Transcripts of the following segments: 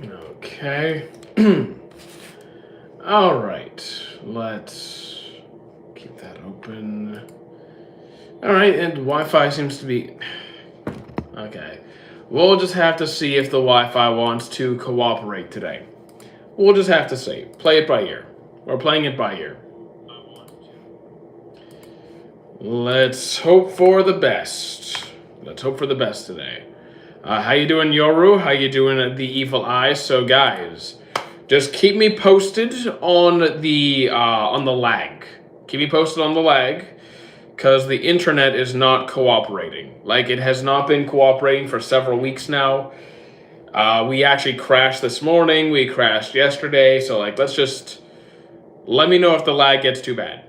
Okay. All right. Let's keep that open. All right, and Wi-Fi seems to be... Okay. We'll just have to see if the Wi-Fi wants to cooperate today. We'll just have to see. Play it by ear. We're playing it by ear. Let's hope for the best. Let's hope for the best today. How you doing, Yoru? How you doing, the Evil Eye? So, guys, just keep me posted on the lag. Keep me posted on the lag, because the internet is not cooperating. Like, it has not been cooperating for several weeks now. We actually crashed this morning. We crashed yesterday. So, like, let me know if the lag gets too bad.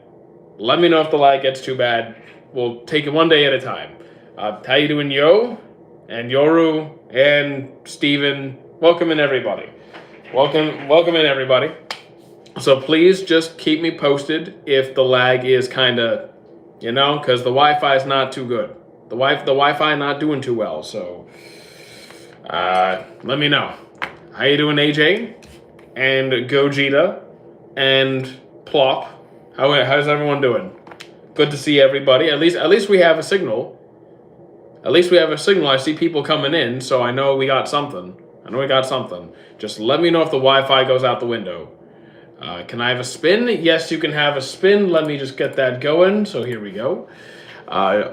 Let me know if the lag gets too bad. We'll take it one day at a time. How you doing, Yo? And Yoru and Steven. Welcome in, everybody. Welcome in, everybody. So please just keep me posted if the lag is kind of, because the Wi-Fi is not too good. The Wi-Fi not doing too well. So let me know. How you doing, AJ? And Gogeta? And Plop? How's everyone doing? Good to see everybody. At least we have a signal. At least we have a signal. I see people coming in, so I know we got something. Just let me know if the Wi-Fi goes out the window. Can I have a spin? Yes, you can have a spin. Let me just get that going. So here we go.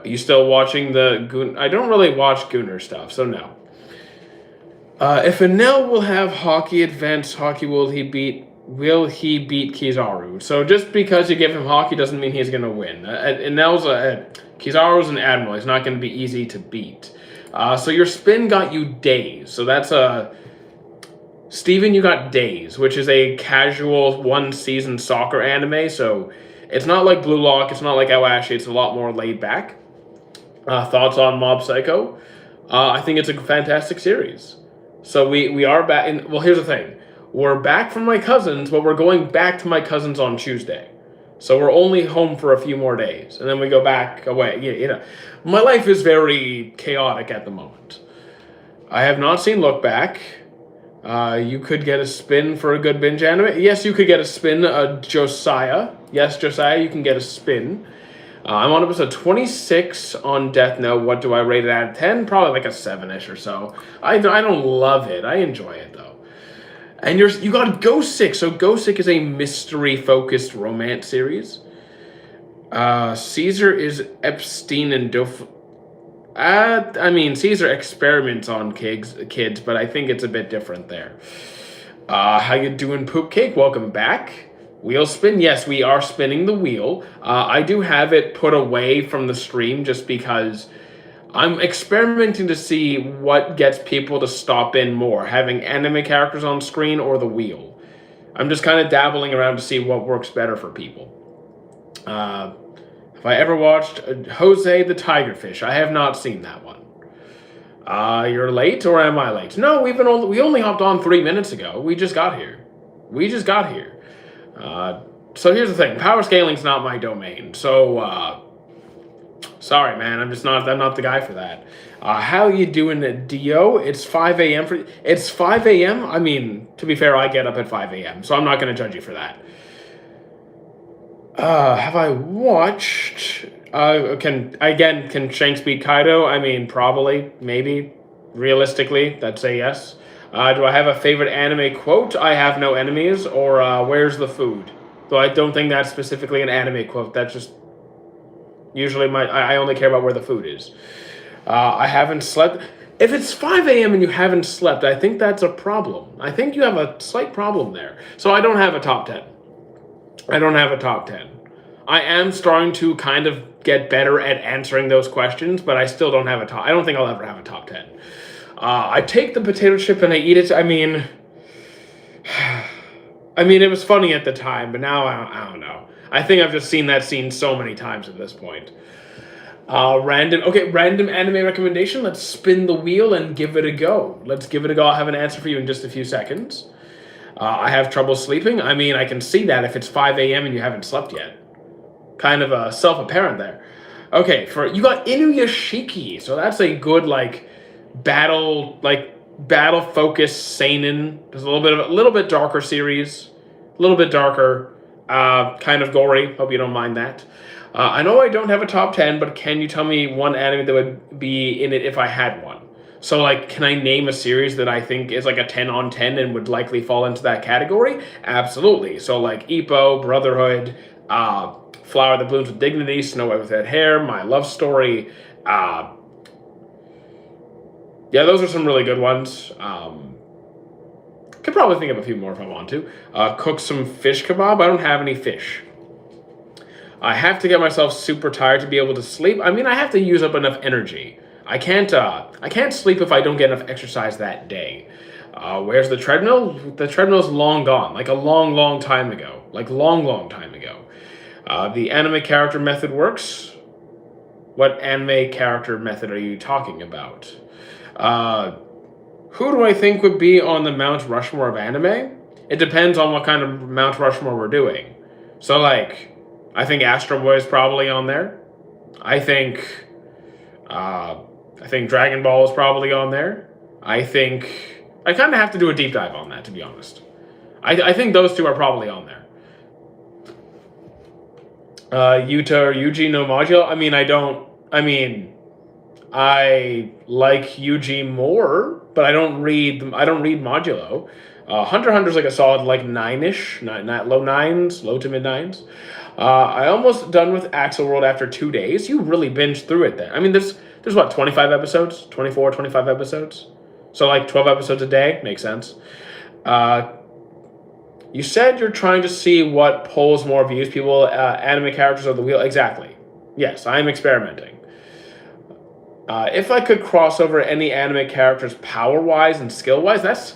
You still watching the Goon? I don't really watch Gooner stuff, so no. If Enel will have hockey advanced hockey, will he beat Kizaru? So just because you give him hockey doesn't mean he's going to win. Kizaru's an admiral. He's not going to be easy to beat. So your spin got you Days. So that's Steven, you got Days, which is a casual one-season soccer anime. So it's not like Blue Lock. It's not like Awashi. It's a lot more laid back. Thoughts on Mob Psycho? I think it's a fantastic series. So we are back. Well, here's the thing. We're back from my cousins, but we're going back to my cousins on Tuesday. So we're only home for a few more days, and then we go back away. My life is very chaotic at the moment. I have not seen Look Back. You could get a spin for a good binge anime. Yes, you could get a spin. Josiah. Yes, Josiah, you can get a spin. I'm on episode 26 on Death Note. What do I rate it out of 10? Probably like a 7-ish or so. I don't love it. I enjoy it, though. And you got Ghost Sick. So Ghost Sick is a mystery-focused romance series. Caesar is Epstein and Caesar experiments on kids, but I think it's a bit different there. How you doing, Poop Cake? Welcome back. Wheel spin? Yes, we are spinning the wheel. I do have it put away from the stream just because I'm experimenting to see what gets people to stop in more, having anime characters on screen or the wheel. I'm just kind of dabbling around to see what works better for people. Have I ever watched Jose the Tigerfish? I have not seen that one. You're late, or am I late? No, we only hopped on 3 minutes ago. We just got here. So here's the thing. Power scaling's not my domain. So, sorry, man. I'm not the guy for that. How you doing, Dio? It's 5 a.m. It's 5 a.m.? I mean, to be fair, I get up at 5 a.m., so I'm not going to judge you for that. Have I watched... Can Shanks beat Kaido? I mean, probably, maybe. Realistically, that's a yes. Do I have a favorite anime quote? I have no enemies, or where's the food? Though I don't think that's specifically an anime quote. That's just... Usually I only care about where the food is. I haven't slept. If it's 5 a.m. and you haven't slept, I think that's a problem. I think you have a slight problem there. So I don't have a top 10. I am starting to kind of get better at answering those questions, but I still don't have a top. I don't think I'll ever have a top 10. I take the potato chip and I eat it. I mean, it was funny at the time, but now I don't know. I think I've just seen that scene so many times at this point. Random anime recommendation. Let's spin the wheel and give it a go. I'll have an answer for you in just a few seconds. I have trouble sleeping. I mean, I can see that if it's 5 a.m. and you haven't slept yet. Kind of self-apparent there. Okay, you got Inuyashiki, so that's a good, battle, battle focused seinen. There's a little bit darker series, a little bit darker, kind of gory. Hope you don't mind that. I know I don't have a top 10, but can you tell me one anime that would be in it if I had one? So, like, can I name a series that I think is like a 10 on 10 and would likely fall into that category? Absolutely. So, like, Ippo, Brotherhood, Flower That Blooms with Dignity, Snow White Without Hair, My Love Story. Yeah, those are some really good ones. Could probably think of a few more if I want to. Cook some fish kebab. I don't have any fish. I have to get myself super tired to be able to sleep. I mean, I have to use up enough energy. I can't sleep if I don't get enough exercise that day. Where's the treadmill? The treadmill's long gone, like a long, long time ago. Like long, long time ago. The anime character method works. What anime character method are you talking about? Who do I think would be on the Mount Rushmore of anime? It depends on what kind of Mount Rushmore we're doing. So, like, I think Astro Boy is probably on there. I think Dragon Ball is probably on there. I kind of have to do a deep dive on that, to be honest. I think those two are probably on there. Yuta or Yuji no Modulo. I like Yuji more, but I don't read Modulo. Hunter x Hunter's like a solid like 9-ish, not low 9s, low to mid 9s. I almost done with Axel World after 2 days. You really binged through it then. I mean, there's what, 25 episodes? 24, 25 episodes? So like 12 episodes a day? Makes sense. You said you're trying to see what pulls more views, people, anime characters of the wheel. Exactly. Yes, I am experimenting. If I could cross over any anime characters power-wise and skill-wise,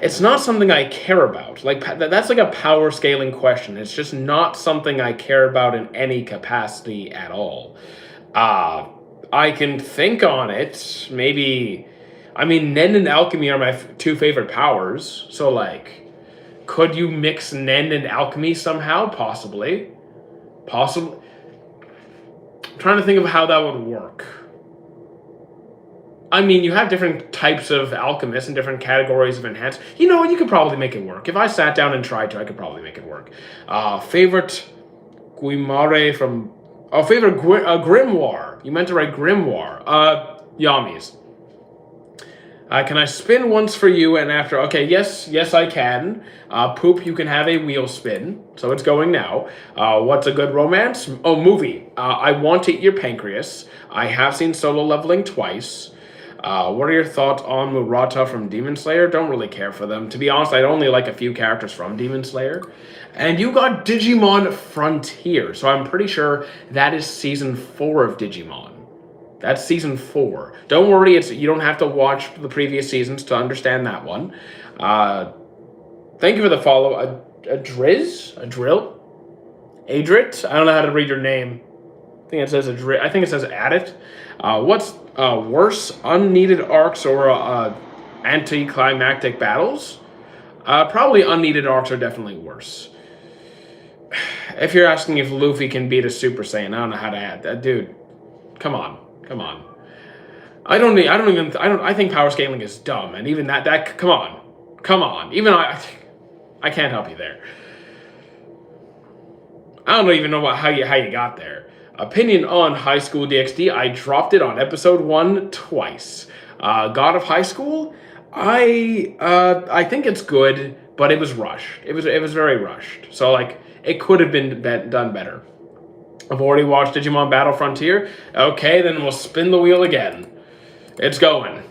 it's not something I care about. Like, that's like a power scaling question. It's just not something I care about in any capacity at all. I can think on it. Maybe, I mean, Nen and Alchemy are my two favorite powers. So, like, could you mix Nen and Alchemy somehow? Possibly. I'm trying to think of how that would work. I mean, you have different types of alchemists and different categories of enhance. You know, you could probably make it work. If I sat down and tried to, I could probably make it work. Favorite Guimare from... Oh, favorite Grimoire. You meant to write Grimoire. Yamis. Can I spin once for you and after? Okay, yes, I can. Poop, you can have a wheel spin. So it's going now. What's a good romance? Oh, movie. I Want to Eat Your Pancreas. I have seen Solo Leveling twice. What are your thoughts on Murata from Demon Slayer? Don't really care for them. To be honest, I only like a few characters from Demon Slayer. And you got Digimon Frontier. So I'm pretty sure that is season 4 of Digimon. That's season 4. Don't worry, you don't have to watch the previous seasons to understand that one. Thank you for the follow. A Driz? A Drill? Adrit? I don't know how to read your name. I think it says Adit. What's worse, unneeded arcs or anticlimactic battles? Probably unneeded arcs are definitely worse. If you're asking if Luffy can beat a Super Saiyan, I don't know how to add that. Dude, come on. I think power scaling is dumb, and even that come on. Even I can't help you there. I don't even know how you got there. Opinion on High School DxD. I dropped it on episode 1 twice. God of High School. I think it's good, but it was rushed. It was very rushed. So like it could have been done better. I've already watched Digimon Battle Frontier. Okay, then we'll spin the wheel again. It's going.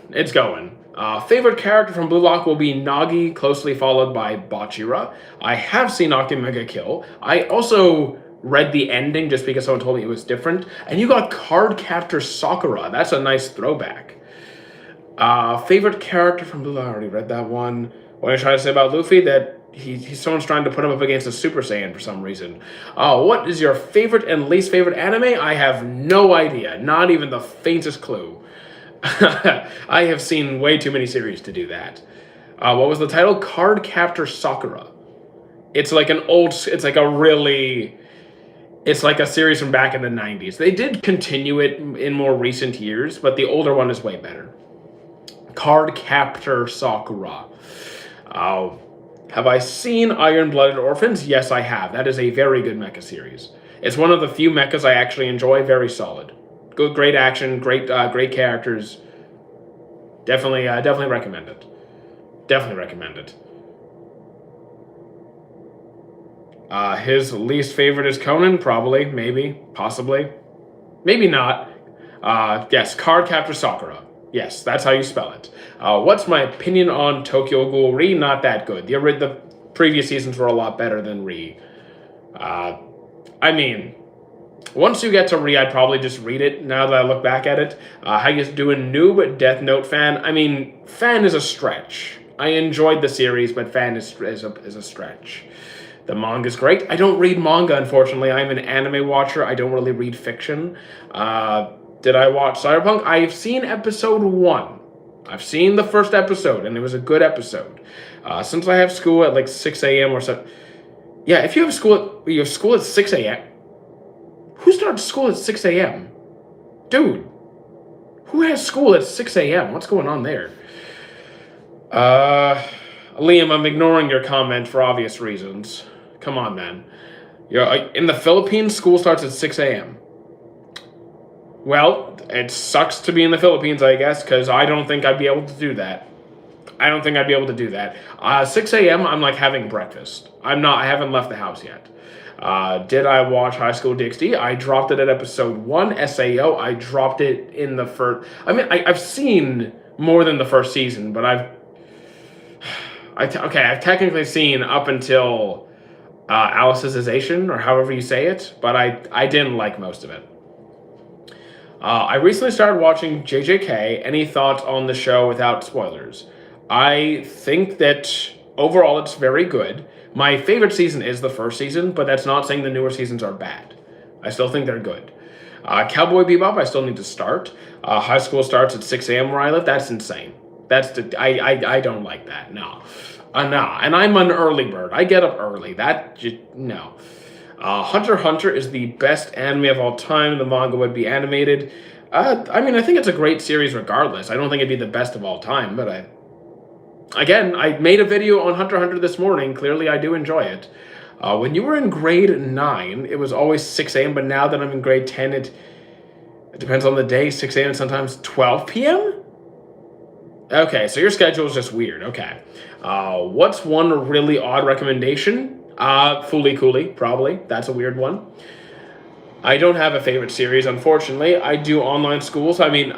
Favorite character from Blue Lock will be Nagi, closely followed by Bachira. I have seen Mega Kill. I also read the ending just because someone told me it was different. And you got Cardcaptor Sakura. That's a nice throwback. Favorite character from Blue Lock. I already read that one. What are you trying to say about Luffy? That someone's trying to put him up against a Super Saiyan for some reason. What is your favorite and least favorite anime? I have no idea. Not even the faintest clue. I have seen way too many series to do that. What was the title? Cardcaptor Sakura. It's like a series from back in the 90s. They did continue it in more recent years, but the older one is way better. Card Captor Sakura. Have I seen Iron-Blooded Orphans? Yes, I have. That is a very good mecha series. It's one of the few mechas I actually enjoy. Very solid. Good, great action, great characters. Definitely recommend it. Definitely recommend it. His least favorite is Conan, probably, maybe, possibly. Maybe not. Yes, Card Captor Sakura. Yes, that's how you spell it. What's my opinion on Tokyo Ghoul Re? Not that good. The previous seasons were a lot better than Re. I mean, once you get to Re, I'd probably just read it now that I look back at it. How you doing, noob? Death Note fan? I mean, fan is a stretch. I enjoyed the series, but fan is a stretch. The manga's great. I don't read manga, unfortunately. I'm an anime watcher. I don't really read fiction. Did I watch Cyberpunk? I've seen episode 1. I've seen the first episode, and it was a good episode. Since I have school at like 6 a.m. or so. Yeah, if you have school at 6 a.m. Who starts school at 6 a.m.? Dude, who has school at 6 a.m.? What's going on there? Liam, I'm ignoring your comment for obvious reasons. Come on, man. In the Philippines, school starts at 6 a.m. Well, it sucks to be in the Philippines, I guess, because I don't think I'd be able to do that. 6 a.m., I'm like having breakfast. I haven't left the house yet. Did I watch High School DxD? I dropped it at episode 1. SAO, I dropped it in the first... I mean, I've seen more than the first season, but I've technically seen up until Alicization, or however you say it, but I didn't like most of it. I recently started watching JJK. Any thoughts on the show without spoilers? I think that overall it's very good. My favorite season is the first season, but that's not saying the newer seasons are bad. I still think they're good. Cowboy Bebop, I still need to start. High school starts at 6 a.m. where I live. That's insane. I don't like that. No. No. And I'm an early bird. I get up early. No. Hunter x Hunter is the best anime of all time. The manga would be animated. I mean, I think it's a great series regardless. I don't think it'd be the best of all time, but I made a video on Hunter x Hunter this morning. Clearly, I do enjoy it. When you were in grade 9, it was always 6 a.m., but now that I'm in grade 10, it depends on the day, 6 a.m. and sometimes 12 p.m.? Okay, so your schedule is just weird. Okay. What's one really odd recommendation? Fooly Cooly, probably. That's a weird one. I don't have a favorite series, unfortunately. I do online schools. I mean,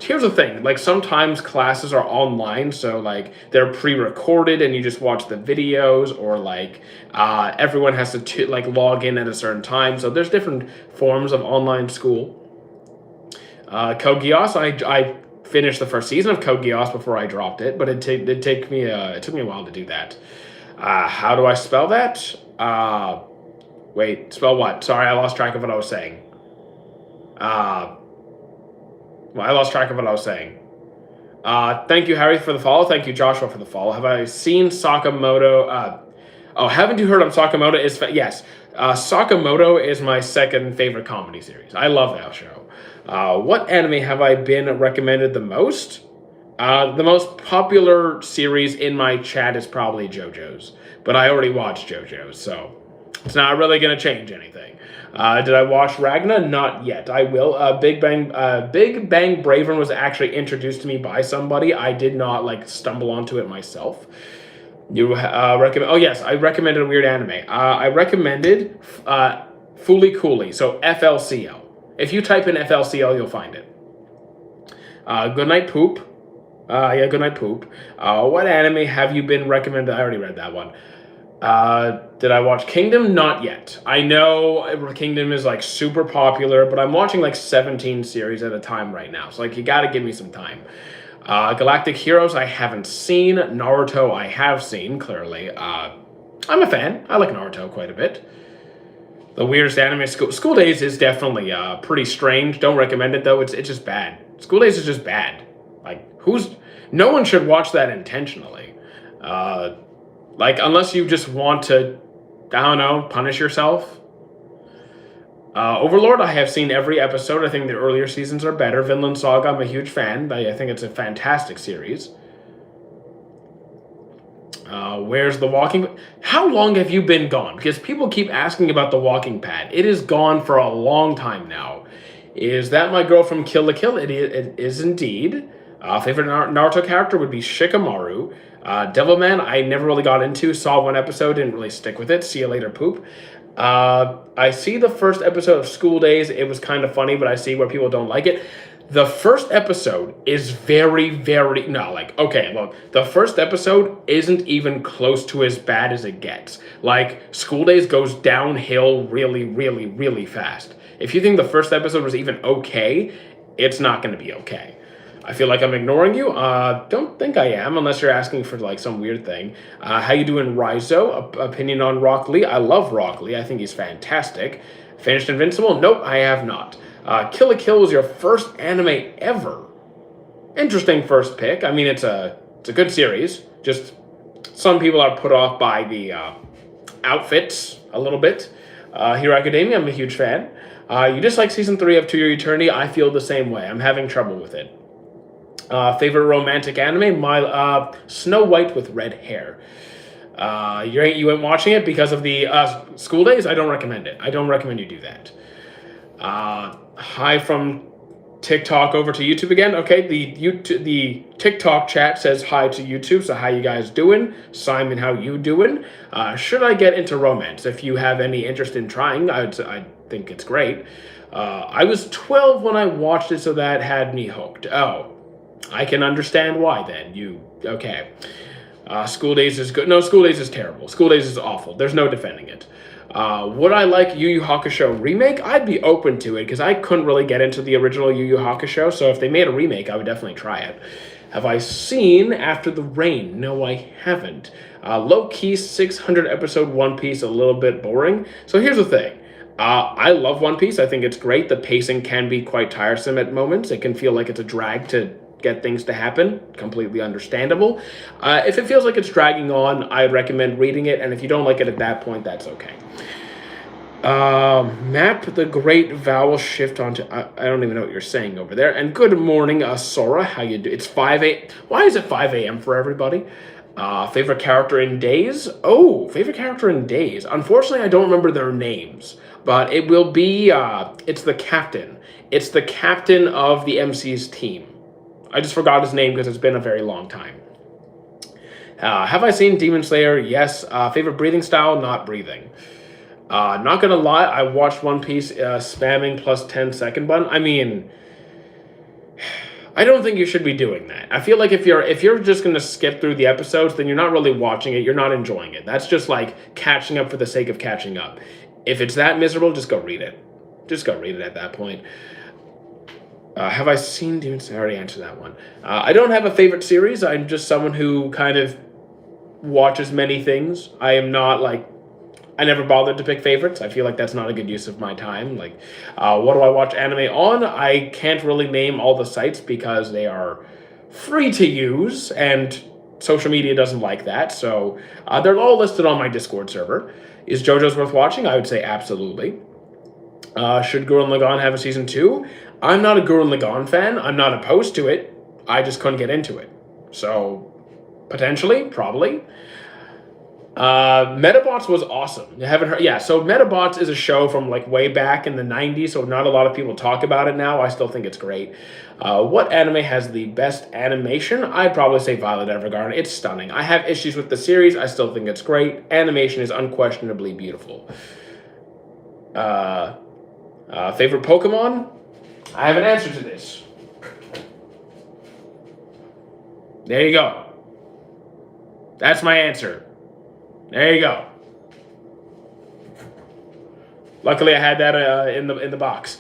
here's the thing. Like, sometimes classes are online, so, like, they're pre-recorded and you just watch the videos, or, like, everyone has to, log in at a certain time. So there's different forms of online school. Code Geass, I finished the first season of Code Geass before I dropped it, but it took me a while to do that. How do I spell that? Wait, spell what? Sorry, I lost track of what I was saying. I lost track of what I was saying. Thank you, Harry, for the follow. Thank you, Joshua, for the follow. Have I seen Sakamoto? Haven't you heard of Sakamoto? Yes. Sakamoto is my second favorite comedy series. I love that show. What anime have I been recommended the most? The most popular series in my chat is probably JoJo's, but I already watched JoJo's, so it's not really going to change anything. Did I watch Ragna? Not yet. I will. Big Bang Bravern was actually introduced to me by somebody. I did not stumble onto it myself. You recommend? Oh yes, I recommended a weird anime. I recommended Fooly Cooly, so FLCL. If you type in FLCL, you'll find it. Goodnight Poop. Goodnight Poop. What anime have you been recommended? I already read that one. Did I watch Kingdom? Not yet. I know Kingdom is super popular, but I'm watching 17 series at a time right now. So you gotta give me some time. Galactic Heroes I haven't seen. Naruto I have seen, clearly. I'm a fan. I like Naruto quite a bit. The weirdest anime, School Days is definitely pretty strange. Don't recommend it though. It's just bad. School Days is just bad. No one should watch that intentionally. Unless you just want to, I don't know, punish yourself. Overlord, I have seen every episode. I think the earlier seasons are better. Vinland Saga, I'm a huge fan. I think it's a fantastic series. Where's the walking? How long have you been gone? Because people keep asking about the walking pad. It is gone for a long time now. Is that my girl from Kill la Kill? It is indeed. Favorite Naruto character would be Shikamaru. Devilman, I never really got into. Saw one episode, didn't really stick with it. See you later, poop. I see the first episode of School Days. It was kind of funny, but I see where people don't like it. The first episode is okay, look, the first episode isn't even close to as bad as it gets. Like, School Days goes downhill really, really, really fast. If you think the first episode was even okay, it's not going to be okay. I feel like I'm ignoring you. Don't think I am, unless you're asking for like some weird thing. How you doing, Rizo? Opinion on Rock Lee? I love Rock Lee. I think he's fantastic. Finished Invincible? Nope, I have not. Kill la Kill was your first anime ever. Interesting first pick. I mean, it's a good series. Just some people are put off by the outfits a little bit. Hero Academia, I'm a huge fan. You dislike season 3 of To Your Eternity? I feel the same way. I'm having trouble with it. Favorite romantic anime? My Snow White with red hair. You ain't watching it because of the School Days? I don't recommend it. I don't recommend you do that. Hi from TikTok over to YouTube again. Okay, the TikTok chat says hi to YouTube, so how you guys doing? Simon, how you doing? Should I get into romance? If you have any interest in trying, I think it's great. I was 12 when I watched it, so that had me hooked. Oh, I can understand why then. Okay. School Days is good. No, School Days is terrible. School Days is awful. There's no defending it. Would I like Yu Yu Hakusho remake? I'd be open to it because I couldn't really get into the original Yu Yu Hakusho, so if they made a remake, I would definitely try it. Have I seen After the Rain? No, I haven't. Low-key 600 episode One Piece, a little bit boring. So here's the thing. I love One Piece. I think it's great. The pacing can be quite tiresome at moments. It can feel like it's a drag to get things to happen. Completely understandable. If it feels like it's dragging on, I recommend reading it, and if you don't like it at that point, that's okay. Map the great vowel shift onto... I don't even know what you're saying over there. And good morning, Sora. How you do? It's 5 a.m. Why is it 5 a.m. for everybody? Favorite character in Days? Oh, favorite character in Days. Unfortunately, I don't remember their names, but it will be... it's the captain. It's the captain of the MC's team. I just forgot his name because it's been a very long time. Have I seen Demon Slayer? Yes. Favorite breathing style? Not breathing. Not gonna lie, I watched One Piece spamming plus 10-second button. I mean, I don't think you should be doing that. I feel like if you're just gonna skip through the episodes, then you're not really watching it. You're not enjoying it. That's just like catching up for the sake of catching up. If it's that miserable, just go read it. Just go read it at that point. Have I seen Demon Slayer? I already answered that one. I don't have a favorite series. I'm just someone who kind of watches many things. I am not like... I never bothered to pick favorites. I feel like that's not a good use of my time. Like, what do I watch anime on? I can't really name all the sites because they are free to use, and social media doesn't like that. So they're all listed on my Discord server. Is JoJo's worth watching? I would say absolutely. Should Gurren Lagann have a season 2? I'm not a Gurren Lagann fan. I'm not opposed to it. I just couldn't get into it. So, potentially, probably. Metabots was awesome. You haven't heard? Yeah, so Metabots is a show from like way back in the 90s, so not a lot of people talk about it now. I still think it's great. What anime has the best animation? I'd probably say Violet Evergarden. It's stunning. I have issues with the series. I still think it's great. Animation is unquestionably beautiful. Favorite Pokemon? I have an answer to this. There you go. That's my answer. There you go. Luckily, I had that in the box.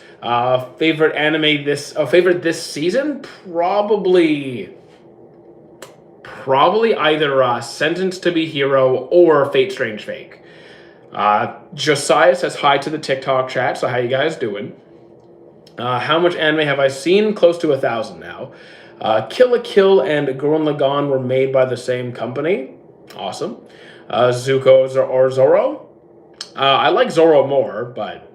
Favorite anime favorite this season? Probably either Sentence to Be Hero or Fate Strange Fake. Josiah says hi to the TikTok chat. So how you guys doing? How much anime have I seen? Close to 1,000 now. Kill la Kill and Gurren Lagann were made by the same company. Awesome. Zuko or Zoro? I like Zoro more, but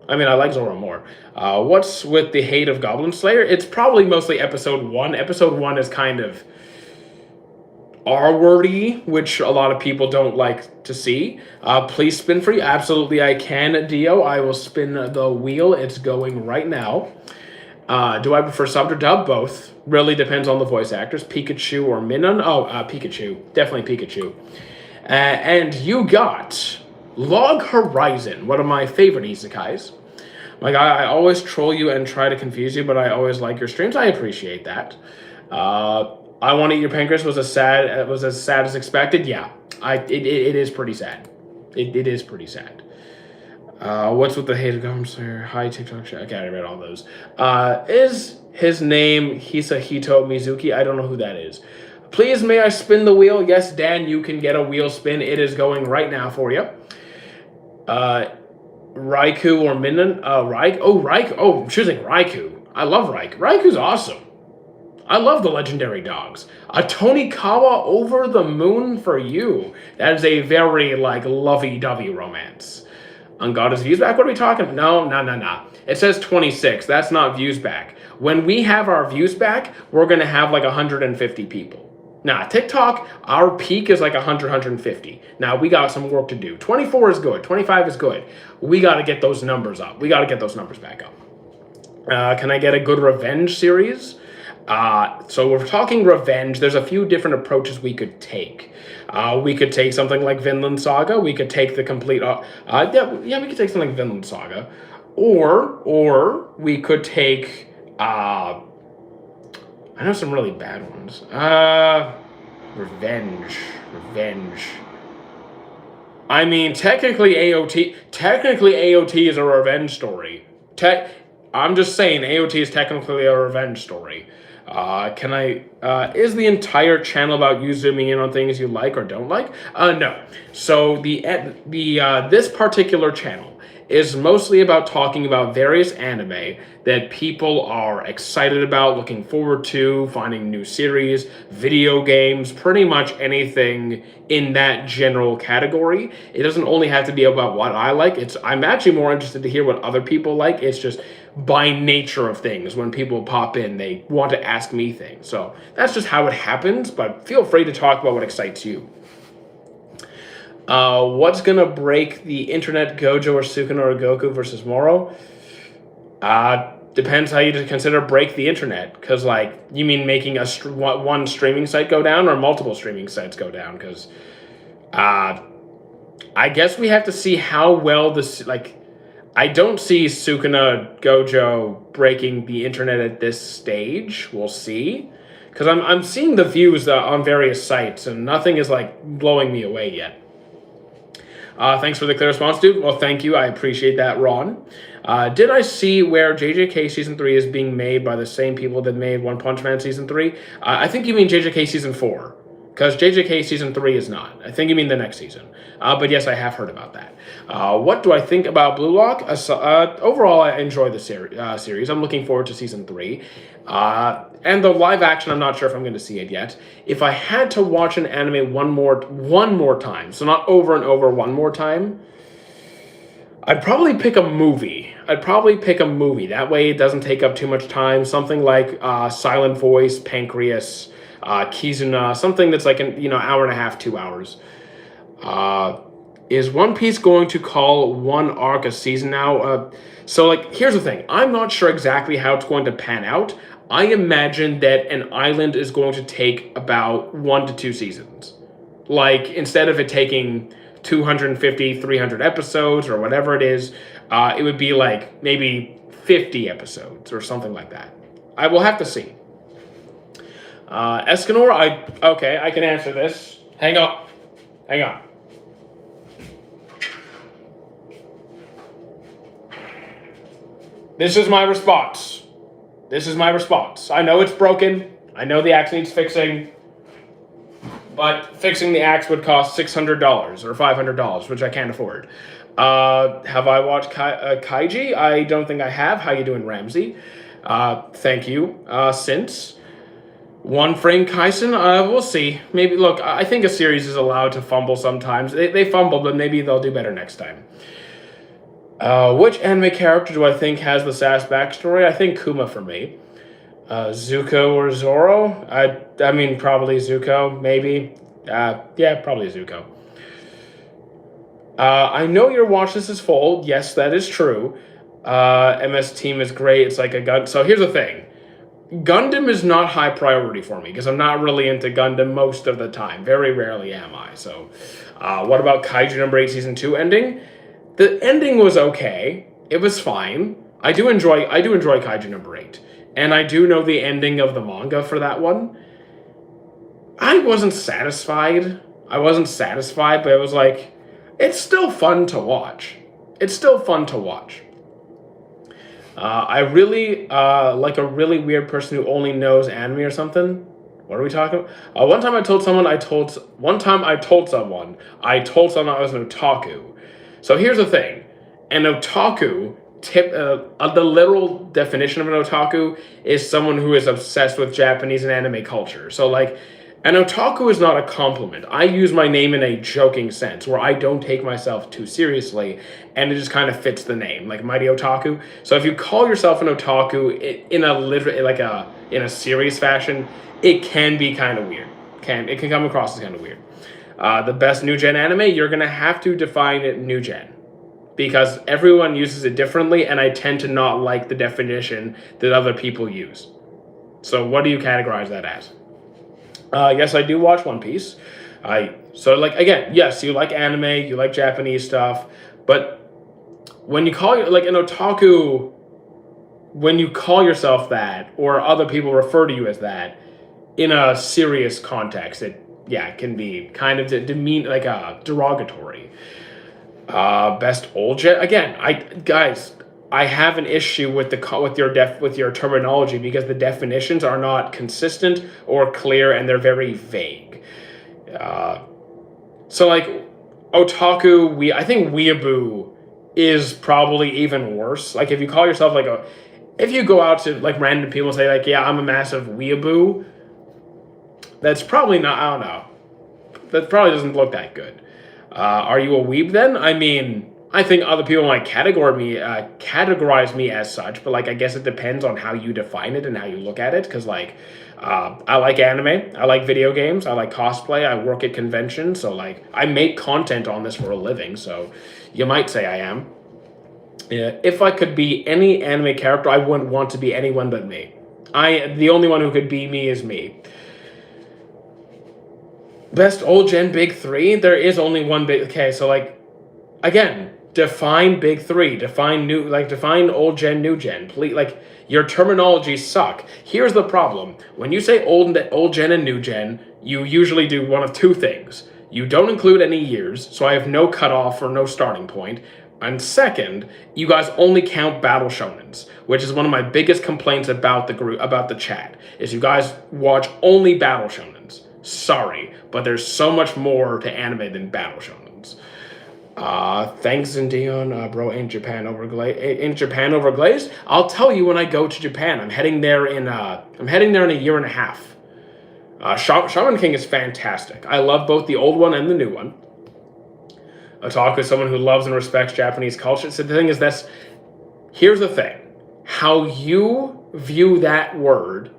I mean, I like Zoro more. What's with the hate of Goblin Slayer? It's probably mostly episode 1. Episode 1 is kind of R-wordy, which a lot of people don't like to see. Please spin free. Absolutely, I can, Dio. I will spin the wheel. It's going right now. Do I prefer sub or dub? Both. Really depends on the voice actors. Pikachu or Minun? Oh, Pikachu. Definitely Pikachu. And you got Log Horizon, one of my favorite isekais. Like, I always troll you and try to confuse you, but I always like your streams. I appreciate that. I Want to Eat Your Pancreas was as sad as expected. Yeah, it is pretty sad. It is pretty sad. What's with the hate of Goblin Slayer? Hi, TikTok chat. Okay, I read all those. Is his name Hisahito Mizuki? I don't know who that is. Please, may I spin the wheel? Yes, Dan, you can get a wheel spin. It is going right now for you. Raikou or Minun? Raikou. Oh, Raikou. Oh, I'm choosing Raikou. I love Raikou. Raikou's awesome. I love the legendary dogs. A Tonikawa Over the Moon for you. That is a very, like, lovey-dovey romance. Got his views back? What are we talking about? No. It says 26. That's not views back. When we have our views back, we're going to have like 150 people. Now, TikTok, our peak is like 100, 150. Now, we got some work to do. 24 is good. 25 is good. We got to get those numbers up. We got to get those numbers back up. Can I get a good revenge series? So we're talking revenge. There's a few different approaches we could take. We could take something like Vinland Saga. We could take the complete... we could take something like Vinland Saga. Or we could take... I know some really bad ones. Revenge. I mean, technically AOT is a revenge story. I'm just saying AOT is technically a revenge story. Is the entire channel about you zooming in on things you like or don't like? No. So this particular channel is mostly about talking about various anime that people are excited about, looking forward to, finding new series, video games, pretty much anything in that general category. It doesn't only have to be about what I like. I'm actually more interested to hear what other people like. It's just by nature of things, when people pop in, they want to ask me things. So that's just how it happens, but feel free to talk about what excites you. What's gonna break the internet, Gojo or Sukuna or Goku versus Moro? Depends how you consider break the internet. Because, like, you mean making one streaming site go down or multiple streaming sites go down? Because I guess we have to see how well this, like, I don't see Sukuna Gojo breaking the internet at this stage. We'll see. Because I'm seeing the views on various sites, and nothing is, like, blowing me away yet. Thanks for the clear response, dude. Well, thank you. I appreciate that, Ron. Did I see where JJK Season 3 is being made by the same people that made One Punch Man Season 3? I think you mean JJK Season 4. Because JJK Season 3 is not. I think you mean the next season. But yes, I have heard about that. What do I think about Blue Lock? Overall, I enjoy the series. I'm looking forward to Season 3. And the live action, I'm not sure if I'm going to see it yet. If I had to watch an anime one more time, so not over and over one more time, I'd probably pick a movie. That way it doesn't take up too much time. Something like Silent Voice, Pancreas, Kizuna, something that's like an hour and a half, 2 hours. Is One Piece going to call one arc a season now? So, like, here's the thing. I'm not sure exactly how it's going to pan out. I imagine that an island is going to take about 1 to 2 seasons. Like, instead of it taking 250, 300 episodes or whatever it is, it would be like maybe 50 episodes or something like that. I will have to see. Escanor, I can answer this. Hang on. This is my response. I know it's broken. I know the axe needs fixing. But fixing the axe would cost $600 or $500, which I can't afford. Have I watched Kaiji? I don't think I have. How you doing, Ramsey? Thank you. Since One Frame Kaisen, we'll see. Maybe, look, I think a series is allowed to fumble sometimes. They fumble, but maybe they'll do better next time. Which anime character do I think has the sass backstory? I think Kuma for me. Zuko or Zoro? I mean, probably Zuko, maybe. Yeah, probably Zuko. I know your watch list is full. Yes, that is true. MS Team is great. It's like a gun. So here's the thing. Gundam is not high priority for me because I'm not really into Gundam most of the time. Very rarely am I. So, what about Kaiju number 8 season 2 ending? The ending was okay. It was fine. I do enjoy Kaiju number 8. And I do know the ending of the manga for that one. I wasn't satisfied. But it was like it's still fun to watch. It's still fun to watch. I really like a really weird person who only knows anime or something. What are we talking about? One time I told someone I was an otaku. So here's the thing. An otaku, the literal definition of an otaku is someone who is obsessed with Japanese and anime culture. So like, an otaku is not a compliment. I use my name in a joking sense where I don't take myself too seriously and it just kind of fits the name, like Mighty Otaku. So if you call yourself an otaku in a serious fashion, it can be kind of weird. It can come across as kind of weird. The best new gen anime, you're gonna have to define it new gen because everyone uses it differently, and I tend to not like the definition that other people use. So what do you categorize that as? Yes, I do watch One Piece. Yes, you like anime, you like Japanese stuff, but when you call like an otaku, when you call yourself that, or other people refer to you as that, in a serious context, it can be kind of derogatory. Best old gen again. I have an issue with your terminology because the definitions are not consistent or clear and they're very vague. So like otaku, I think weeaboo is probably even worse. Like if you call yourself if you go out to like random people and say like, yeah, I'm a massive weeaboo, that's probably not. I don't know. That probably doesn't look that good. Are you a weeb then? I mean, I think other people might categorize me as such, but like I guess it depends on how you define it and how you look at it. Because like, I like anime, I like video games, I like cosplay, I work at conventions, so like I make content on this for a living. So you might say I am. Yeah, if I could be any anime character, I wouldn't want to be anyone but me. The only one who could be me is me. Best old gen big three. There is only one big. Okay, so like, again, define big three. Define old gen, new gen. Please, like your terminology suck. Here's the problem: when you say old gen and new gen, you usually do one of two things. You don't include any years, so I have no cutoff or no starting point. And second, you guys only count battle shonens, which is one of my biggest complaints about the chat. Is you guys watch only battle shonens. Sorry, but there's so much more to anime than battle shonens. Thanks, Zindion, bro. Ain't Japan overglazed? I'll tell you when I go to Japan. I'm heading there in a year and a half. Shaman King is fantastic. I love both the old one and the new one. Otaku is someone who loves and respects Japanese culture. So the thing is, here's the thing. How you view that word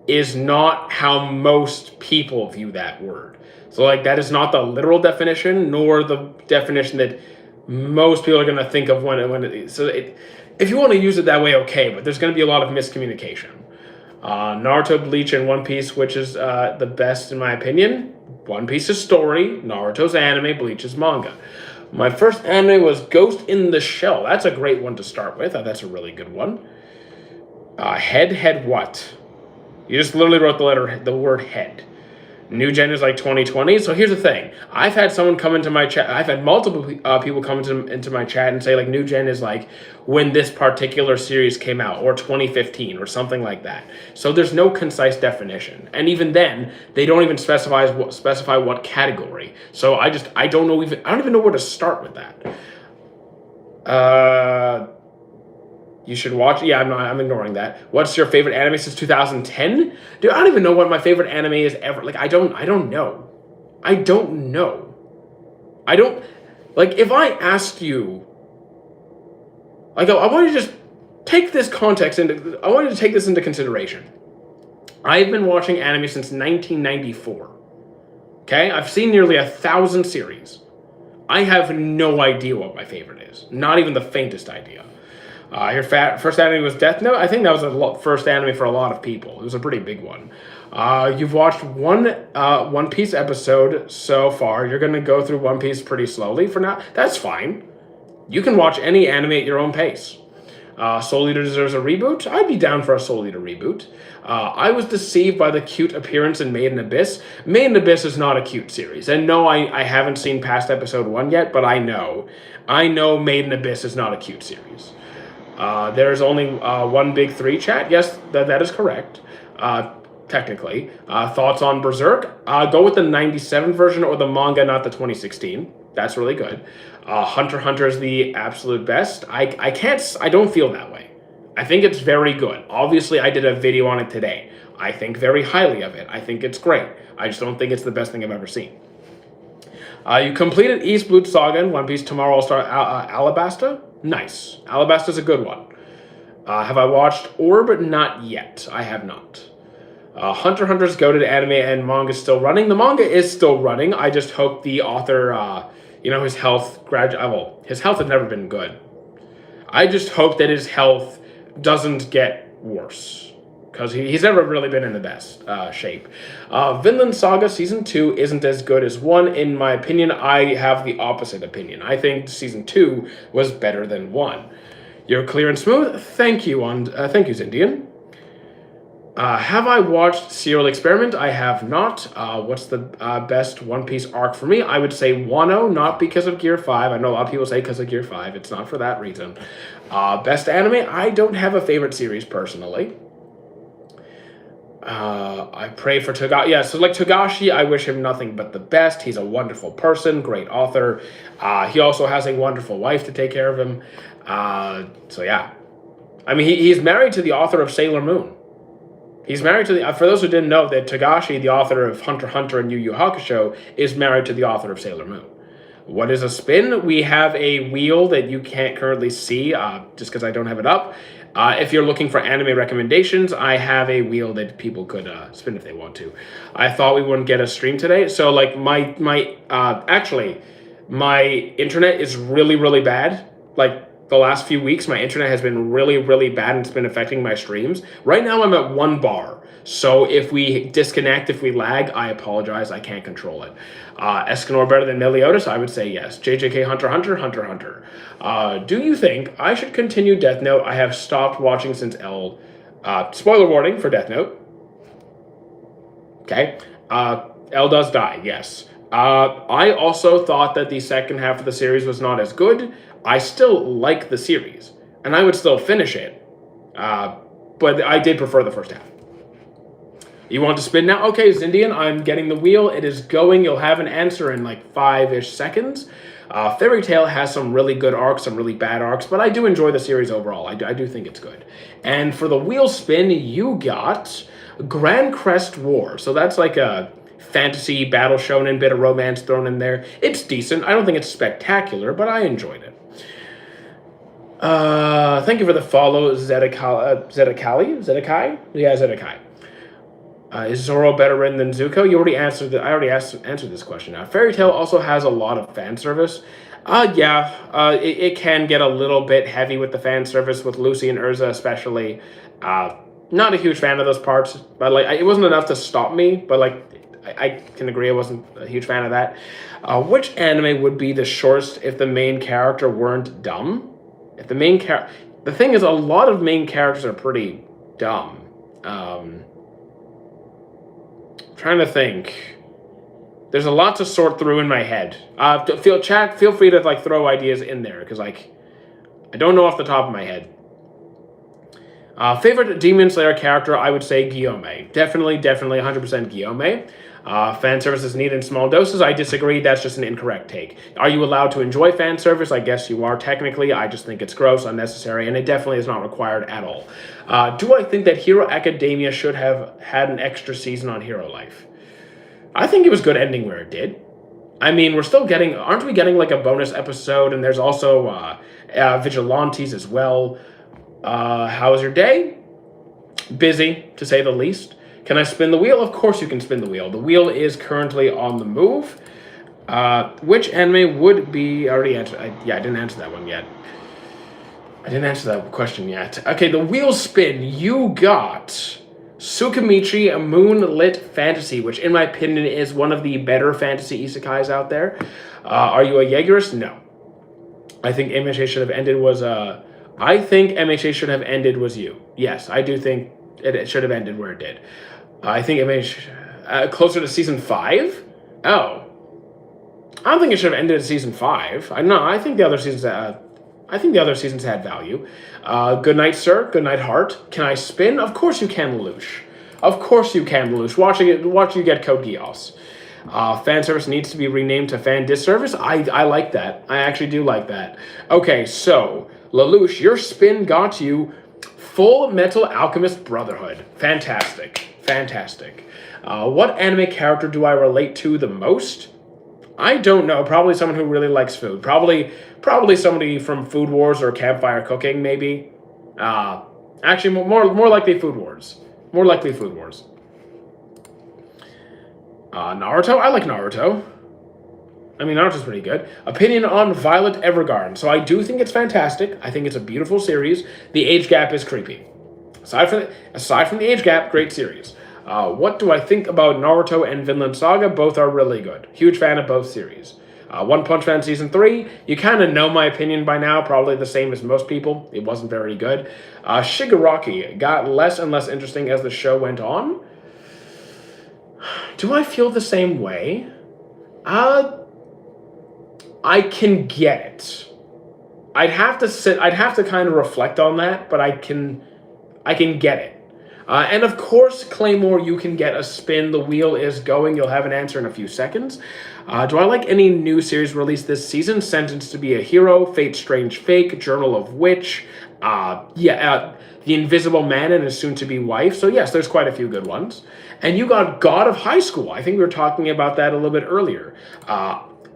is not how most people view that word. So like that is not the literal definition, nor the definition that most people are going to think of if you want to use it that way, okay, but there's going to be a lot of miscommunication. Naruto, Bleach, and One Piece, which is the best in my opinion. One Piece is story, Naruto's anime, Bleach is manga. My first anime was Ghost in the Shell. That's a great one to start with. That's a really good one. Head what? You just literally wrote the word head. New gen is like 2020. So here's the thing. I've had someone come into my chat. I've had multiple people come into my chat and say like new gen is like when this particular series came out, or 2015 or something like that. So there's no concise definition. And even then, they don't even specify what category. So I don't even know where to start with that. You should watch. Yeah, I'm ignoring that. What's your favorite anime since 2010? Dude, I don't even know what my favorite anime is ever. Like, I don't know. Like, if I asked you, Like, I want you to just take this context into, I want you to take this into consideration. I've been watching anime since 1994. Okay? I've seen nearly 1,000 series. I have no idea what my favorite is. Not even the faintest idea. Your first anime was Death Note. I think that was the first anime for a lot of people. It was a pretty big one. You've watched one One Piece episode so far. You're going to go through One Piece pretty slowly for now. That's fine. You can watch any anime at your own pace. Soul Eater deserves a reboot. I'd be down for a Soul Eater reboot. I was deceived by the cute appearance in Made in Abyss. Made in Abyss is not a cute series. And no, I haven't seen past episode 1 yet, but I know. I know Made in Abyss is not a cute series. There's only one big 3 chat. Yes, that is correct. Technically. Thoughts on Berserk? Go with the 97 version or the manga, not the 2016. That's really good. Hunter x Hunter is the absolute best. I don't feel that way. I think it's very good. Obviously, I did a video on it today. I think very highly of it. I think it's great. I just don't think it's the best thing I've ever seen. You completed East Blue Saga in One Piece. Tomorrow I'll start Alabasta. Nice. Alabasta's a good one. Have I watched Orb? Not yet. I have not. Hunter x Hunter's goated anime and manga is still running. The manga is still running. I just hope the author, his health his health has never been good. I just hope that his health doesn't get worse, because he's never really been in the best shape. Vinland Saga Season 2 isn't as good as 1. In my opinion, I have the opposite opinion. I think Season 2 was better than 1. You're clear and smooth. Thank you, thank you, Zindian. Have I watched Serial Experiment? I have not. What's the best One Piece arc for me? I would say Wano, not because of Gear 5. I know a lot of people say because of Gear 5. It's not for that reason. Best anime? I don't have a favorite series, personally. I pray for Togashi. Yeah, so like Togashi, I wish him nothing but the best. He's a wonderful person, great author. He also has a wonderful wife to take care of him. So yeah. I mean, he's married to the author of Sailor Moon. He's married to for those who didn't know, that Togashi, the author of Hunter x Hunter and Yu Yu Hakusho, is married to the author of Sailor Moon. What is a spin? We have a wheel that you can't currently see, just because I don't have it up. If you're looking for anime recommendations, I have a wheel that people could spin if they want to. I thought we wouldn't get a stream today, so like actually, my internet is really, really bad. Like, the last few weeks, my internet has been really, really bad, and it's been affecting my streams. Right now, I'm at 1 bar. So if we disconnect, if we lag, I apologize. I can't control it. Escanor better than Meliodas? I would say yes. JJK Hunter x Hunter, Hunter x Hunter. Do you think I should continue Death Note? I have stopped watching since L. Spoiler warning for Death Note. Okay. L does die, yes. I also thought that the second half of the series was not as good. I still like the series, and I would still finish it, but I did prefer the first half. You want to spin now? Okay, Zindian, I'm getting the wheel. It is going. You'll have an answer in like 5-ish seconds. Fairy Tail has some really good arcs, some really bad arcs, but I do enjoy the series overall. I do think it's good. And for the wheel spin, you got Grand Crest War. So that's like a fantasy battle shonen, bit of romance thrown in there. It's decent. I don't think it's spectacular, but I enjoyed it. Thank you for the follow, Zedekai? Yeah, Zedekai. Is Zoro better written than Zuko? You already answered I already answered this question. Now, Fairy Tail also has a lot of fan service. It can get a little bit heavy with the fan service, with Lucy and Urza especially. Not a huge fan of those parts, but like it wasn't enough to stop me. But like I can agree, I wasn't a huge fan of that. Which anime would be the shortest if the main character weren't dumb? If the main the thing is, a lot of main characters are pretty dumb. Trying to think. There's a lot to sort through in my head. Feel free to like throw ideas in there, because like I don't know off the top of my head. Favorite Demon Slayer character, I would say Guillaume. Definitely 100% Guillaume. Fan service is needed in small doses. I disagree. That's just an incorrect take. Are you allowed to enjoy fan service? I guess you are technically. I just think it's gross, unnecessary, and it definitely is not required at all. Do I think that Hero Academia should have had an extra season on Hero Life? I think it was good ending where it did. I mean, we're still getting, aren't we getting like a bonus episode? And there's also Vigilantes as well. How was your day? Busy, to say the least. Can I spin the wheel? Of course you can spin the wheel. The wheel is currently on the move. Which anime would be... I already answered. I didn't answer that one yet. I didn't answer that question yet. Okay, the wheel spin. You got Tsukimichi, a moonlit fantasy, which in my opinion is one of the better fantasy isekais out there. Are you a Jaegerist? No. I think MHA should have ended was... I think MHA should have ended was you. Yes, I do think it should have ended where it did. I think MHA... closer to season 5? Oh. I don't think it should have ended at season 5. I think the other seasons... I think the other seasons had value. Good night, sir. Good night, heart. Can I spin? Of course you can, Lelouch. Of course you can, Lelouch. Watch you get Code Geass. Fan service needs to be renamed to fan disservice. I like that. I actually do like that. Okay, so, Lelouch, your spin got you Full Metal Alchemist Brotherhood. Fantastic. Fantastic. What anime character do I relate to the most? I don't know. Probably someone who really likes food. Probably somebody from Food Wars or Campfire Cooking, maybe. Actually, more likely Food Wars. More likely Food Wars. Naruto? I like Naruto. I mean, Naruto's pretty good. Opinion on Violet Evergarden. So I do think it's fantastic. I think it's a beautiful series. The age gap is creepy. Aside from the age gap, great series. What do I think about Naruto and Vinland Saga? Both are really good. Huge fan of both series. One Punch Man Season 3, you kind of know my opinion by now, probably the same as most people. It wasn't very good. Shigaraki got less and less interesting as the show went on. Do I feel the same way? I can get it. I'd have to kind of reflect on that, but I can get it. And of course, Claymore, you can get a spin. The wheel is going. You'll have an answer in a few seconds. Do I like any new series released this season? Sentenced to be a Hero, Fate Strange Fake, Journal of Witch, The Invisible Man and His Soon-to-Be Wife. So yes, there's quite a few good ones. And you got God of High School. I think we were talking about that a little bit earlier.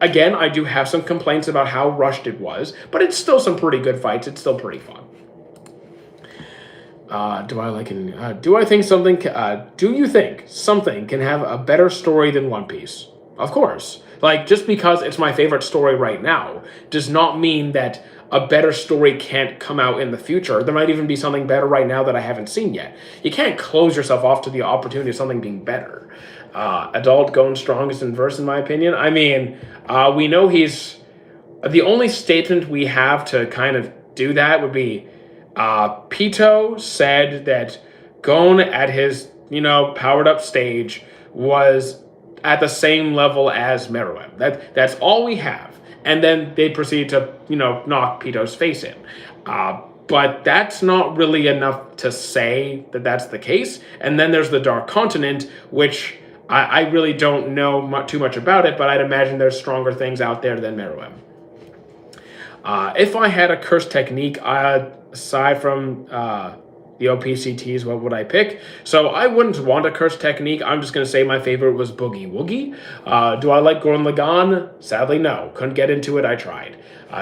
Again, I do have some complaints about how rushed it was, but it's still some pretty good fights. It's still pretty fun. Do you think something can have a better story than One Piece? Of course. Like, just because it's my favorite story right now does not mean that a better story can't come out in the future. There might even be something better right now that I haven't seen yet. You can't close yourself off to the opportunity of something being better. Adult going strongest in verse, in my opinion. I mean, we know he's... The only statement we have to kind of do that would be... Pito said that Gon at his, powered up stage was at the same level as Meruem. That's all we have. And then they proceed to, knock Pito's face in. But that's not really enough to say that that's the case. And then there's the Dark Continent, which I really don't know too much about it, but I'd imagine there's stronger things out there than Meruem. If I had a curse technique, aside from the OPCTs, what would I pick? So I wouldn't want a curse technique. I'm just going to say my favorite was Boogie Woogie. Do I like Gurren Lagann? Sadly, no. Couldn't get into it. I tried.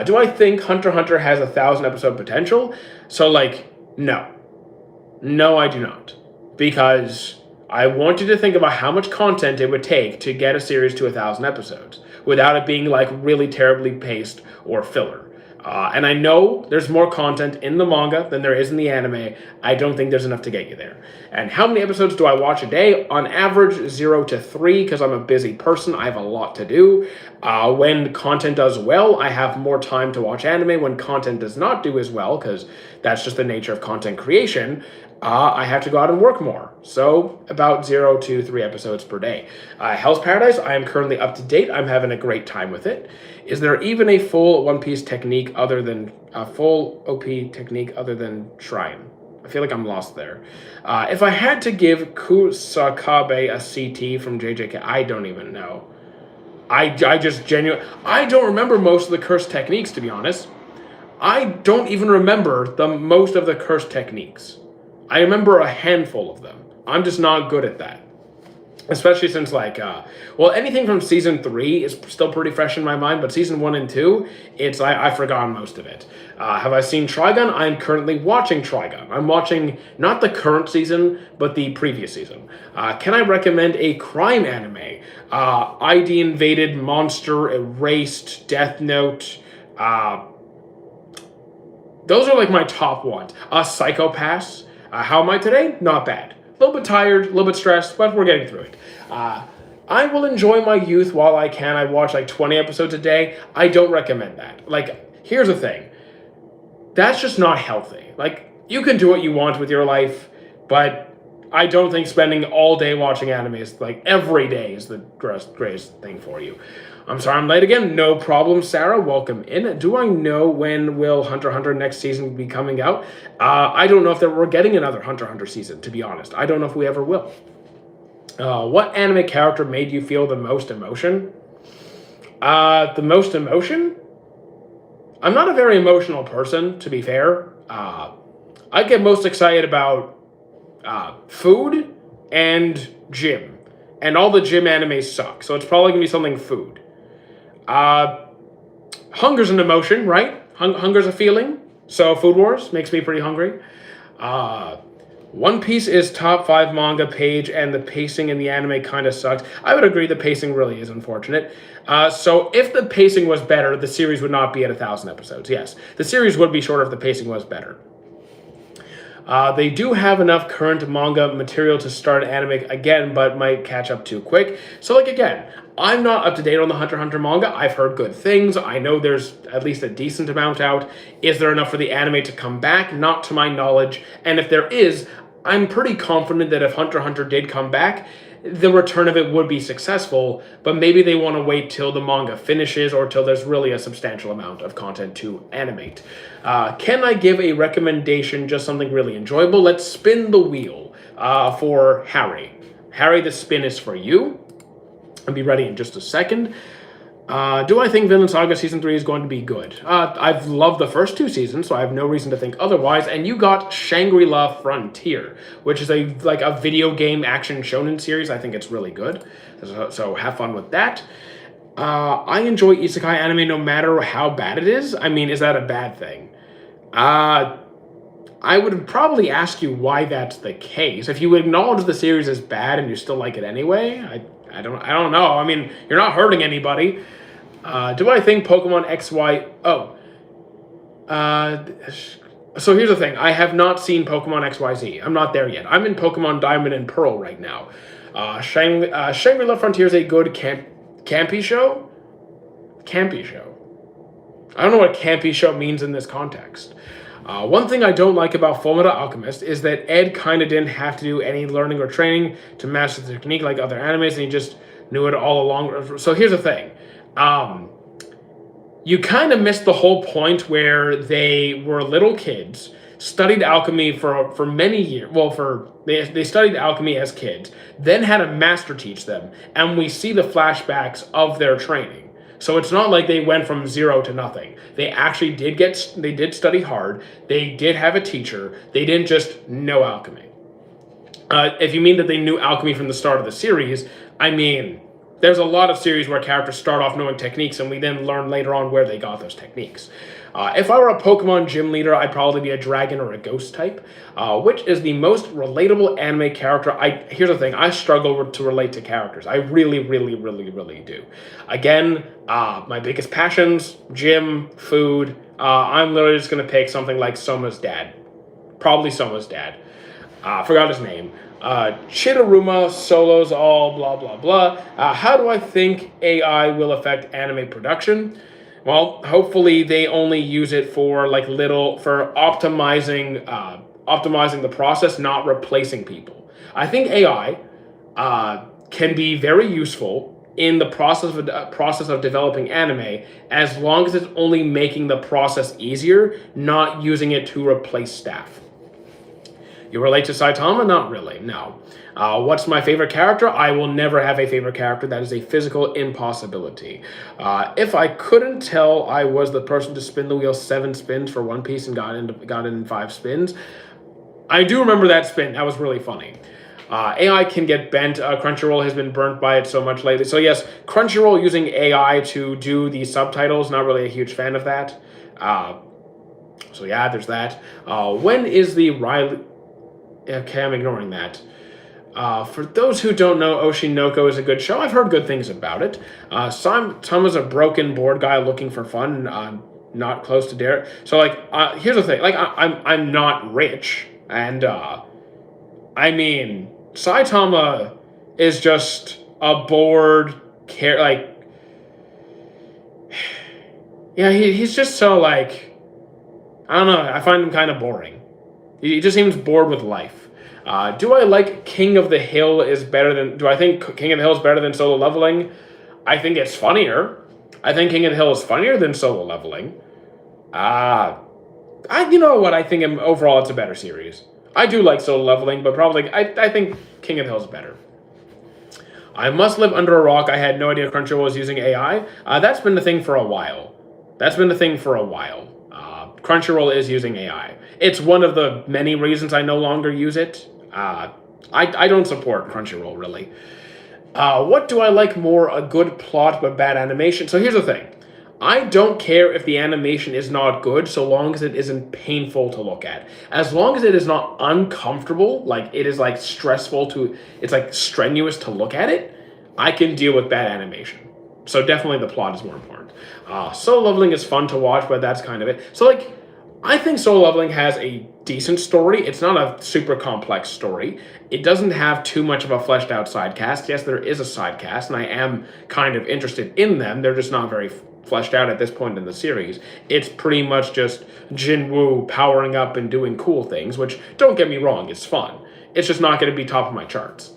Do I think Hunter x Hunter has 1,000 episode potential? So, no. No, I do not. Because I want you to think about how much content it would take to get a series to 1,000 episodes without it being, really terribly paced or filler. And I know there's more content in the manga than there is in the anime. I don't think there's enough to get you there. And how many episodes do I watch a day? On average, 0 to 3, because I'm a busy person. I have a lot to do. When content does well, I have more time to watch anime. When content does not do as well, because that's just the nature of content creation, I have to go out and work more. So about 0 to 3 episodes per day. Hell's Paradise, I am currently up to date. I'm having a great time with it. Is there even a full One Piece technique other than a full OP technique other than Shrine? I feel like I'm lost there. If I had to give Kusakabe a CT from JJK, I don't even know. I don't remember most of the curse techniques, to be honest. I don't even remember most of the curse techniques. I remember a handful of them. I'm just not good at that. especially since well, anything from season 3 is still pretty fresh in my mind, but season 1 and 2, I've forgotten most of it. Have I seen Trigun? I'm currently watching Trigun. I'm watching not the current season but the previous season. Can I recommend a crime anime? ID Invaded, Monster, Erased, Death Note. Those are like my top ones. Psychopaths. How am I today? Not bad. A little bit tired, a little bit stressed, but we're getting through it. I will enjoy my youth while I can. I watch like 20 episodes a day. I don't recommend that. Like, here's the thing. That's just not healthy. Like, you can do what you want with your life, but I don't think spending all day watching animes, like every day, is the greatest thing for you. I'm sorry I'm late again. No problem, Sarah. Welcome in. Do I know when will Hunter x Hunter next season be coming out? I don't know if we're getting another Hunter x Hunter season, to be honest. I don't know if we ever will. What anime character made you feel the most emotion? The most emotion? I'm not a very emotional person, to be fair. I get most excited about food and gym. And all the gym animes suck, so it's probably going to be something food. Hunger's an emotion, right? Hunger's a feeling. So Food Wars makes me pretty hungry. One Piece is top 5 manga page, and the pacing in the anime kind of sucks. I would agree the pacing really is unfortunate. So if the pacing was better, the series would not be at 1,000 episodes. Yes, the series would be shorter if the pacing was better. They do have enough current manga material to start anime again, but might catch up too quick. So, like, again, I'm not up to date on the Hunter x Hunter manga. I've heard good things. I know there's at least a decent amount out. Is there enough for the anime to come back? Not to my knowledge. And if there is, I'm pretty confident that if Hunter x Hunter did come back, the return of it would be successful, but maybe they want to wait till the manga finishes or till there's really a substantial amount of content to animate. Can I give a recommendation, just something really enjoyable? Let's spin the wheel for Harry. Harry, the spin is for you. I'll be ready in just a second. Do I think Vinland Saga Season 3 is going to be good? I've loved the first 2 seasons, so I have no reason to think otherwise. And you got Shangri-La Frontier, which is a video game action shonen series. I think it's really good. So have fun with that. I enjoy isekai anime no matter how bad it is. I mean, is that a bad thing? I would probably ask you why that's the case. If you acknowledge the series is bad and you still like it anyway, I don't know. I mean, you're not hurting anybody. Do I think Pokemon XY... So here's the thing. I have not seen Pokemon XYZ. I'm not there yet. I'm in Pokemon Diamond and Pearl right now. Shangri-La Frontier is a good campy show? Campy show. I don't know what campy show means in this context. One thing I don't like about Fullmetal Alchemist is that Ed kind of didn't have to do any learning or training to master the technique like other animes, and he just knew it all along. So here's the thing. You kind of missed the whole point where they were little kids, studied alchemy for many years. Well, they studied alchemy as kids, then had a master teach them, and we see the flashbacks of their training. So it's not like they went from 0 to nothing. They actually did study hard. They did have a teacher. They didn't just know alchemy. If you mean that they knew alchemy from the start of the series, I mean, there's a lot of series where characters start off knowing techniques and we then learn later on where they got those techniques. If I were a Pokemon gym leader, I'd probably be a dragon or a ghost type. Which is the most relatable anime character? Here's the thing, I struggle to relate to characters. I really, really, really, really do. Again, my biggest passions, gym, food. I'm literally just going to pick something like Soma's dad. Probably Soma's dad. Forgot his name. Chidoruma, solos, all blah, blah, blah. How do I think AI will affect anime production? Well, hopefully they only use it for optimizing the process, not replacing people. I think AI can be very useful in the process of developing anime as long as it's only making the process easier, not using it to replace staff. You relate to Saitama? Not really, no. What's my favorite character? I will never have a favorite character. That is a physical impossibility. If I couldn't tell I was the person to spin the wheel 7 spins for One Piece and got in 5 spins, I do remember that spin. That was really funny. AI can get bent. Crunchyroll has been burnt by it so much lately. So yes, Crunchyroll using AI to do the subtitles, not really a huge fan of that. Uh, so yeah, there's that. When is the Riley... Okay, I'm ignoring that. For those who don't know, Oshinoko is a good show. I've heard good things about it. Tom is a broken board guy looking for fun, not close to dare. So like, here's the thing. Like, I'm not rich, and I mean, Saitama is just a bored like, yeah, he's just so like, I don't know. I find him kind of boring. He just seems bored with life. Do I like King of the Hill is better than... Do I think King of the Hill is better than Solo Leveling? I think it's funnier. I think King of the Hill is funnier than Solo Leveling. You know what? I think overall it's a better series. I do like Solo Leveling, but probably I think King of the Hill is better. I must live under a rock. I had no idea Crunchyroll was using AI. That's been the thing for a while. Crunchyroll is using AI. It's one of the many reasons I no longer use it. I don't support Crunchyroll, really. What do I like more? A good plot but bad animation. So here's the thing. I don't care if the animation is not good so long as it isn't painful to look at. As long as it is not uncomfortable, like it is like stressful it's like strenuous to look at it, I can deal with bad animation. So definitely the plot is more important. Solo Leveling is fun to watch, but that's kind of it. So like, I think Solo Leveling has a decent story. It's not a super complex story. It doesn't have too much of a fleshed out side cast. Yes, there is a side cast, and I am kind of interested in them. They're just not very fleshed out at this point in the series. It's pretty much just Jinwoo powering up and doing cool things, which, don't get me wrong, it's fun. It's just not going to be top of my charts.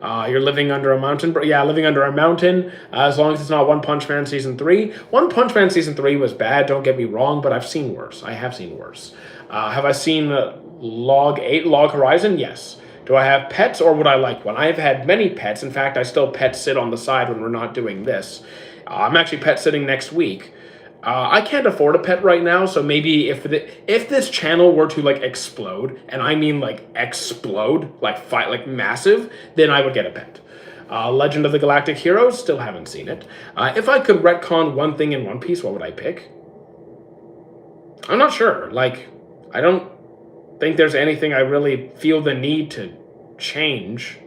You're living under a mountain. Yeah, living under a mountain, as long as it's not One Punch Man Season 3. One Punch Man Season 3 was bad, don't get me wrong, but I've seen worse. I have seen worse. Have I seen Log Horizon? Yes. Do I have pets, or would I like one? I have had many pets. In fact, I still pet sit on the side when we're not doing this. I'm actually pet sitting next week. I can't afford a pet right now, so maybe if this channel were to like explode, and I mean like explode, like massive, then I would get a pet. Legend of the Galactic Heroes, still haven't seen it. If I could retcon one thing in One Piece, what would I pick? I'm not sure. Like, I don't think there's anything I really feel the need to change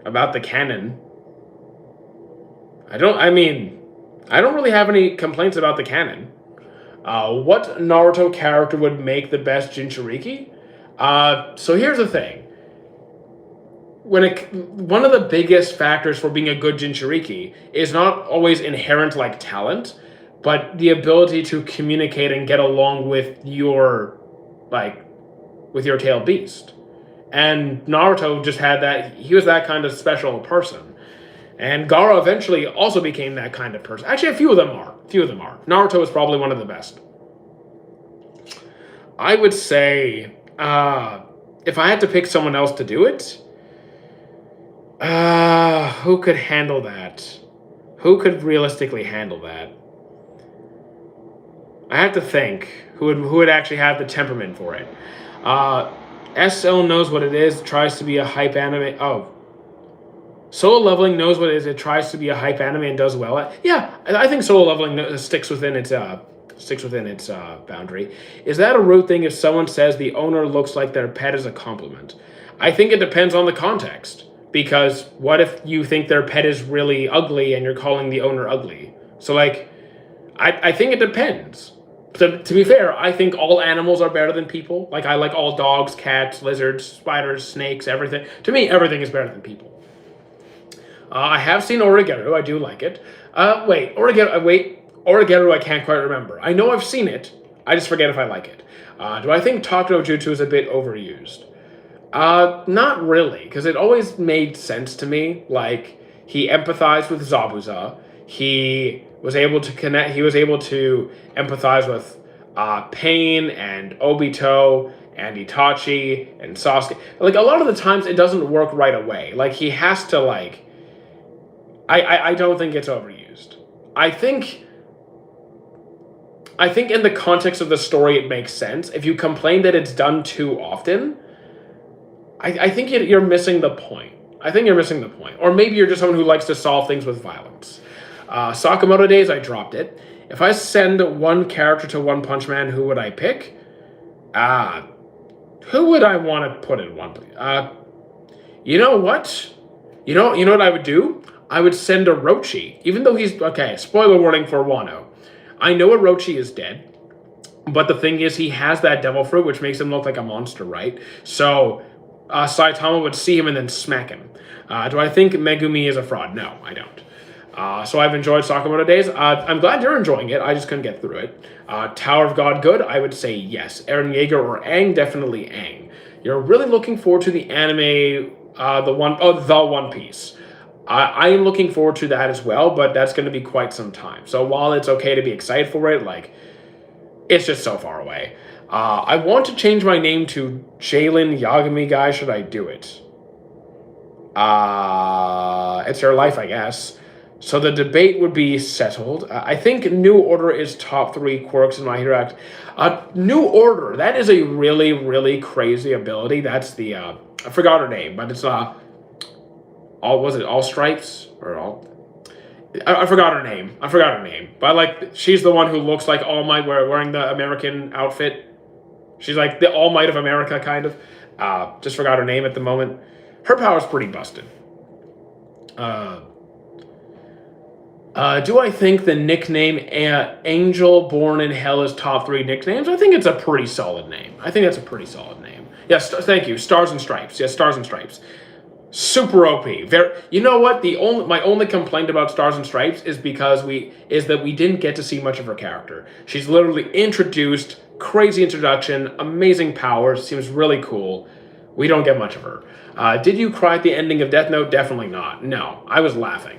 about the canon. I don't really have any complaints about the canon. What Naruto character would make the best Jinchuriki? So here's the thing. One of the biggest factors for being a good Jinchuriki is not always inherent like talent, but the ability to communicate and get along with your tail beast. And Naruto just had that. He was that kind of special person. And Gaara eventually also became that kind of person. Actually, a few of them are. Naruto is probably one of the best. I would say, if I had to pick someone else to do it, who could handle that? Who could realistically handle that? I have to think who would actually have the temperament for it. SL knows what it is, tries to be a hype anime. Oh. Solo Leveling knows what it is. It tries to be a hype anime and does well at. Yeah, I think Solo Leveling sticks within its boundary. Is that a rude thing if someone says the owner looks like their pet as a compliment? I think it depends on the context. Because what if you think their pet is really ugly and you're calling the owner ugly? So like, I think it depends. To be fair, I think all animals are better than people. Like I like all dogs, cats, lizards, spiders, snakes, everything. To me, everything is better than people. I have seen Origeru. I do like it. Origeru, I can't quite remember. I know I've seen it. I just forget if I like it. Do I think Talk no Jutsu is a bit overused? Not really, because it always made sense to me. Like, he empathized with Zabuza. He was able to connect. He was able to empathize with Pain and Obito and Itachi and Sasuke. Like, a lot of the times it doesn't work right away. Like, he has to, like... I don't think it's overused. I think in the context of the story it makes sense. If you complain that it's done too often, I think you're missing the point. I think you're missing the point. Or maybe you're just someone who likes to solve things with violence. Sakamoto Days, I dropped it. If I send one character to One Punch Man, who would I pick? Who would I want to put in One Punch? You know what? You know what I would do? I would send Orochi, even though he's okay. Spoiler warning for Wano. I know Orochi is dead, but the thing is, he has that devil fruit, which makes him look like a monster, right? So Saitama would see him and then smack him. Do I think Megumi is a fraud? No, I don't. So I've enjoyed Sakamoto Days. I'm glad you're enjoying it. I just couldn't get through it. Tower of God good? I would say yes. Eren Yeager or Aang? Definitely Aang. You're really looking forward to the anime, the One Piece. I am looking forward to that as well, but that's going to be quite some time. So while it's okay to be excited for it, like, it's just so far away. I want to change my name to Jalen Yagami Guy. Should I do it? It's your life, I guess. So the debate would be settled. I think New Order is top 3 quirks in My Hero Act. New Order, that is a really, really crazy ability. That's the, I forgot her name, but it's, All Stripes? Or All... I forgot her name. But, like, she's the one who looks like All Might wearing the American outfit. She's like the All Might of America, kind of. Just forgot her name at the moment. Her power's pretty busted. Do I think the nickname Angel Born in Hell is top 3 nicknames? I think it's a pretty solid name. Yes, thank you. Stars and Stripes. Yes, Stars and Stripes. Super OP. You know what? My only complaint about Stars and Stripes is that we didn't get to see much of her character. She's literally introduced, crazy introduction, amazing powers, seems really cool. We don't get much of her. Did you cry at the ending of Death Note? Definitely not. No, I was laughing.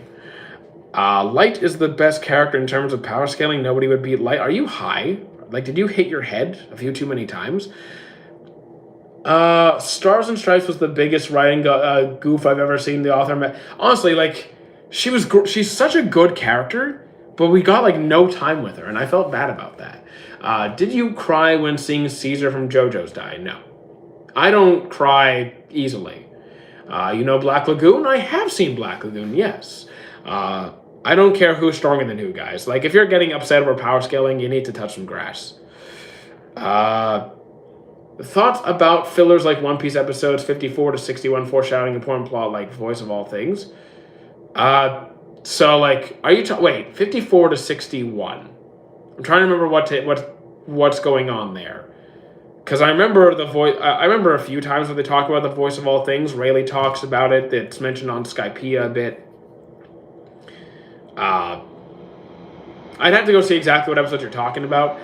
Light is the best character in terms of power scaling. Nobody would beat Light. Are you high? Like, did you hit your head a few too many times? Stars and Stripes was the biggest writing goof I've ever seen the author. Honestly, like, she's such a good character, but we got, like, no time with her, and I felt bad about that. Did you cry when seeing Caesar from JoJo's die? No. I don't cry easily. You know Black Lagoon? I have seen Black Lagoon, yes. I don't care who's stronger than who, guys. Like, if you're getting upset over power scaling, you need to touch some grass. Thoughts about fillers like One Piece episodes 54 to 61 foreshadowing important plot like Voice of All Things? So, like, are you... Wait, 54 to 61. I'm trying to remember what's going on there. Because I remember I remember a few times when they talk about the Voice of All Things. Rayleigh talks about it. It's mentioned on Skypiea a bit. I'd have to go see exactly what episode you're talking about.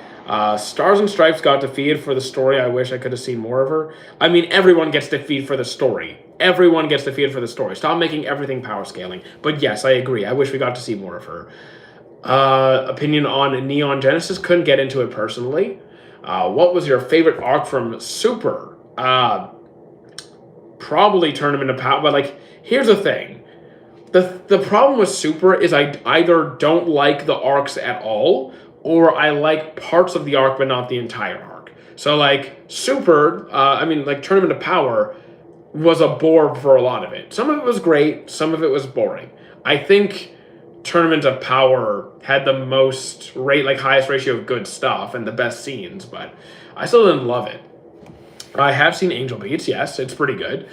Stars and Stripes got defeated for the story. I wish I could have seen more of her. I mean, everyone gets defeated for the story. Stop making everything power scaling. But yes, I agree. I wish we got to see more of her. Opinion on Neon Genesis? Couldn't get into it personally. What was your favorite arc from Super? Probably Tournament of Power. But, like, here's the thing. The problem with Super is I either don't like the arcs at all, or I like parts of the arc but not the entire arc. So, like, Super, Tournament of Power was a bore for a lot of it. Some of it was great, some of it was boring. I think Tournament of Power had the highest ratio of good stuff and the best scenes, but I still didn't love it. I have seen Angel Beats, yes, it's pretty good.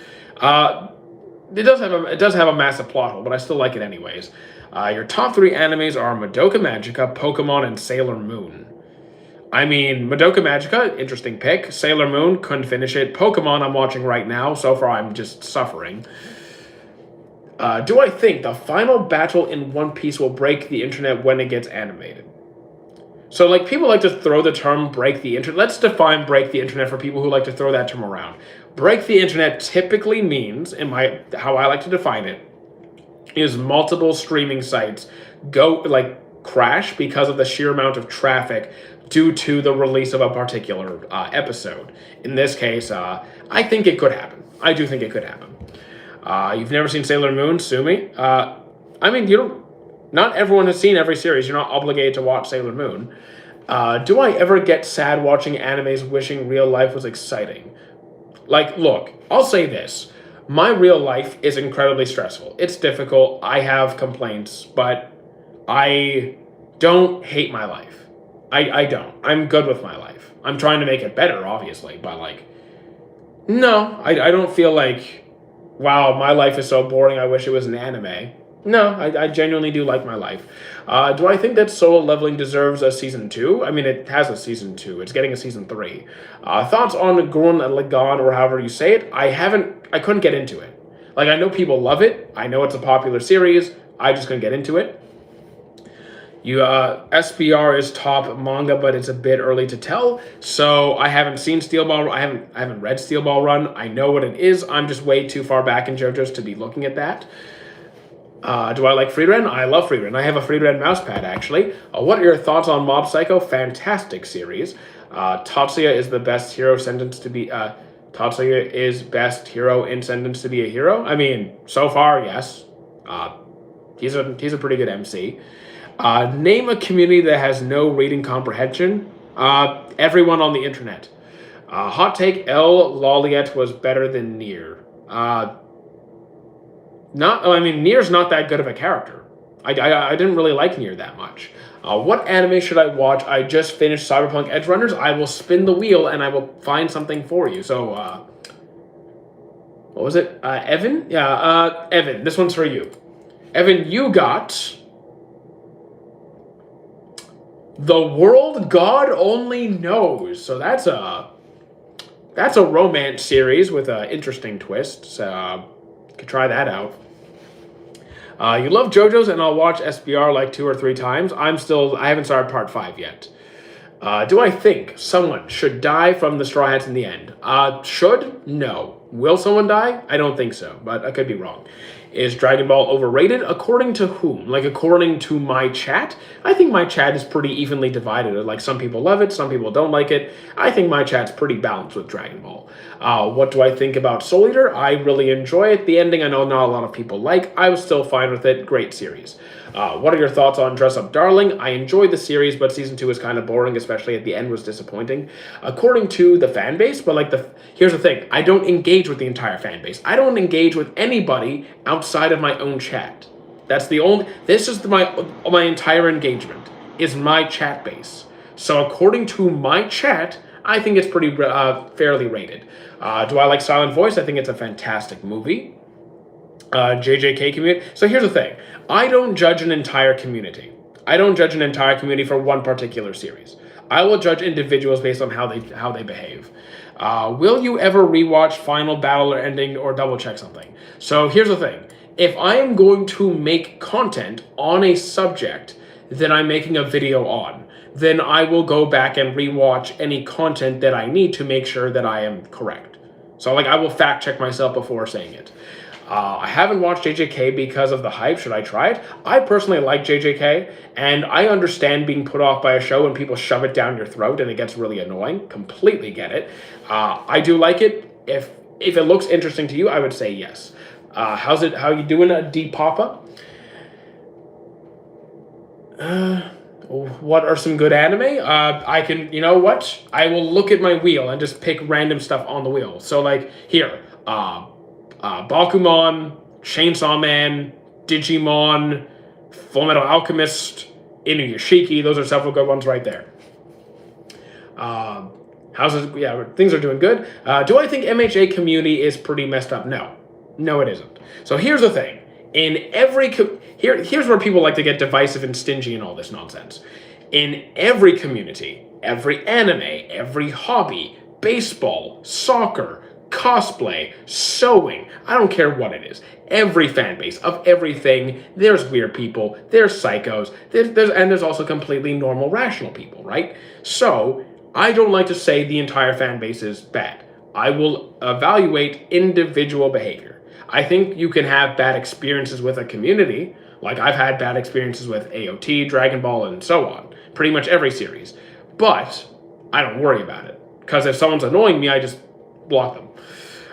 It does have a massive plot hole, but I still like it anyways. Your top 3 animes are Madoka Magica, Pokemon, and Sailor Moon. I mean, Madoka Magica, interesting pick. Sailor Moon, couldn't finish it. Pokemon, I'm watching right now. So far, I'm just suffering. Do I think the final battle in One Piece will break the internet when it gets animated? So, like, people like to throw the term break the internet. Let's define break the internet for people who like to throw that term around. Break the internet typically means, how I like to define it, is multiple streaming sites crash because of the sheer amount of traffic due to the release of a particular episode. In this case, I think it could happen. I do think it could happen. You've never seen Sailor Moon? Sue me. Not everyone has seen every series. You're not obligated to watch Sailor Moon. Do I ever get sad watching animes wishing real life was exciting? Like, look, I'll say this. My real life is incredibly stressful. It's difficult. I have complaints, but I don't hate my life. I don't. I'm good with my life. I'm trying to make it better, obviously, but like, no, I don't feel like, wow, my life is so boring. I wish it was an anime. No, I genuinely do like my life. Do I think that Solo Leveling deserves a season 2? I mean, it has a season 2. It's getting a season 3. Thoughts on Gurren Lagann, or however you say it? I couldn't get into it. Like, I know people love it. I know it's a popular series. I just couldn't get into it. SBR is top manga, but it's a bit early to tell. So I haven't seen Steel Ball. I haven't read Steel Ball Run. I know what it is. I'm just way too far back in JoJo's to be looking at that. Do I like Frieren? I love Frieren. I have a Frieren mousepad, actually. What are your thoughts on Mob Psycho? Fantastic series. Tatsuya is the best hero sentenced to be... Tatsuya is best hero in Sentenced to be a Hero? I mean, so far, yes. He's a pretty good MC. Name a community that has no reading comprehension. Everyone on the internet. Hot take, El Loliet was better than Nier. Nier's not that good of a character. I didn't really like Nier that much. What anime should I watch? I just finished Cyberpunk Edge Runners. I will spin the wheel and I will find something for you. So, what was it? Evan? Yeah, Evan, this one's for you. Evan, you got The World God Only Knows. So that's a romance series with an interesting twist. So, you could try that out. You love JoJo's, and I'll watch SBR like 2 or 3 times. I haven't started part 5 yet. Do I think someone should die from the Straw Hats in the end? Should? No. Will someone die? I don't think so, but I could be wrong. Is Dragon Ball overrated? According to whom? Like, according to my chat? I think my chat is pretty evenly divided. Like, some people love it, some people don't like it. I think my chat's pretty balanced with Dragon Ball. What do I think about Soul Eater? I really enjoy it. The ending I know not a lot of people like. I was still fine with it. Great series. What are your thoughts on Dress Up Darling? I enjoyed the series, but season 2 is kind of boring, especially at the end was disappointing. According to the fan base, but like here's the thing. I don't engage with the entire fan base. I don't engage with anybody outside of my own chat. This is my entire engagement, is my chat base. So according to my chat, I think it's pretty fairly rated. Do I like Silent Voice? I think it's a fantastic movie. JJK community. So here's the thing. I don't judge an entire community. I don't judge an entire community for one particular series. I will judge individuals based on how they behave. Will you ever rewatch Final Battle or Ending or double check something? So here's the thing. If I am going to make content on a subject that I'm making a video on, then I will go back and rewatch any content that I need to make sure that I am correct. So like I will fact check myself before saying it. I haven't watched JJK because of the hype. Should I try it? I personally like JJK, and I understand being put off by a show when people shove it down your throat and it gets really annoying. Completely get it. I do like it. If it looks interesting to you, I would say yes. How you doing, Deep Papa? What are some good anime? You know what? I will look at my wheel and just pick random stuff on the wheel. So like here, Bakuman, Chainsaw Man, Digimon, Fullmetal Alchemist, Inuyashiki. Those are several good ones right there. Things are doing good. Do I think MHA community is pretty messed up? No, it isn't. So here's the thing. In every here's where people like to get divisive and stingy and all this nonsense. In every community, every anime, every hobby, baseball, soccer, cosplay, sewing, I don't care what it is. Every fan base of everything, there's weird people, there's psychos, there's also completely normal, rational people, right? So I don't like to say the entire fan base is bad. I will evaluate individual behavior. I think you can have bad experiences with a community, like I've had bad experiences with AOT, Dragon Ball, and so on. Pretty much every series. But I don't worry about it. Because if someone's annoying me, I just block them.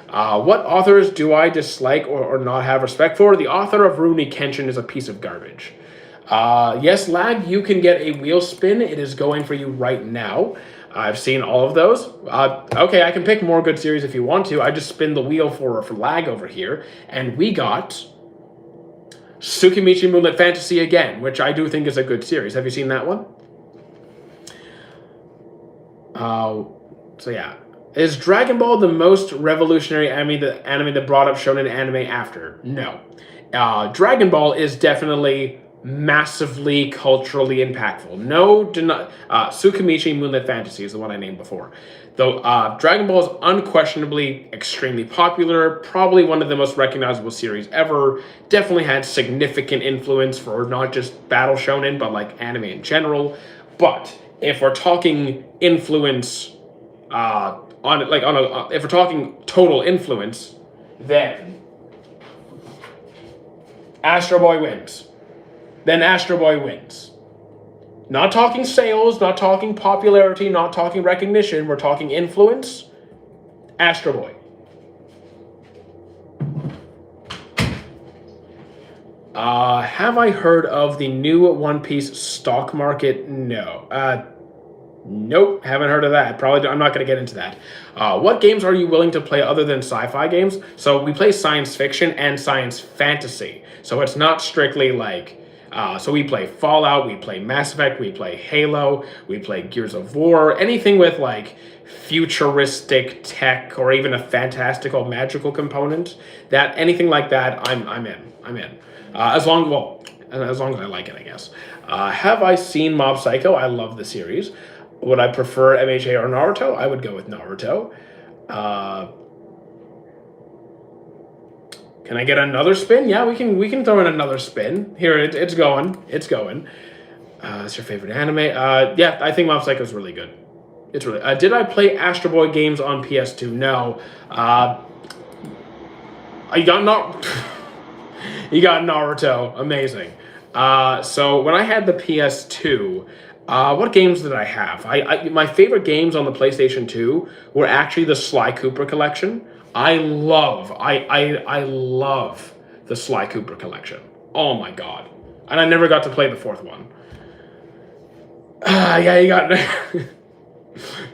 What authors do I dislike or not have respect for? The author of Rurouni Kenshin is a piece of garbage. Yes, Lag, you can get a wheel spin. It is going for you right now. I've seen all of those. Okay, I can pick more good series if you want to. I just spin the wheel for lag over here, and we got Tsukimichi Moonlit Fantasy again, which I do think is a good series. Have you seen that one? So yeah. Is Dragon Ball the most revolutionary anime that brought up shonen anime after? No. Dragon Ball is definitely massively culturally impactful. No, Tsukimichi Moonlit Fantasy is the one I named before. Though Dragon Ball is unquestionably extremely popular, probably one of the most recognizable series ever. Definitely had significant influence for not just battle shonen, but like anime in general. But if we're talking influence, if we're talking total influence, then Astro Boy wins. Then Astro Boy wins. Not talking sales, not talking popularity, not talking recognition. We're talking influence. Astro Boy. Have I heard of the new One Piece stock market? No. Nope, haven't heard of that. Probably, I'm not going to get into that. What games are you willing to play other than sci-fi games? So we play science fiction and science fantasy. So it's not strictly like... so we play Fallout, we play Mass Effect, we play Halo, we play Gears of War, anything with like futuristic tech or even a fantastical magical component. That anything like that, I'm in. As long as I like it, I guess. Have I seen Mob Psycho? I love the series. Would I prefer MHA or Naruto? I would go with Naruto. Can I get another spin? Yeah, we can throw in another spin. Here, it's going. It's going. It's your favorite anime? Yeah, I think Mob Psycho is really good. It's really... did I play Astro Boy games on PS2? No. You got Naruto. Amazing. So when I had the PS2... what games did I have? My favorite games on the PlayStation 2 were actually the Sly Cooper collection. I love the Sly Cooper collection. Oh my god. And I never got to play the fourth one. Yeah, you got...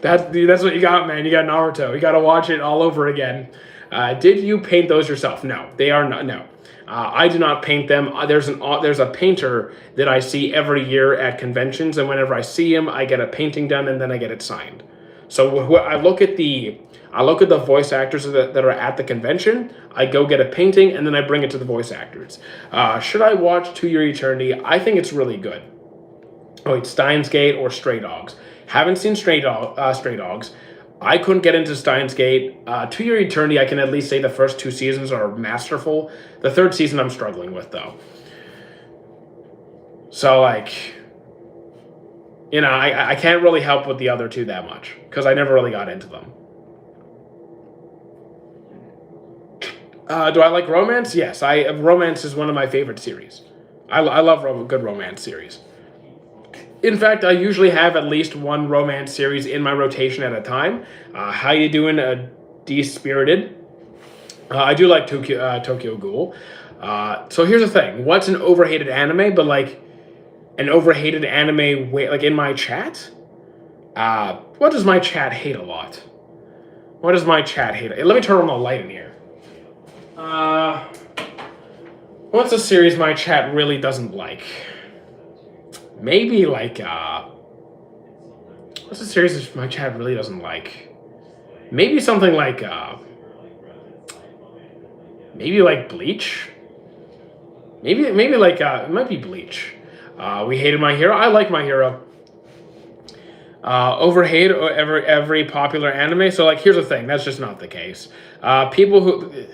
That's what you got, man. You got Naruto. You got to watch it all over again. Did you paint those yourself? No, they are not. No. I do not paint them. There's a painter that I see every year at conventions, and whenever I see him, I get a painting done, and then I get it signed. So I look at the voice actors that are at the convention. I go get a painting, and then I bring it to the voice actors. Should I watch To Your Eternity? I think it's really good. Oh, it's Steins Gate or Stray Dogs. Haven't seen Stray Dogs. I couldn't get into Steins Gate. To Your Eternity, I can at least say the first two seasons are masterful. The third season I'm struggling with, though. So, like, you know, I can't really help with the other two that much, because I never really got into them. Do I like romance? Yes, romance is one of my favorite series. I love good romance series. In fact, I usually have at least one romance series in my rotation at a time. How you doing, D-Spirited? I do like Tokyo Ghoul. So here's the thing. What's an overhated anime? But like an overhated anime, like in my chat? What does my chat hate a lot? What does my chat hate? Let me turn on the light in here. What's a series my chat really doesn't like? Maybe like, what's a series that my chat really doesn't like? Maybe something like, maybe like Bleach? Maybe like, it might be Bleach. We hated My Hero. I like My Hero. Overhate every popular anime. So like, here's the thing. That's just not the case. People who...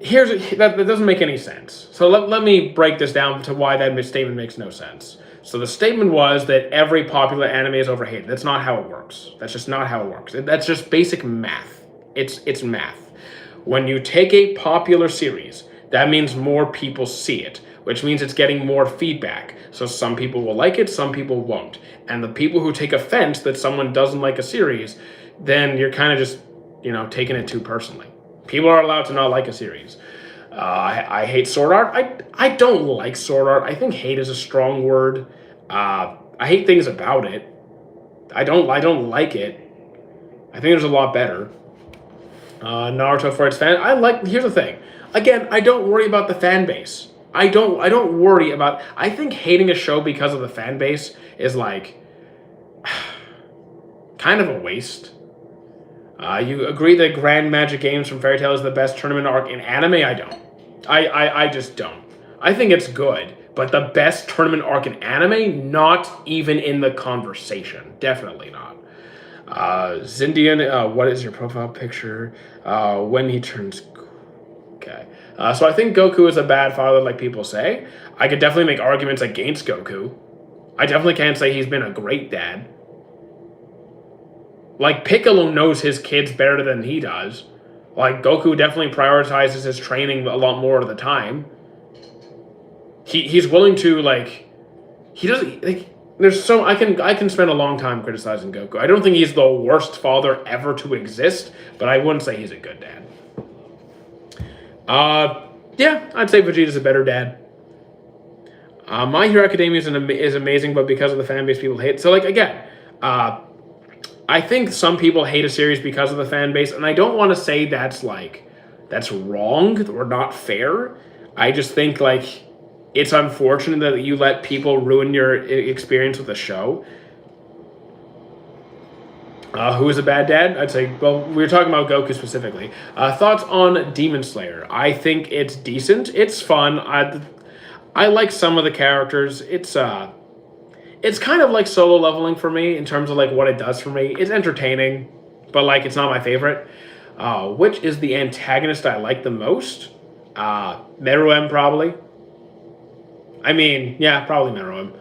that doesn't make any sense. So let me break this down to why that statement makes no sense. So the statement was that every popular anime is overhated. That's not how it works. That's just not how it works. That's just basic math. It's math. When you take a popular series, that means more people see it, which means it's getting more feedback. So some people will like it, some people won't. And the people who take offense that someone doesn't like a series, then you're kind of just, taking it too personally. People are allowed to not like a series. I hate Sword Art. I don't like Sword Art. I think hate is a strong word. I hate things about it. I don't like it. I think there's a lot better. Naruto for its fan. Here's the thing. Again, I don't worry about the fan base. I don't worry about. I think hating a show because of the fan base is like kind of a waste. You agree that Grand Magic Games from Fairy Tail is the best tournament arc in anime? I don't. I just don't. I think it's good, but the best tournament arc in anime, not even in the conversation. Definitely not. Zindian, what is your profile picture? When he turns... Okay. So I think Goku is a bad father, like people say. I could definitely make arguments against Goku. I definitely can't say he's been a great dad. Like, Piccolo knows his kids better than he does. Like, Goku definitely prioritizes his training a lot more of the time. He's willing to, like... He doesn't... Like, there's so... I can spend a long time criticizing Goku. I don't think he's the worst father ever to exist, but I wouldn't say he's a good dad. Yeah, I'd say Vegeta's a better dad. My Hero Academia is amazing, but because of the fan base, people hate it. So, like, again... I think some people hate a series because of the fan base, and I don't want to say that's wrong or not fair. I just think, like, it's unfortunate that you let people ruin your experience with a show. Who is a bad dad? I'd say, well, we were talking about Goku specifically. Thoughts on Demon Slayer? I think it's decent. It's fun. I like some of the characters. It's kind of like solo leveling for me in terms of like what it does for me. It's entertaining, but like it's not my favorite. Which is the antagonist I like the most? Meruem, probably. I mean, yeah, probably Meruem.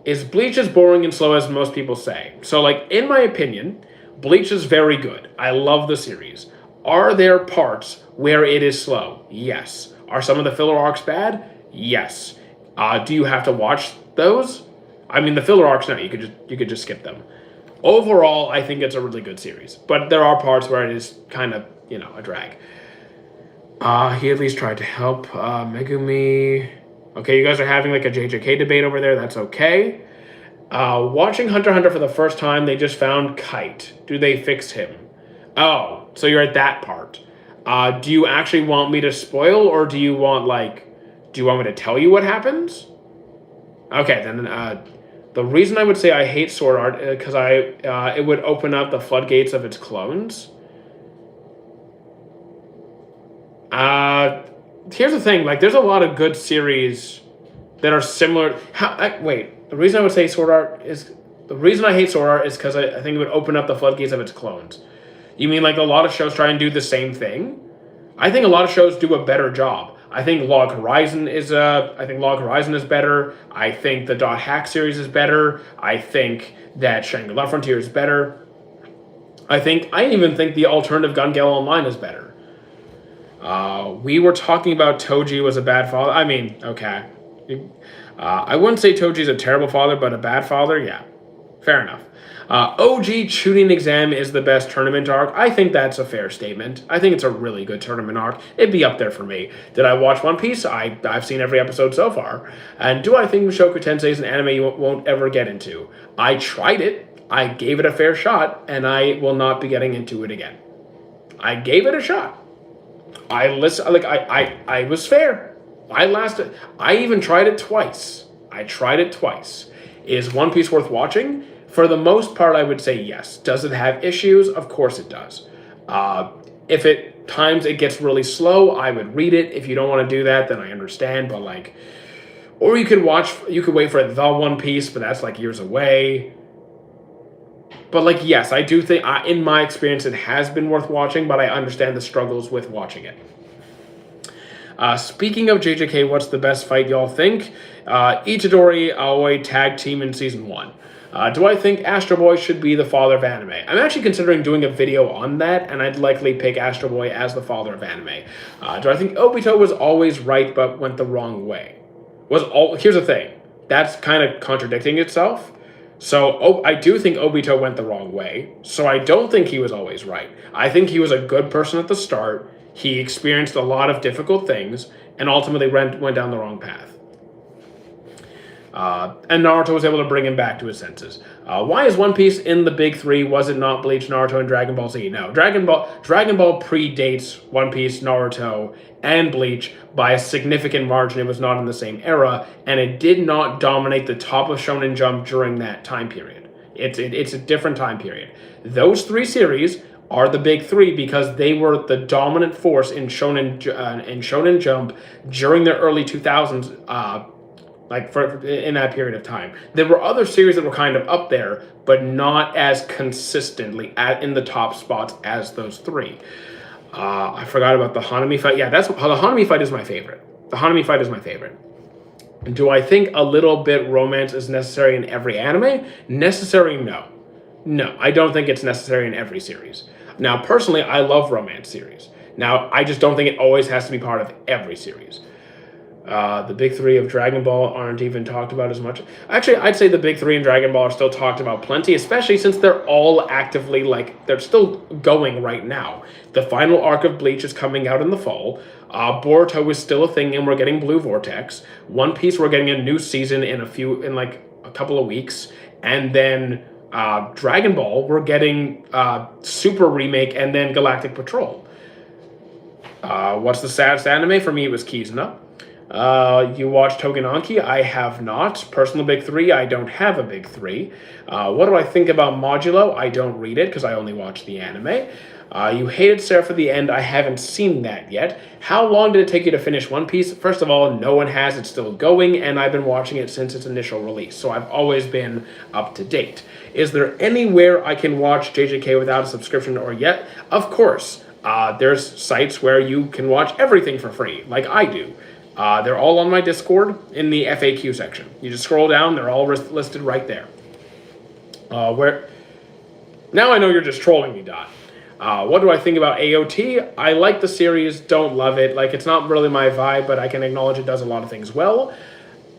Is Bleach as boring and slow as most people say? So like, in my opinion, Bleach is very good. I love the series. Are there parts where it is slow? Yes. Are some of the filler arcs bad? Yes. Do you have to watch those? I mean, the filler arcs, no, you could just skip them. Overall, I think it's a really good series, but there are parts where it is kind of, a drag. He at least tried to help. Megumi. Okay, you guys are having like a JJK debate over there. That's okay. Watching Hunter x Hunter for the first time, they just found Kite. Do they fix him? Oh, so you're at that part. Do you actually want me to spoil, or do you want me to tell you what happens? Okay, then the reason I would say I hate Sword Art is because it would open up the floodgates of its clones. Here's the thing, like, there's a lot of good series that are similar. The reason I would say the reason I hate Sword Art is because I think it would open up the floodgates of its clones. You mean like a lot of shows try and do the same thing? I think a lot of shows do a better job. I think Log Horizon is better. I think the Dot Hack series is better. I think that Shangri-La Frontier is better. I even think the alternative Gun Gale Online is better. We were talking about Toji was a bad father. I mean, okay. I wouldn't say Toji's a terrible father, but a bad father, yeah. Fair enough. OG Chunin Exam is the best tournament arc. I think that's a fair statement. I think it's a really good tournament arc. It'd be up there for me. Did I watch One Piece? I've seen every episode so far. And do I think Mushoku Tensei is an anime you won't ever get into? I tried it. I gave it a fair shot, and I will not be getting into it again. I gave it a shot. I was fair. I even tried it twice. Is One Piece worth watching? For the most part, I would say yes. Does it have issues? Of course it does. If at times it gets really slow, I would read it. If you don't want to do that, then I understand. But or you could wait for the One Piece, but that's like years away. But yes, I do think, in my experience, it has been worth watching, but I understand the struggles with watching it. Speaking of JJK, what's the best fight y'all think? Itadori Aoi tag team in season 1. Do I think Astro Boy should be the father of anime? I'm actually considering doing a video on that, and I'd likely pick Astro Boy as the father of anime. Do I think Obito was always right but went the wrong way? Here's the thing. That's kind of contradicting itself. So I do think Obito went the wrong way, so I don't think he was always right. I think he was a good person at the start. He experienced a lot of difficult things, and ultimately went down the wrong path. And Naruto was able to bring him back to his senses. Why is One Piece in the big three? Was it not Bleach, Naruto, and Dragon Ball Z? No, Dragon Ball predates One Piece, Naruto, and Bleach by a significant margin. It was not in the same era, and it did not dominate the top of Shonen Jump during that time period. It's a different time period. Those three series are the big three because they were the dominant force in Shonen Jump during the early 2000s. In that period of time, there were other series that were kind of up there, but not as consistently in the top spots as those three. I forgot about the Hanami fight. Yeah, the Hanami fight is my favorite. The Hanami fight is my favorite. Do I think a little bit romance is necessary in every anime? Necessary? No. No, I don't think it's necessary in every series. Now, personally, I love romance series. Now, I just don't think it always has to be part of every series. The big three of Dragon Ball aren't even talked about as much. Actually, I'd say the big three in Dragon Ball are still talked about plenty, especially since they're all actively, they're still going right now. The final arc of Bleach is coming out in the fall. Boruto is still a thing, and we're getting Blue Vortex. One Piece, we're getting a new season in a couple of weeks. And then Dragon Ball, we're getting Super Remake and then Galactic Patrol. What's the saddest anime? For me, it was Kizuna. You watched Togenanki? I have not. Personal big three, I don't have a big three. What do I think about Modulo? I don't read it because I only watch the anime. You hated Sarah for the end. I haven't seen that yet. How long did it take you to finish One Piece? First of all, no one has. It's still going, and I've been watching it since its initial release, so I've always been up to date. Is there anywhere I can watch JJK without a subscription or yet? Of course. There's sites where you can watch everything for free, like I do. They're all on my Discord in the FAQ section. You just scroll down, they're all listed right there. Now I know you're just trolling me, Dot. What do I think about AOT? I like the series, don't love it. It's not really my vibe, but I can acknowledge it does a lot of things well.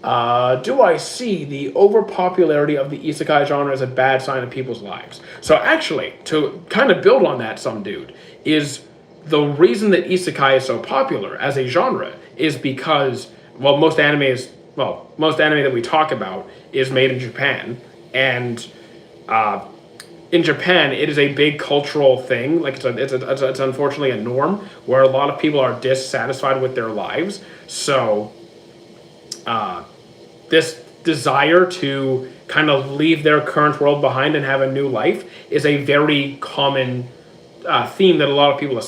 Do I see the overpopularity of the isekai genre as a bad sign of people's lives? So actually, to kind of build on that, some dude, is the reason that isekai is so popular as a genre is because, most anime that we talk about is made in Japan, and in Japan, it is a big cultural thing. It's unfortunately a norm where a lot of people are dissatisfied with their lives. So, this desire to kind of leave their current world behind and have a new life is a very common theme that a lot of people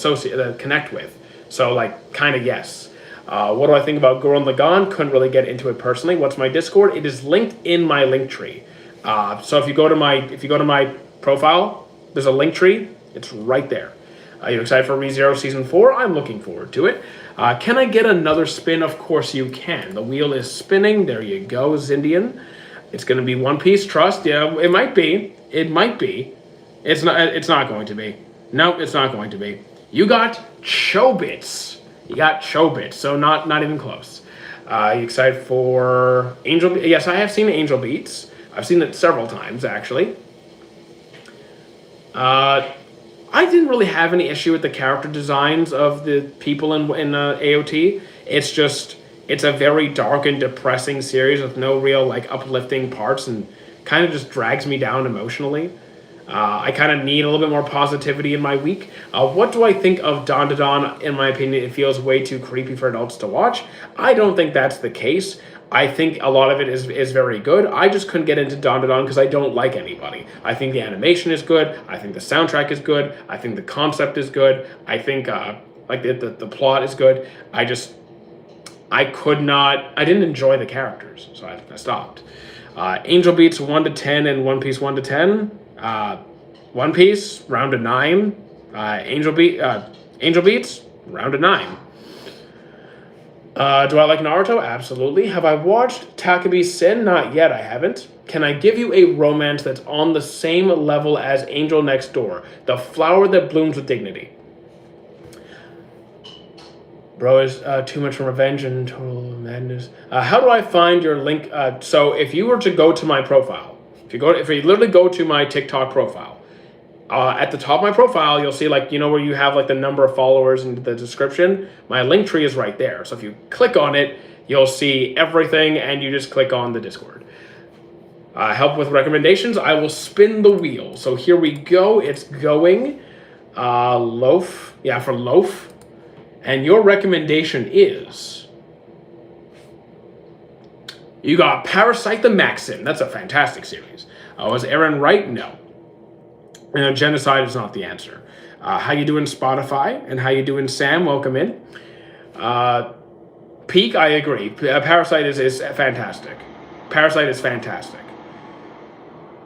connect with. So, yes. What do I think about Gurren Lagann? Couldn't really get into it personally. What's my Discord? It is linked in my link tree. So if you go to my profile, there's a link tree. It's right there. Are you excited for ReZero Season 4? I'm looking forward to it. Can I get another spin? Of course you can. The wheel is spinning. There you go, Zindian. It's going to be One Piece. Trust. Yeah, it might be. It might be. It's not going to be. No, it's not going to be. You got Chobits. You got Chobits, so not even close. You excited for Angel? Yes, I have seen Angel Beats. I've seen it several times, actually. I didn't really have any issue with the character designs of the people in AOT. It's a very dark and depressing series with no real uplifting parts and kind of just drags me down emotionally. I kind of need a little bit more positivity in my week. What do I think of Don to Don? In my opinion, it feels way too creepy for adults to watch. I don't think that's the case. I think a lot of it is very good. I just couldn't get into Don to Don because I don't like anybody. I think the animation is good. I think the soundtrack is good. I think the concept is good. I think the plot is good. I didn't enjoy the characters, so I stopped. Angel Beats 1 to 10 and One Piece 1 to 10. One Piece, round of 9. Angel Beats, round of 9. Do I like Naruto? Absolutely. Have I watched Takabe Sin? Not yet, I haven't. Can I give you a romance that's on the same level as Angel Next Door? The flower that blooms with dignity. Bro is too much revenge and total madness. How do I find your link? So if you were to go to my profile, if you literally go to my TikTok profile, at the top of my profile, you'll see where you have the number of followers in the description. My link tree is right there. So if you click on it, You'll see everything, and you just click on the Discord. Help with recommendations. I will spin the wheel. So here we go. It's going Loaf. Yeah, for Loaf. And your recommendation is... You got Parasite the Maxim. That's a fantastic series. Was Aaron right? No. Genocide is not the answer. How you doing, Spotify? And how you doing, Sam? Welcome in. Peak, I agree. Parasite is fantastic. Parasite is fantastic.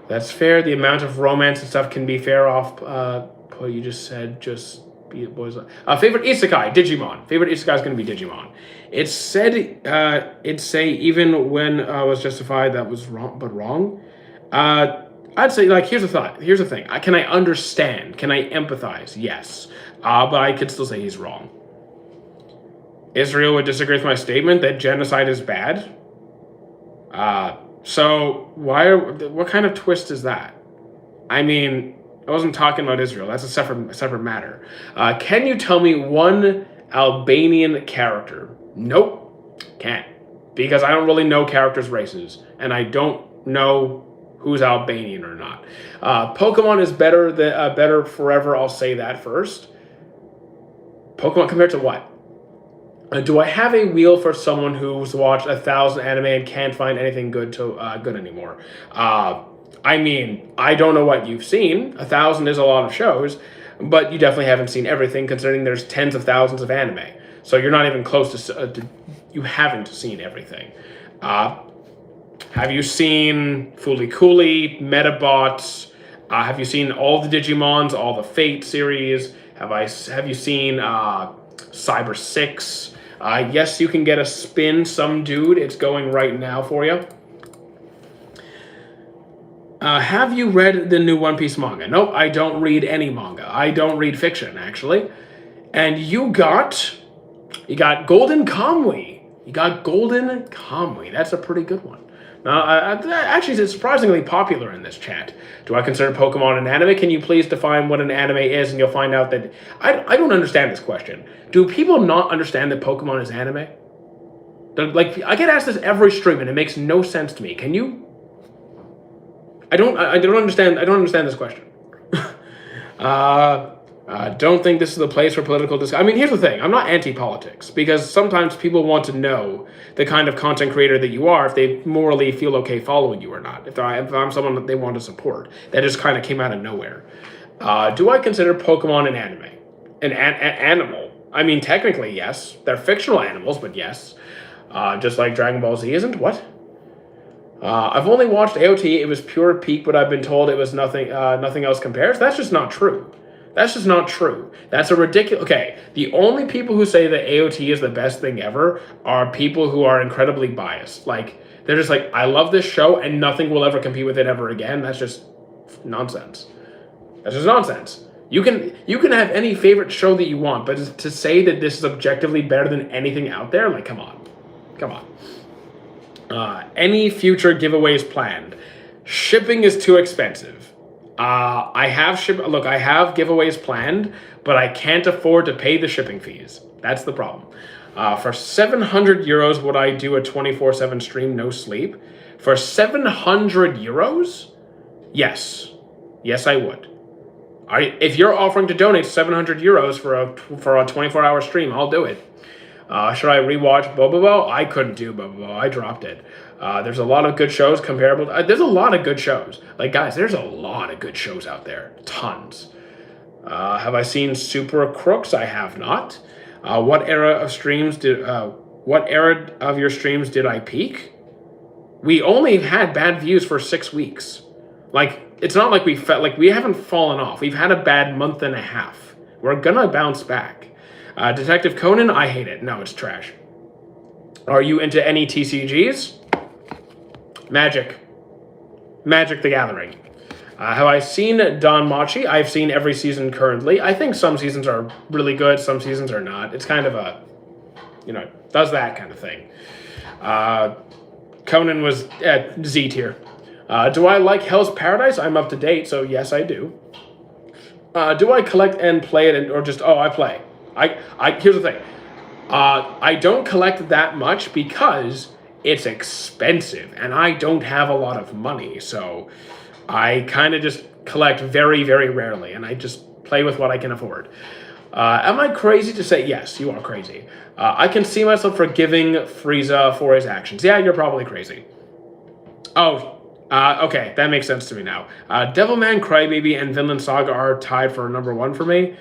That's fair. The amount of romance and stuff can be fair off what you just said. Just be boys. Favorite isekai, Digimon. Favorite isekai is going to be Digimon. It said it'd say even when was justified that was wrong, but wrong. I'd say, like, here's the thought. Here's the thing. Can I understand? Can I empathize? Yes. But I could still say he's wrong. Israel would disagree with my statement that genocide is bad. So what kind of twist is that? I mean, I wasn't talking about Israel. That's a separate matter. Can you tell me one Albanian character? Nope. Can't. Because I don't really know characters' races. And I don't know who's Albanian or not. Pokemon is better forever. I'll say that first. Pokemon compared to what? Do I have a wheel for someone who's watched 1,000 anime and can't find anything good anymore? I mean, I don't know what you've seen. 1,000 is a lot of shows, but you definitely haven't seen everything, considering there's tens of thousands of anime. So you're not even close to you haven't seen everything. Have you seen Fooly Cooly, Metabots? Have you seen all the Digimons, all the Fate series? Have you seen Cyber 6? Yes, you can get a spin, some dude. It's going right now for you. Have you read the new One Piece manga? Nope, I don't read any manga. I don't read fiction, actually. And you got Golden Kamui. You got Golden Kamui. That's a pretty good one. Now, actually, it's surprisingly popular in this chat. Do I consider Pokemon an anime? Can you please define what an anime is, and you'll find out that... I don't understand this question. Do people not understand that Pokemon is anime? Like, I get asked this every stream, and it makes no sense to me. Can you... I don't understand this question. Don't think this is the place for political discussion. I mean, here's the thing. I'm not anti-politics, because sometimes people want to know the kind of content creator that you are, if they morally feel okay following you or not. If I'm someone that they want to support. That just kind of came out of nowhere. Do I consider Pokemon an anime? An animal? I mean, technically, yes. They're fictional animals, but yes. Just like Dragon Ball Z isn't? What? I've only watched AOT. It was pure peak, but I've been told it was nothing else compares. That's just not true. That's just not true. That's a ridiculous... Okay, the only people who say that AOT is the best thing ever are people who are incredibly biased. Like, they're just like, I love this show and nothing will ever compete with it ever again. That's just nonsense. That's just nonsense. You can have any favorite show that you want, but to say that this is objectively better than anything out there, like, come on. Come on. Any future giveaways planned? Shipping is too expensive. I have giveaways planned, but I can't afford to pay the shipping fees. That's the problem. For 700 euros, would I do a 24/7 stream, no sleep? For 700 euros? Yes. Yes, I would. If you're offering to donate 700 euros for a 24-hour stream, I'll do it. Should I rewatch Bobobo? I couldn't do Bobobo. I dropped it. There's a lot of good shows comparable. There's a lot of good shows. Like, guys, there's a lot of good shows out there. Tons. Have I seen Super Crooks? I have not. What era of your streams did I peak? We only had bad views for 6 weeks. Like, it's not like we haven't fallen off. We've had a bad month and a half. We're gonna bounce back. Detective Conan, I hate it. No, it's trash. Are you into any TCGs? Magic the Gathering. Have I seen Don Machi? I've seen every season currently. I think some seasons are really good, some seasons are not. It's kind of a, does that kind of thing. Conan was at Z tier. Do I like Hell's Paradise? I'm up to date, so yes, I do. Do I collect and play it, or just, I play? Here's the thing. I don't collect that much because it's expensive and I don't have a lot of money. So I kind of just collect very, very rarely and I just play with what I can afford. Am I crazy to say yes? You are crazy. I can see myself forgiving Frieza for his actions. Yeah, you're probably crazy. Oh, okay, that makes sense to me now. Devilman Crybaby and Vinland Saga are tied for number one for me.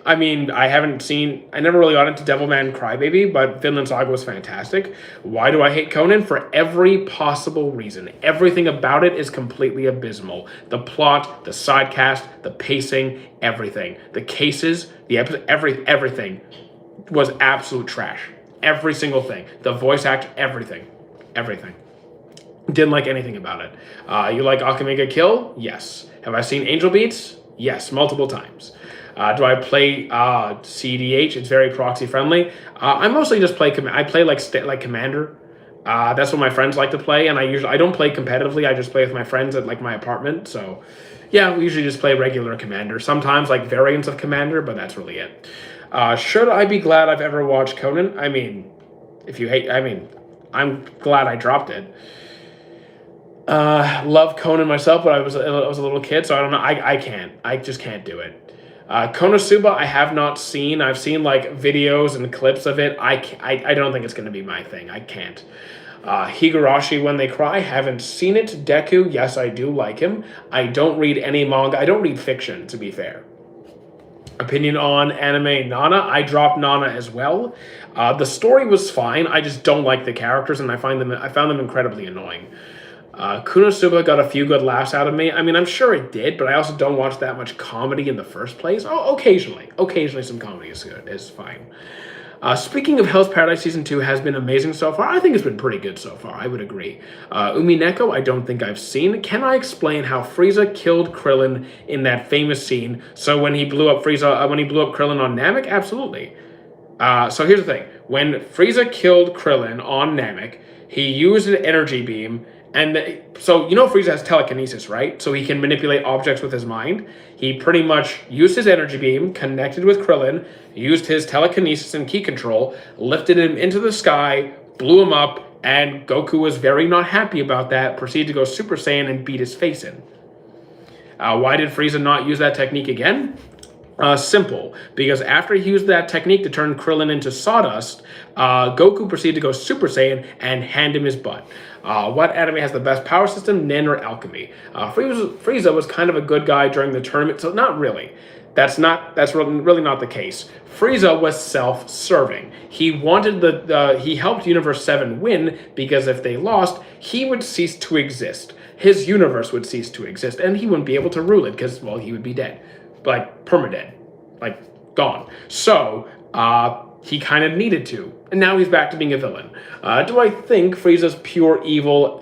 I mean, I never really got into Devilman Crybaby, but Vinland Saga was fantastic. Why do I hate Conan? For every possible reason. Everything about it is completely abysmal. The plot, the sidecast, the pacing, everything. The cases, the episode, everything was absolute trash. Every single thing. The voice act, everything. Everything. Didn't like anything about it. You like Akamega Kill? Yes. Have I seen Angel Beats? Yes, multiple times. Do I play CDH? It's very proxy friendly. I mostly just play. I play like Commander. That's what my friends like to play, and I don't play competitively. I just play with my friends at like my apartment. So, yeah, we usually just play regular Commander. Sometimes like variants of Commander, but that's really it. Should I be glad I've ever watched Conan? I mean, I'm glad I dropped it. Love Conan myself, but I was a little kid, so I don't know. I just can't do it. Konosuba, I have not seen. I've seen like videos and clips of it. I don't think it's going to be my thing. I can't. Higurashi When They Cry, haven't seen it. Deku, yes, I do like him. I don't read any manga. I don't read fiction, to be fair. Opinion on anime Nana, I dropped Nana as well. The story was fine. I just don't like the characters, and I found them incredibly annoying. Konosuba got a few good laughs out of me. I mean, I'm sure it did, but I also don't watch that much comedy in the first place. Oh, occasionally some comedy is good. It's fine. Speaking of Hell's Paradise Season 2 has been amazing so far. I think it's been pretty good so far. I would agree. Umineko, I don't think I've seen. Can I explain how Frieza killed Krillin in that famous scene? So when he blew up Krillin on Namek? Absolutely. So here's the thing. When Frieza killed Krillin on Namek, he used an energy beam. And so, Frieza has telekinesis, right? So he can manipulate objects with his mind. He pretty much used his energy beam, connected with Krillin, used his telekinesis and ki control, lifted him into the sky, blew him up, and Goku was very not happy about that, proceeded to go Super Saiyan and beat his face in. Why did Frieza not use that technique again? Simple, because after he used that technique to turn Krillin into sawdust, Goku proceeded to go Super Saiyan and hand him his butt. What anime has the best power system, Nen or Alchemy? Frieza was kind of a good guy during the tournament, so not really. That's really not the case. Frieza was self-serving. He wanted he helped Universe 7 win because if they lost, he would cease to exist. His universe would cease to exist, and he wouldn't be able to rule it because, well, he would be dead. Like, permadead. Like, gone. So, he kind of needed to. And now he's back to being a villain. Do I think Frieza's pure evil,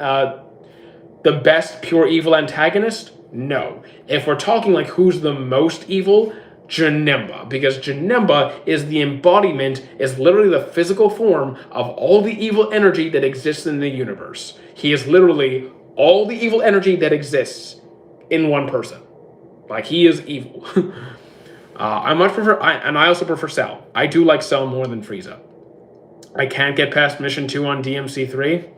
the best pure evil antagonist? No. If we're talking like who's the most evil, Janemba. Because Janemba is the embodiment, is literally the physical form of all the evil energy that exists in the universe. He is literally all the evil energy that exists in one person. Like, he is evil. I also prefer Cell. I do like Cell more than Frieza. I can't get past Mission 2 on DMC3.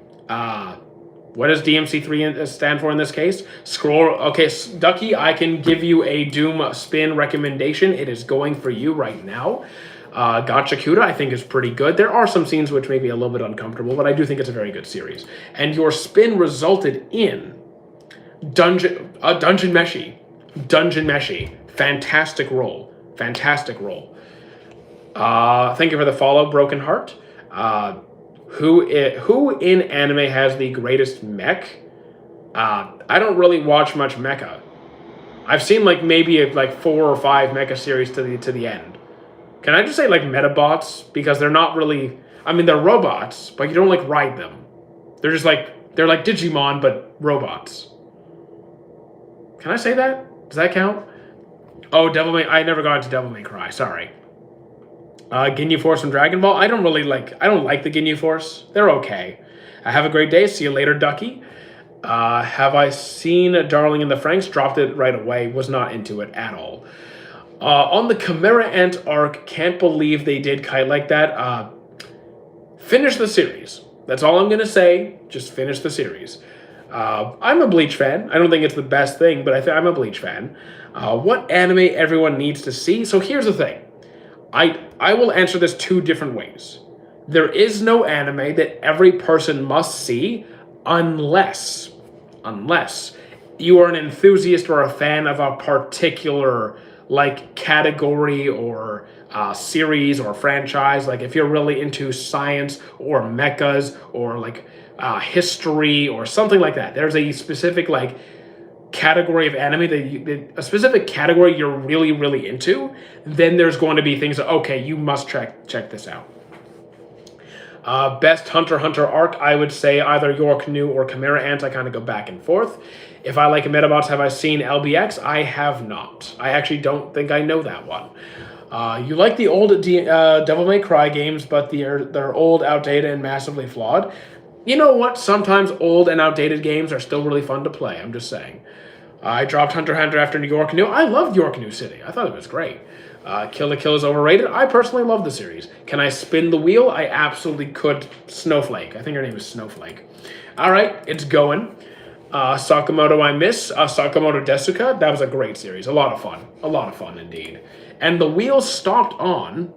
What does DMC3 stand for in this case? Okay, Ducky, I can give you a Doom spin recommendation. It is going for you right now. Gachakuda, I think, is pretty good. There are some scenes which may be a little bit uncomfortable, but I do think it's a very good series. And your spin resulted in Dungeon Meshi. Dungeon Meshi. Fantastic role. Fantastic role. Thank you for the follow, Broken Heart. Who in anime has the greatest mech? I don't really watch much mecha. I've seen maybe 4 or 5 mecha series to the end. Can I just say Metabots? Because they're not really... I mean, they're robots, but you don't ride them. They're just they're like Digimon, but robots. Can I say that? Does that count? Oh, I never got into Devil May Cry. Sorry. Ginyu Force from Dragon Ball. I don't like the Ginyu Force. They're okay. Have a great day. See you later, Ducky. Have I seen Darling in the Franxx? Dropped it right away. Was not into it at all. On the Chimera Ant arc, can't believe they did Kite like that. Finish the series. That's all I'm going to say. Just finish the series. I'm a Bleach fan. I don't think it's the best thing, but I'm a Bleach fan. What anime everyone needs to see? So here's the thing. I will answer this two different ways. There is no anime that every person must see unless you are an enthusiast or a fan of a particular like category or series or franchise. Like if you're really into science or mechas or like history or something like that, there's a specific like category of anime that a specific category you're really into. Then there's going to be things that okay, you must check this out. Best Hunter x Hunter arc, I would say either Your Canoe or Chimera Ant. I kind of go back and forth. If I like Metabots, have I seen LBX? I have not. I actually don't think I know that one. You like the old Devil May Cry games, but they're old, outdated, and massively flawed. You know what? Sometimes old and outdated games are still really fun to play. I'm just saying. I dropped Hunter x Hunter after Your Canoe. I loved Your Canoe City. I thought it was great. Kill la Kill is overrated. I personally love the series. Can I spin the wheel? I absolutely could. Snowflake. I think her name is Snowflake. All right, it's going. Sakamoto I miss. Sakamoto Desuka. That was a great series. A lot of fun. A lot of fun indeed. And the wheel stopped on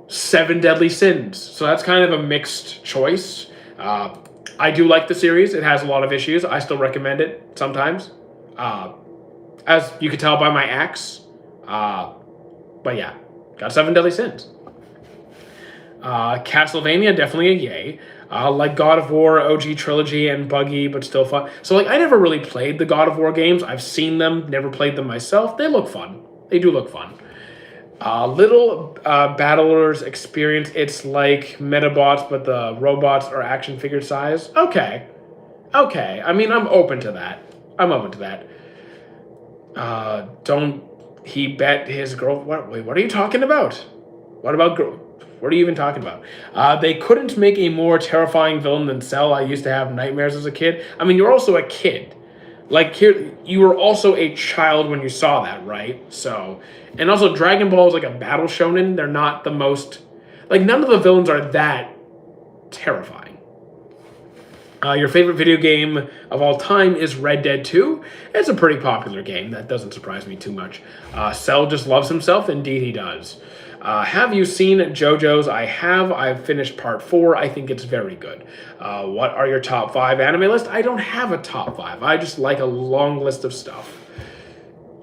Seven Deadly Sins. So that's kind of a mixed choice. I do like the series. It has a lot of issues. I still recommend it sometimes. As you can tell by my axe. But yeah, got Seven Deadly Sins. Castlevania, definitely a yay. Like God of War, OG Trilogy, and Buggy, but still fun. So like I never really played the God of War games. I've seen them, never played them myself. They look fun. They do look fun. Little Battlers experience. It's like Metabots, but the robots are action figure size. Okay. I mean, I'm open to that. Don't he bet his girl? Wait, what are you talking about? What about girl? What are you even talking about? They couldn't make a more terrifying villain than Cell. I used to have nightmares as a kid. I mean, you're also a kid. Like here, you were also a child when you saw that, right? So, and also Dragon Ball is like a battle shonen. They're not the most, like none of the villains are that terrifying. Your favorite video game of all time is Red Dead 2. It's a pretty popular game. That doesn't surprise me too much. Cell just loves himself. Indeed, he does. Have you seen JoJo's? I have. I've finished part 4. I think it's very good. What are your top 5 anime list? I don't have a top 5. I just like a long list of stuff.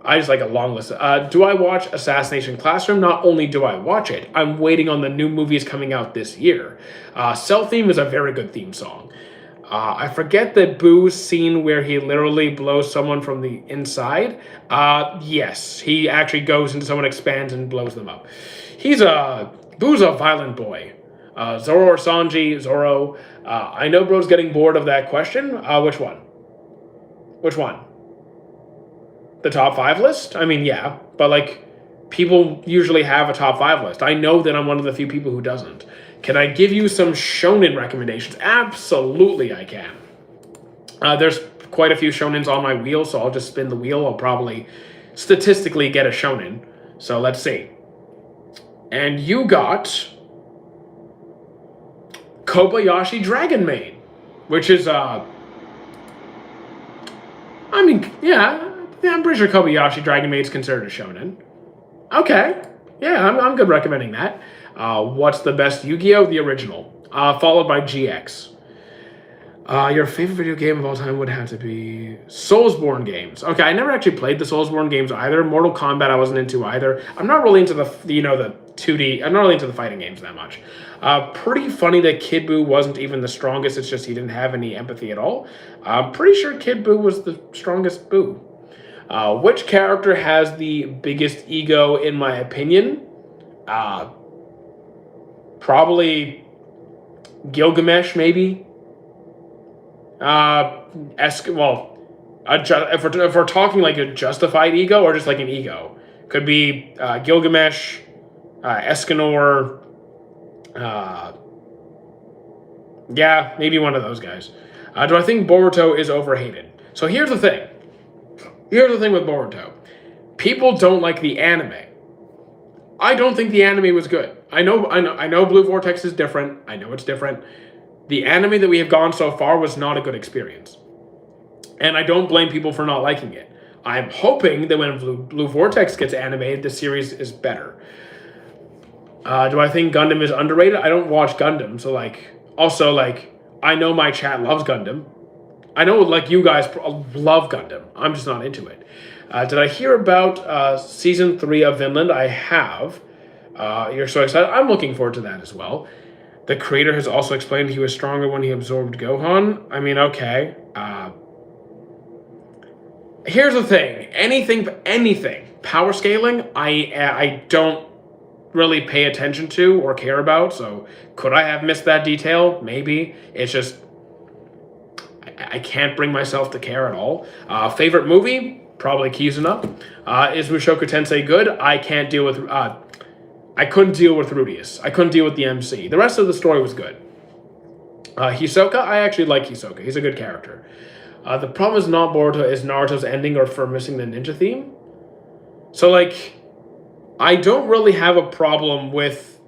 Do I watch Assassination Classroom? Not only do I watch it, I'm waiting on the new movies coming out this year. Cell Theme is a very good theme song. I forget the Boo scene where he literally blows someone from the inside. Yes, he actually goes into someone, expands, and blows them up. Boo's a violent boy. Zoro or Sanji? Zoro. I know bro's getting bored of that question. Which one? The top 5 list? I mean, yeah, but like, people usually have a top 5 list. I know that I'm one of the few people who doesn't. Can I give you some shonen recommendations? Absolutely, I can. There's quite a few shonens on my wheel, so I'll just spin the wheel. I'll probably statistically get a shonen. So let's see. And you got Kobayashi Dragon Maid, which is, I mean, yeah, I'm pretty sure Kobayashi Dragon Maid is considered a shonen. Okay, yeah, I'm good recommending that. What's the best Yu-Gi-Oh? The original, followed by GX. Your favorite video game of all time would have to be Soulsborne games. Okay, I never actually played the Soulsborne games either. Mortal Kombat I wasn't into either. I'm not really into the 2D. I'm not really into the fighting games that much. Pretty funny that Kid Buu wasn't even the strongest. It's just he didn't have any empathy at all. I'm pretty sure Kid Buu was the strongest Buu. Which character has the biggest ego in my opinion? Probably Gilgamesh, maybe. If we're talking like a justified ego or just like an ego, could be Gilgamesh, Escanor. Yeah, maybe one of those guys. Do I think Boruto is overhated? So here's the thing. Here's the thing with Boruto. People don't like the anime. I don't think the anime was good. I know Blue Vortex is different. I know it's different. The anime that we have gone so far was not a good experience. And I don't blame people for not liking it. I'm hoping that when Blue Vortex gets animated, the series is better. Do I think Gundam is underrated? I don't watch Gundam, so I know my chat loves Gundam. I know you guys love Gundam. I'm just not into it. Did I hear about season 3 of Vinland? I have. You're so excited. I'm looking forward to that as well. The creator has also explained he was stronger when he absorbed Gohan. I mean, okay. Here's the thing. Anything. Power scaling, I don't really pay attention to or care about, so could I have missed that detail? Maybe. It's just I can't bring myself to care at all. Favorite movie? Probably Kizuna. Is Mushoku Tensei good? I couldn't deal with Rudius. I couldn't deal with the MC. The rest of the story was good. Hisoka? I actually like Hisoka. He's a good character. The problem is not Boruto, is Naruto's ending or for missing the ninja theme. So, I don't really have a problem with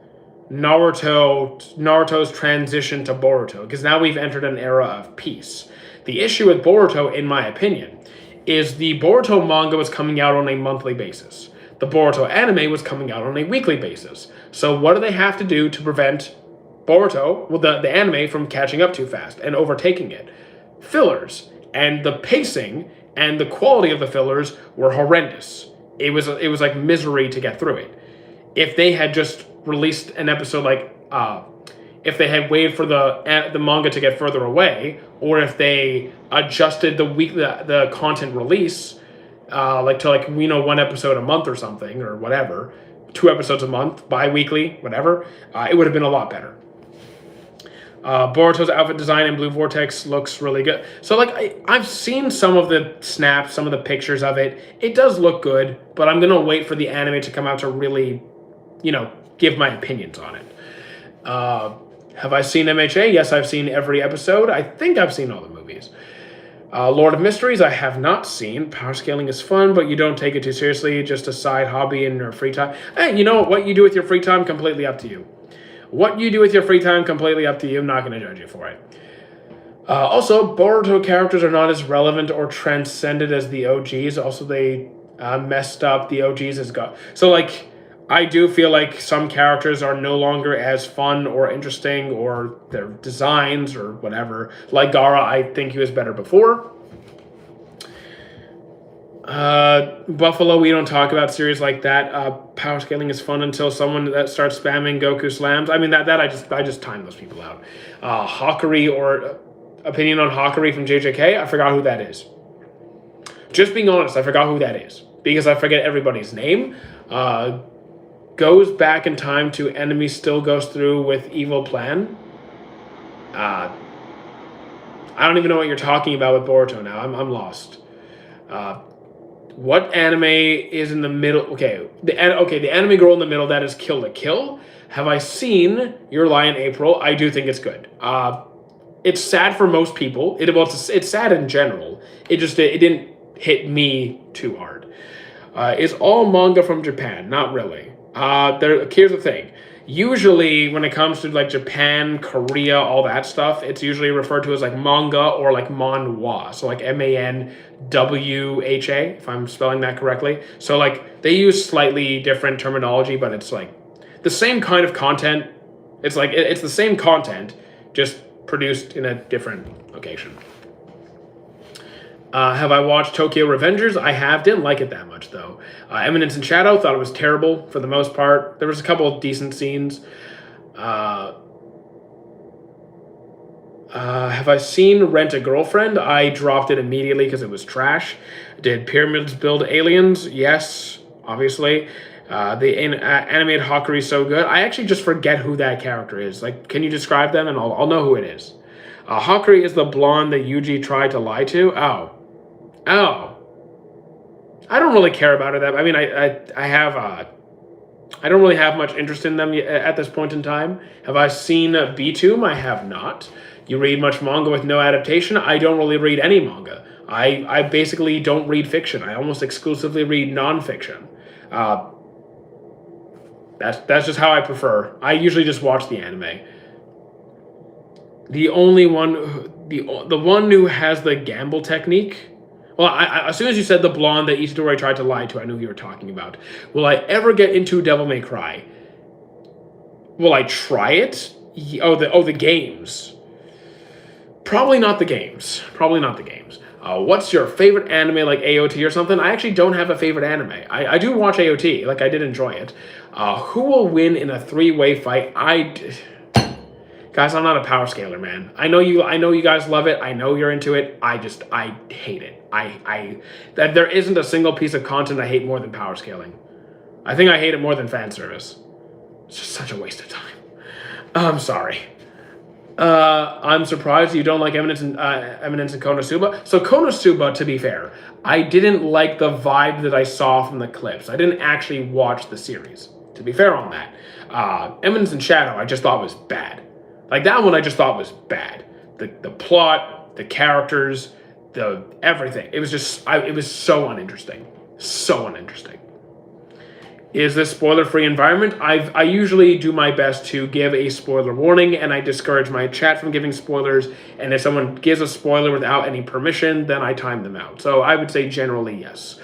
Naruto's transition to Boruto, because now we've entered an era of peace. The issue with Boruto, in my opinion, is the Boruto manga was coming out on a monthly basis. The Boruto anime was coming out on a weekly basis. So what do they have to do to prevent Boruto, the anime, from catching up too fast and overtaking it? Fillers. And the pacing and the quality of the fillers were horrendous. It was like misery to get through it. If they had just released an episode if they had waited for the manga to get further away, or if they adjusted the content release to 1 episode a month or something, or whatever, 2 episodes a month, bi-weekly, whatever, it would have been a lot better. Boruto's outfit design in Blue Vortex looks really good. So, I've seen some of the snaps, some of the pictures of it. It does look good, but I'm going to wait for the anime to come out to really, give my opinions on it. Have I seen MHA? Yes, I've seen every episode. I think I've seen all the movies. Lord of Mysteries, I have not seen. Power scaling is fun, but you don't take it too seriously. Just a side hobby in your free time. Hey, what you do with your free time, completely up to you. What you do with your free time, completely up to you. I'm not going to judge you for it. Also, Boruto characters are not as relevant or transcended as the OGs. Also, they messed up the OGs as God. So, I do feel like some characters are no longer as fun or interesting, or their designs or whatever. Like Gaara, I think he was better before. Buffalo, we don't talk about series like that. Power scaling is fun until someone that starts spamming Goku slams. I mean, that I just time those people out. Hawkery, or opinion on Hawkery from JJK, I forgot who that is. Just being honest, I forgot who that is, because I forget everybody's name. Goes back in time to enemy still goes through with evil plan. I don't even know what you're talking about with Boruto now. I'm lost. What anime is in the middle? Okay, the anime girl in the middle, that is Kill la Kill. Have I seen Your Lie in April? I do think it's good. It's sad for most people. It's sad in general. It didn't hit me too hard. Is all manga from Japan? Not really. Here's the thing. Usually, when it comes to Japan, Korea, all that stuff, it's usually referred to as manga or manhwa. So MANWHA, if I'm spelling that correctly. So they use slightly different terminology, but it's the same kind of content. It's it's the same content, just produced in a different location. Have I watched Tokyo Revengers? I have. Didn't like it that much, though. Eminence in Shadow, thought it was terrible for the most part. There was a couple of decent scenes. Have I seen Rent a Girlfriend? I dropped it immediately because it was trash. Did Pyramids Build Aliens? Yes, obviously. The animated Hawkery is so good. I actually just forget who that character is. Can you describe them, and I'll know who it is. Hawkery is the blonde that Yuji tried to lie to. Oh. I don't really care about her. I mean, I don't really have much interest in them at this point in time. Have I seen B-Tomb? I have not. You read much manga with no adaptation? I don't really read any manga. I basically don't read fiction. I almost exclusively read nonfiction. Uh, that's just how I prefer. I usually just watch the anime. The only one, the one who has the gamble technique. Well, as soon as you said the blonde that Itadori tried to lie to, I knew who you were talking about. Will I ever get into Devil May Cry? Will I try it? The games. Probably not the games. Probably not the games. What's your favorite anime, like AOT or something? I actually don't have a favorite anime. I do watch AOT. Like, I did enjoy it. Who will win in a three-way fight? Guys, I'm not a power scaler, man. I know you guys love it. I know you're into it. I hate it. That there isn't a single piece of content I hate more than power scaling. I think I hate it more than fan service. It's just such a waste of time. I'm sorry. I'm surprised you don't like Eminence and Konosuba. So Konosuba, to be fair, I didn't like the vibe that I saw from the clips. I didn't actually watch the series, to be fair on that. Eminence and Shadow, I just thought was bad. Like, that one I just thought was bad. The plot, the characters, the everything. It was just, it was so uninteresting. So uninteresting. Is this spoiler-free environment? I usually do my best to give a spoiler warning, and I discourage my chat from giving spoilers, and if someone gives a spoiler without any permission, then I time them out. So I would say generally yes.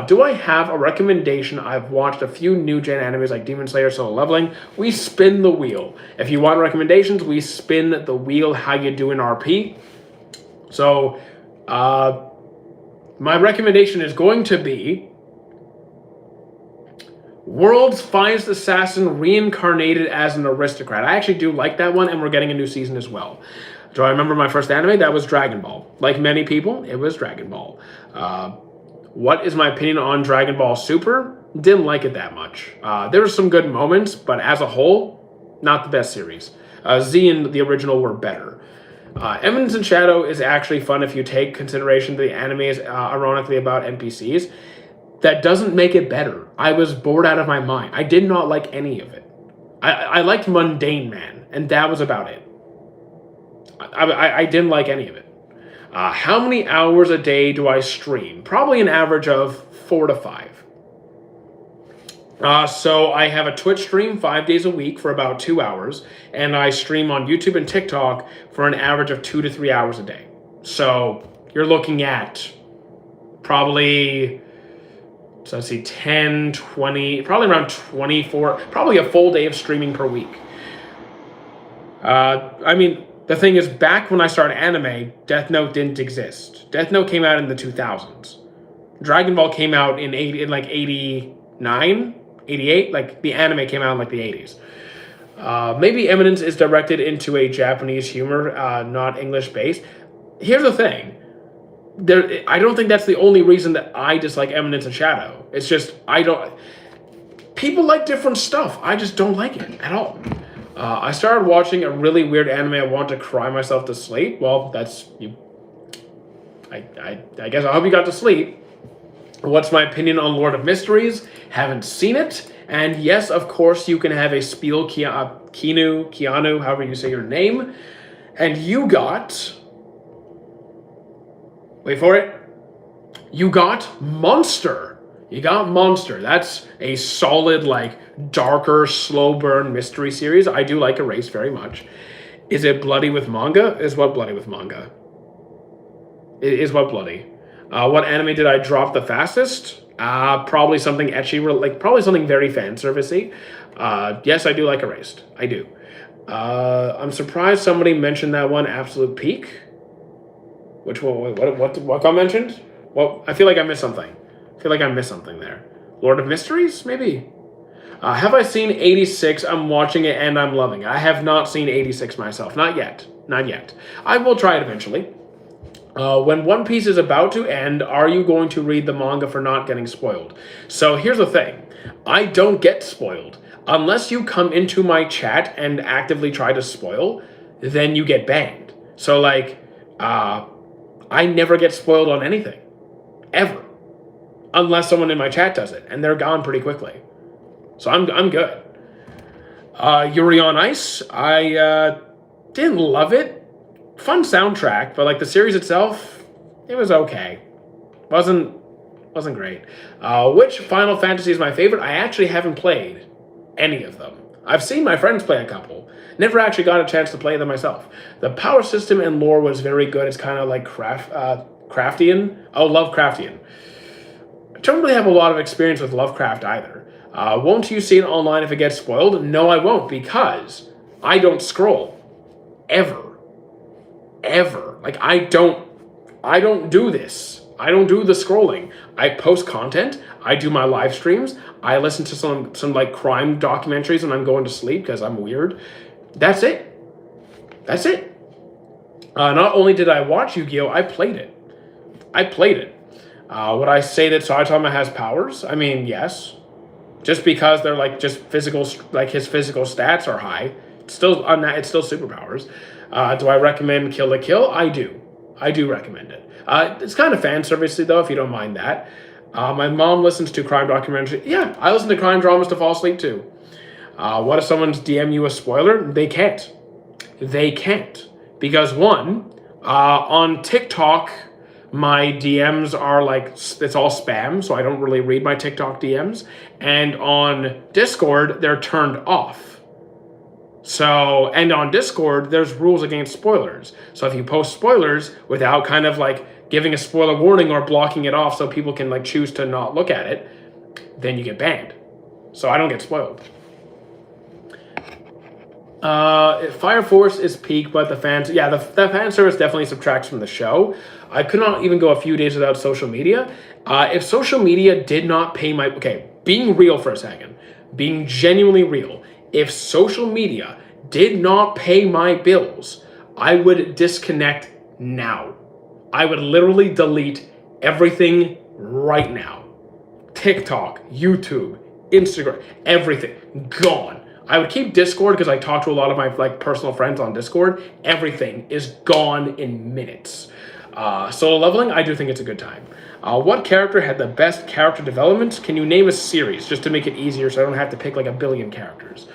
Do I have a recommendation? I've watched a few new-gen animes like Demon Slayer, Solo Leveling. We spin the wheel. If you want recommendations, we spin the wheel. How you doing, RP? So, my recommendation is going to be World's Finest Assassin reincarnated as an aristocrat. I actually do like that one, and we're getting a new season as well. Do I remember my first anime? That was Dragon Ball. Like many people, it was Dragon Ball. What is my opinion on Dragon Ball Super? Didn't like it that much. There were some good moments, but as a whole, not the best series. Z and the original were better. Eminence and Shadow is actually fun if you take consideration that the anime is ironically about NPCs. That doesn't make it better. I was bored out of my mind. I did not like any of it. I liked Mundane Man, and that was about it. I didn't like any of it. How many hours a day do I stream? Probably an average of 4 to 5. So I have a Twitch stream 5 days a week for about 2 hours, and I stream on YouTube and TikTok for an average of 2 to 3 hours a day. So you're looking at probably, so let's see, 10, 20, probably around 24, probably a full day of streaming per week. I mean, the thing is, back when I started anime, Death Note didn't exist. Death Note came out in the 2000s. Dragon Ball came out in 89, 88. Like, the anime came out in like the 80s. Maybe Eminence is directed into a Japanese humor, not English-based. Here's the thing. I don't think that's the only reason that I dislike Eminence and Shadow. It's just, people like different stuff. I just don't like it at all. I started watching a really weird anime. I want to cry myself to sleep. Well, that's you. I guess I hope you got to sleep. What's my opinion on Lord of Mysteries? Haven't seen it. And yes, of course, you can have a Spiel Keanu, however you say your name. And you got, wait for it, you got Monster. You got Monster. That's a solid, like, darker, slow burn mystery series. I do like Erased very much. Is it bloody with manga? Is what bloody with manga? It is what bloody. What anime did I drop the fastest? Probably something ecchi, like probably something very fan servicey. Yes, I do like Erased. I do. I'm surprised somebody mentioned that one, Absolute Peak. Which one? What got mentioned? Well, I feel like I missed something. I feel like I missed something there. Lord of Mysteries, maybe. Have I seen 86? I'm watching it and I'm loving it. I have not seen 86 myself. Not yet. Not yet. I will try it eventually. When One Piece is about to end, are you going to read the manga for not getting spoiled? So here's the thing. I don't get spoiled. Unless you come into my chat and actively try to spoil, then you get banned. So, like, I never get spoiled on anything. Ever. Unless someone in my chat does it, and they're gone pretty quickly. So I'm good. Yuri on Ice, I didn't love it. Fun soundtrack, but like the series itself, It was okay. Wasn't great. Which Final Fantasy is my favorite? I actually haven't played any of them. I've seen my friends play a couple. Never actually got a chance to play them myself. The power system and lore was very good. It's kind of like Craftian. Oh, Lovecraftian. I don't really have a lot of experience with Lovecraft either. Won't you see it online if it gets spoiled? No, I won't, because I don't scroll. Ever. Ever. Like, I don't do this. I don't do the scrolling. I post content. I do my live streams. I listen to some like crime documentaries when I'm going to sleep because I'm weird. That's it. That's it. Not only did I watch Yu-Gi-Oh, I played it. Would I say that Saitama has powers? I mean, yes. Just because they're like just physical, like his physical stats are high. It's still superpowers. Do I recommend Kill la Kill? I do. I do recommend it. It's kind of fan servicey though, if you don't mind that. My mom listens to crime documentaries. Yeah, I listen to crime dramas to fall asleep too. What if someone's DM you a spoiler? They can't. They can't. Because one, on TikTok, my DMs are like, it's all spam, so I don't really read my TikTok DMs. And on Discord, they're turned off. So, and on Discord, there's rules against spoilers. So if you post spoilers without kind of like giving a spoiler warning or blocking it off so people can like choose to not look at it, then you get banned. So I don't get spoiled. Fire Force is peak, but the fan service definitely subtracts from the show. I could not even go a few days without social media. If social media did not pay my... Okay, being real for a second. Being genuinely real. If social media did not pay my bills, I would disconnect now. I would literally delete everything right now. TikTok, YouTube, Instagram, everything. Gone. I would keep Discord because I talk to a lot of my like personal friends on Discord. Everything is gone in minutes. Solo leveling, I do think it's a good time. What character had the best character development? Can you name a series just to make it easier so I don't have to pick like a billion characters?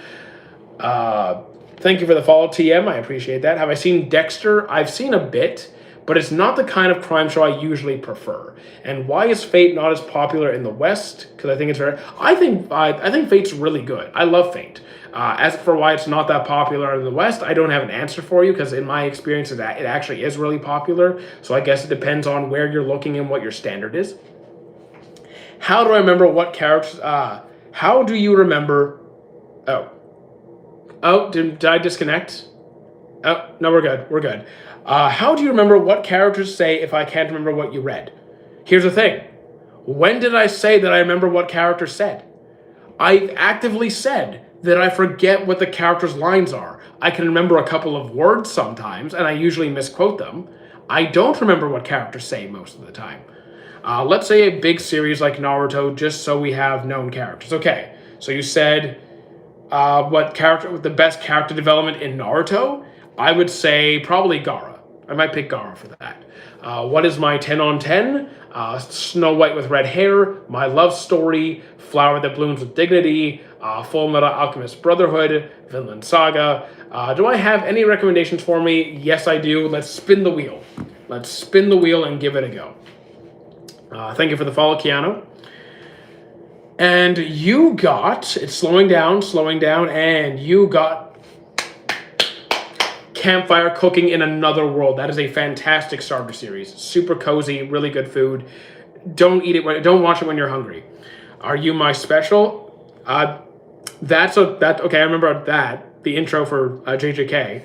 Thank you for the follow, TM. I appreciate that. Have I seen Dexter? I've seen a bit, but it's not the kind of crime show I usually prefer. And why is Fate not as popular in the West? Because I think it's very... I think Fate's really good. I love Fate. As for why it's not that popular in the West, I don't have an answer for you because in my experience, it actually is really popular. So I guess it depends on where you're looking and what your standard is. How do I remember what characters... how do you remember... Oh, did I disconnect? Oh, no, we're good. We're good. How do you remember what characters say if I can't remember what you read? Here's the thing. When did I say that I remember what character said? I actively said that I forget what the character's lines are. I can remember a couple of words sometimes, and I usually misquote them. I don't remember what characters say most of the time. Let's say a big series like Naruto, just so we have known characters. Okay, so you said what character with the best character development in Naruto? I would say probably Gaara. I might pick Gaara for that. What is my 10 on 10? Snow White with red hair, My Love Story, Flower That Blooms with Dignity, Full Metal Alchemist Brotherhood, Vinland Saga. Do I have any recommendations for me? Yes, I do. Let's spin the wheel. Let's spin the wheel and give it a go. Thank you for the follow, Keanu. And you got, it's slowing down, and you got Campfire Cooking in Another World. That is a fantastic starter series. Super cozy, really good food. Don't eat it, don't watch it when you're hungry. Are You My Special? Okay, I remember that, the intro for JJK.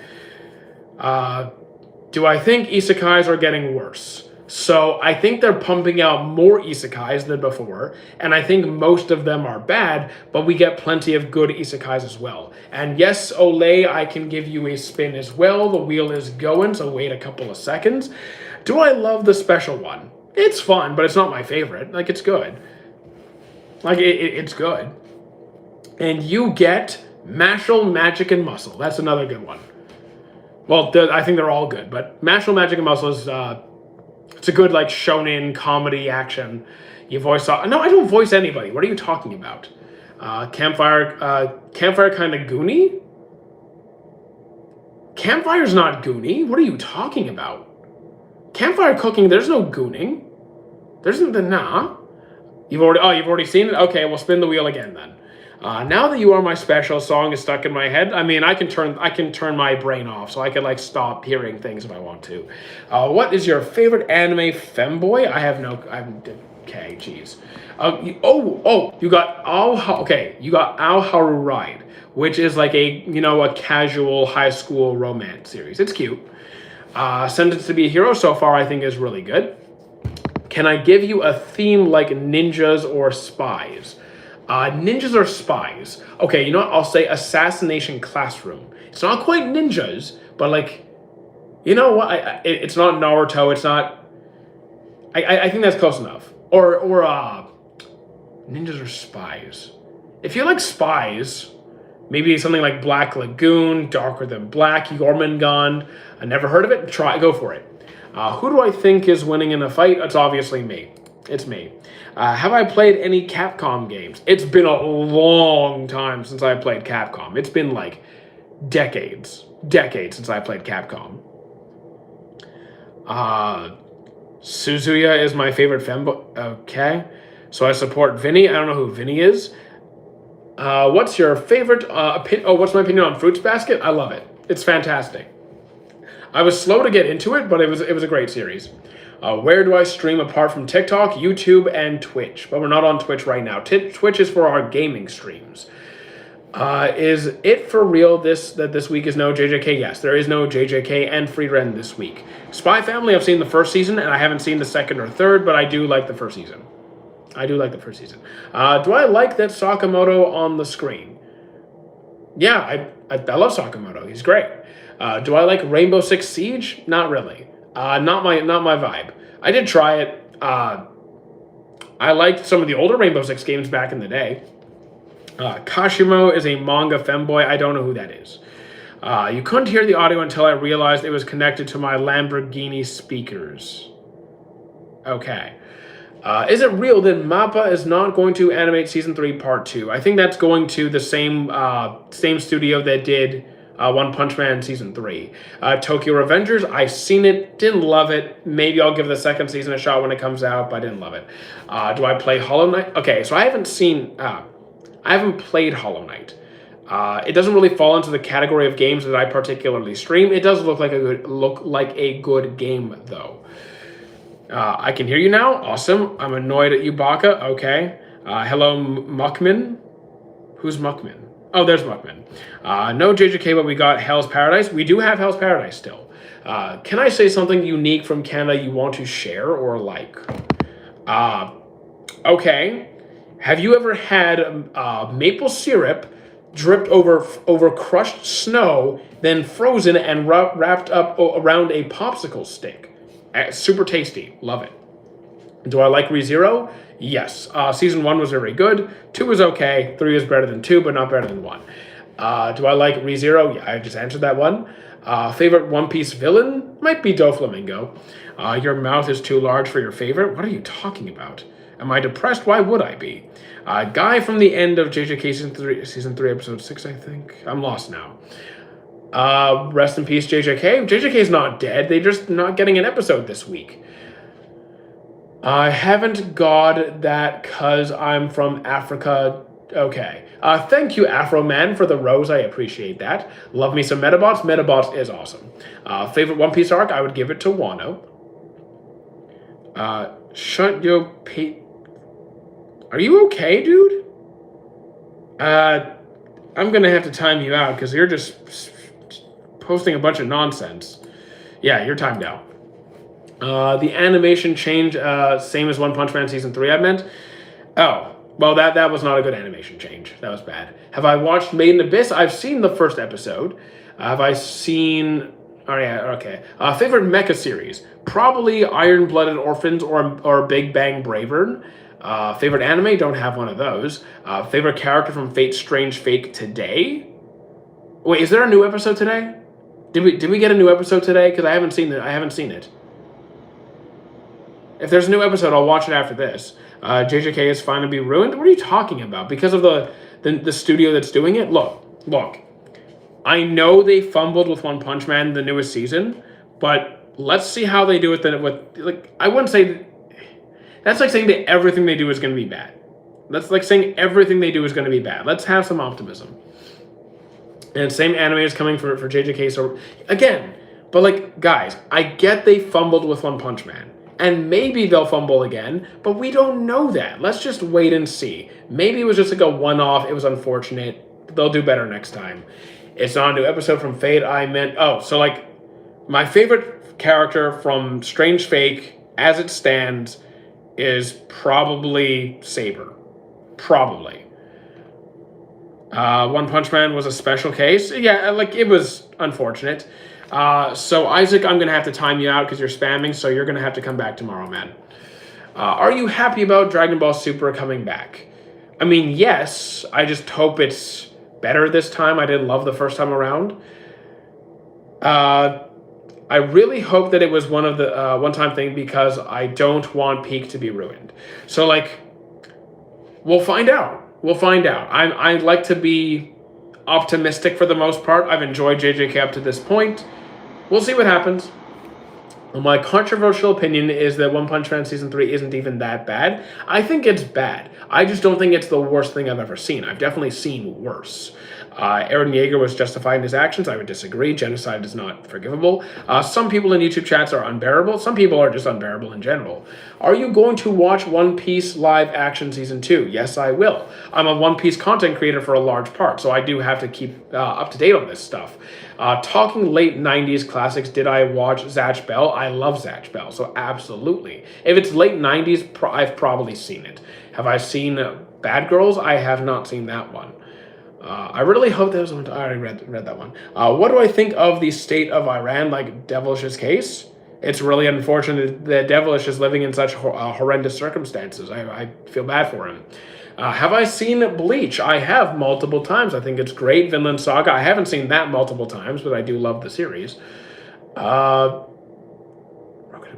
Do I think isekais are getting worse? So I think they're pumping out more isekais than before, and I think most of them are bad, but we get plenty of good isekais as well. And yes, Olay, I can give you a spin as well. The wheel is going, so wait a couple of seconds. Do I love the special one? It's fun, but it's not my favorite. Like, it's good. Like, it's good. And you get Mashle, Magic, and Muscle. That's another good one. Well, I think they're all good, but Mashle, Magic, and Muscle is... it's a good, like, shonen comedy action. You voice... No, I don't voice anybody. What are you talking about? Campfire kind of Goonie? Campfire's not Goonie. What are you talking about? Campfire cooking, there's no gooning. There's no, nah. You've already seen it? Okay, we'll spin the wheel again then. Now that You Are My Special song is stuck in my head. I mean, I can turn my brain off, so I can like stop hearing things if I want to. What is your favorite anime femboy? Okay, jeez. You got Ao Haru Ride, which is like a casual high school romance series. It's cute. Sentenced to Be a Hero so far I think is really good. Can I give you a theme like ninjas or spies? Ninjas or spies? Okay, you know what? I'll say Assassination Classroom. It's not quite ninjas, but like, you know what? It's not Naruto. It's not. I think that's close enough. Or ninjas or spies. If you like spies, maybe something like Black Lagoon, Darker Than Black, Jormungand. I never heard of it. Go for it. Who do I think is winning in a fight? It's obviously me. It's me. Have I played any Capcom games? It's been a long time since I played Capcom. It's been like decades since I played Capcom. Suzuya is my favorite femboy. Okay. So I support Vinny. I don't know who Vinny is. What's your favorite what's my opinion on Fruits Basket? I love it. It's fantastic. I was slow to get into it, but it was a great series. Where do I stream apart from TikTok, YouTube, and Twitch? But we're not on Twitch right now. Twitch is for our gaming streams. Is it for real that this week is no JJK? Yes, there is no JJK and Friedren this week. Spy Family, I've seen the first season, and I haven't seen the second or third, but I do like the first season. Do I like that Sakamoto on the screen? Yeah, I love Sakamoto. He's great. Do I like Rainbow Six Siege? Not really. Not my vibe. I did try it. I liked some of the older Rainbow Six games back in the day. Kashimo is a manga femboy. I don't know who that is. You couldn't hear the audio until I realized it was connected to my Lamborghini speakers. Okay. Is it real that MAPPA is not going to animate Season 3 Part 2? I think that's going to the same studio that did One Punch Man Season 3. Tokyo Revengers, I've seen it, didn't love it. Maybe I'll give the second season a shot when it comes out, but I didn't love it. Do I play Hollow Knight? Okay, so I haven't played Hollow Knight. It doesn't really fall into the category of games that I particularly stream. It does look like a good game, though. I can hear you now. Awesome. I'm annoyed at you, Baka. Okay. Hello, Muckman. Who's Muckman? Oh, there's Muckman. No JJK, but we got Hell's Paradise. We do have Hell's Paradise still. Can I say something unique from Canada you want to share or like? Okay. Have you ever had maple syrup dripped over crushed snow, then frozen and wrapped up around a popsicle stick? Super tasty. Love it. Do I like ReZero? Yes. Season 1 was very good. 2 was okay. 3 is better than 2, but not better than 1. Do I like ReZero? Yeah, I just answered that one. Favorite One Piece villain? Might be Doflamingo. Your mouth is too large for your favorite? What are you talking about? Am I depressed? Why would I be? Guy from the end of JJK Season 3, Episode 6, I think. I'm lost now. Rest in peace, JJK. JJK's not dead. They're just not getting an episode this week. I haven't got that because I'm from Africa. Okay. Thank you, Afro Man, for the rose. I appreciate that. Love me some Metabots. Metabots is awesome. Favorite One Piece arc? I would give it to Wano. Shut your Are you okay, dude? I'm going to have to time you out because you're just posting a bunch of nonsense. Yeah, you're timed out. The animation change, same as One Punch Man Season 3, I meant. Oh, well, that was not a good animation change. That was bad. Have I watched Made in Abyss? I've seen the first episode. Have I seen... Oh, yeah, okay. Favorite mecha series? Probably Iron-Blooded Orphans or Big Bang Bravern. Favorite anime? Don't have one of those. Favorite character from Fate's Strange Fate today? Wait, is there a new episode today? Did we get a new episode today? Because I haven't seen it. If there's a new episode, I'll watch it after this. JJK is fine to be ruined? What are you talking about? Because of the studio that's doing it? Look. I know they fumbled with One Punch Man the newest season, but let's see how they do it. Then with like, I wouldn't say that's like saying that everything they do is going to be bad. That's like saying everything they do is going to be bad. Let's have some optimism. And same anime is coming for JJK. So again, but like guys, I get they fumbled with One Punch Man. And maybe they'll fumble again, but we don't know that. Let's just wait and see. Maybe it was just like a one-off. It was unfortunate. They'll do better next time. It's not a new episode from Fate. So like my favorite character from Strange Fake as it stands is probably Saber. Probably. One Punch Man was a special case. Yeah, like it was unfortunate. So Isaac, I'm going to have to time you out because you're spamming, so you're going to have to come back tomorrow, man. Are you happy about Dragon Ball Super coming back? I mean, yes. I just hope it's better this time. I didn't love the first time around. I really hope that it was one-time thing because I don't want Peak to be ruined. So, like, we'll find out. I like to be optimistic for the most part. I've enjoyed JJK up to this point. We'll see what happens. My controversial opinion is that One Punch Man Season 3 isn't even that bad. I think it's bad. I just don't think it's the worst thing I've ever seen. I've definitely seen worse. Eren Yeager was justified in his actions. I would disagree. Genocide is not forgivable. Some people in YouTube chats are unbearable. Some people are just unbearable in general. Are you going to watch One Piece live action Season 2? Yes, I will. I'm a One Piece content creator for a large part, so I do have to keep up to date on this stuff. Talking late 90s classics, did I watch Zatch Bell? I love Zatch Bell, so absolutely. If it's late 90s, I've probably seen it. Have I seen Bad Girls? I have not seen that one. I really hope that was one. I already read that one. What do I think of the state of Iran, like Devilish's case? It's really unfortunate that Devilish is living in such horrendous circumstances. I feel bad for him. Have I seen Bleach? I have multiple times. I think it's great. Vinland Saga. I haven't seen that multiple times, but I do love the series. Rocket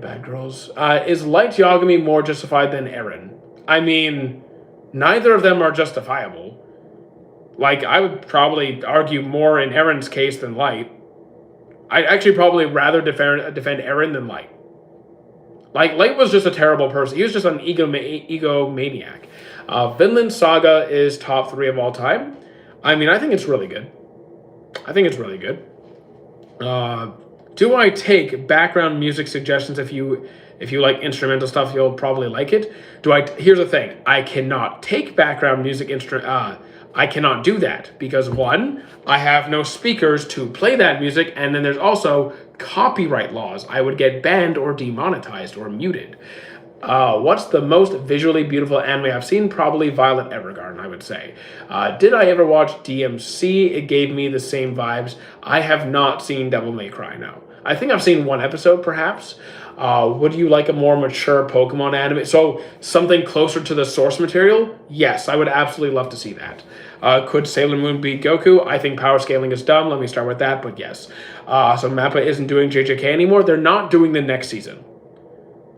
Bad Girls. Is Light Yagami more justified than Eren? I mean, neither of them are justifiable. Like, I would probably argue more in Eren's case than Light. I'd actually probably rather defend Eren than Light. Like, Light was just a terrible person. He was just an egomaniac. Vinland Saga is top 3 of all time. I mean, I think it's really good. Do I take background music suggestions? If you like instrumental stuff, you'll probably like it. Here's the thing. I cannot take background music I cannot do that because, one, I have no speakers to play that music, and then there's also copyright laws. I would get banned or demonetized or muted. What's the most visually beautiful anime I've seen? Probably Violet Evergarden, I would say. Did I ever watch DMC? It gave me the same vibes. I have not seen Devil May Cry, no. I think I've seen one episode, perhaps. Would you like a more mature Pokemon anime? So something closer to the source material? Yes, I would absolutely love to see that. Could Sailor Moon beat Goku? I think power scaling is dumb. Let me start with that, but yes. So MAPPA isn't doing JJK anymore. They're not doing the next season.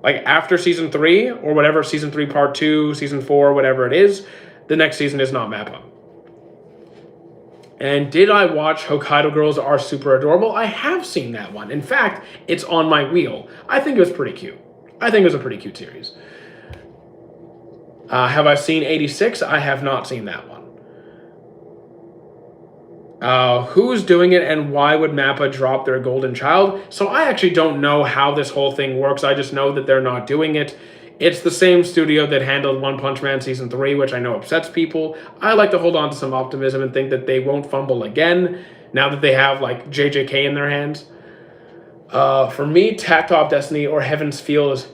Like after season 3 or whatever, season 3 part 2, season 4, whatever it is, the next season is not MAPPA. And did I watch Hokkaido Girls Are Super Adorable? I have seen that one. In fact, it's on my wheel. I think it was pretty cute. I think it was a pretty cute series. Have I seen 86? I have not seen that one. Who's doing it and why would MAPPA drop their golden child? So I actually don't know how this whole thing works. I just know that they're not doing it. It's the same studio that handled One Punch Man Season 3, which I know upsets people. I like to hold on to some optimism and think that they won't fumble again now that they have, like, JJK in their hands. For me, Tactop Destiny or Heaven's Feel is...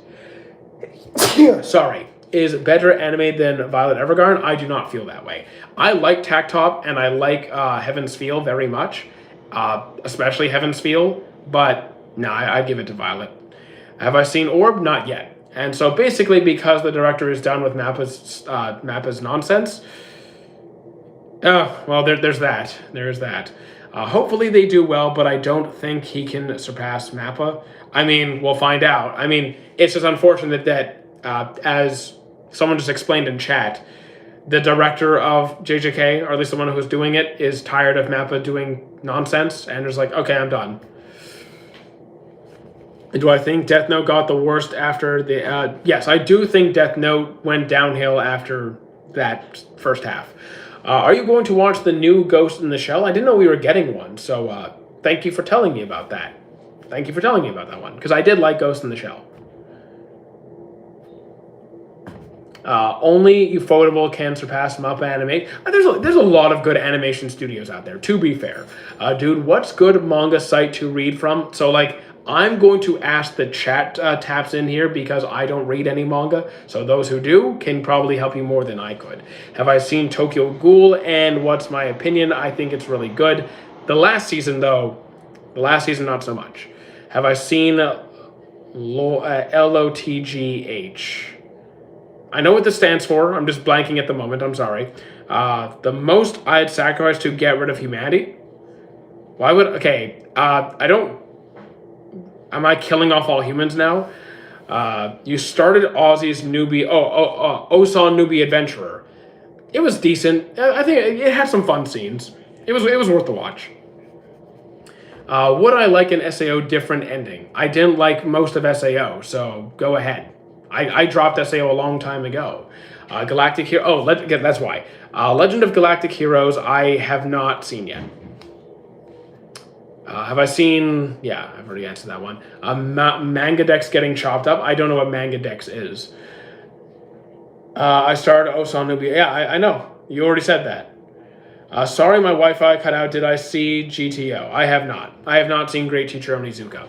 is better anime than Violet Evergarden. I do not feel that way. I like Tactop and I like Heaven's Feel very much, especially Heaven's Feel, but no, I give it to Violet. Have I seen Orb? Not yet. And so basically because the director is done with MAPPA's nonsense, well, there's that. There's that. Hopefully they do well, but I don't think he can surpass MAPPA. I mean, we'll find out. I mean, it's just unfortunate that, as someone just explained in chat, the director of JJK, or at least the one who's doing it, is tired of MAPPA doing nonsense and is like, okay, I'm done. Do I think Death Note got the worst after the... yes, I do think Death Note went downhill after that first half. Are you going to watch the new Ghost in the Shell? I didn't know we were getting one, so thank you for telling me about that. Thank you for telling me about that one, because I did like Ghost in the Shell. Only Ufotable can surpass Mappa Anime. There's a lot of good animation studios out there, to be fair. Dude, what's good manga site to read from? So, like, I'm going to ask the chat taps in here because I don't read any manga. So those who do can probably help you more than I could. Have I seen Tokyo Ghoul, and what's my opinion? I think it's really good. The last season, though, not so much. Have I seen LOTGH? I know what this stands for. I'm just blanking at the moment. I'm sorry. The most I'd sacrifice to get rid of humanity. Why would... Okay. I don't... Am I killing off all humans now? You started Ozzy's newbie... Osan Newbie Adventurer. It was decent. I think it had some fun scenes. It was worth the watch. Would I like an SAO different ending? I didn't like most of SAO, so go ahead. I dropped SAO a long time ago. Galactic Hero... Oh, that's why. Legend of Galactic Heroes, I have not seen yet. Have I seen... Yeah, I've already answered that one. Manga Dex getting chopped up. I don't know what Manga Dex is. I started Osan Newbie. Yeah, I know. You already said that. Sorry, my Wi-Fi cut out. Did I see GTO? I have not. I have not seen Great Teacher Onizuka.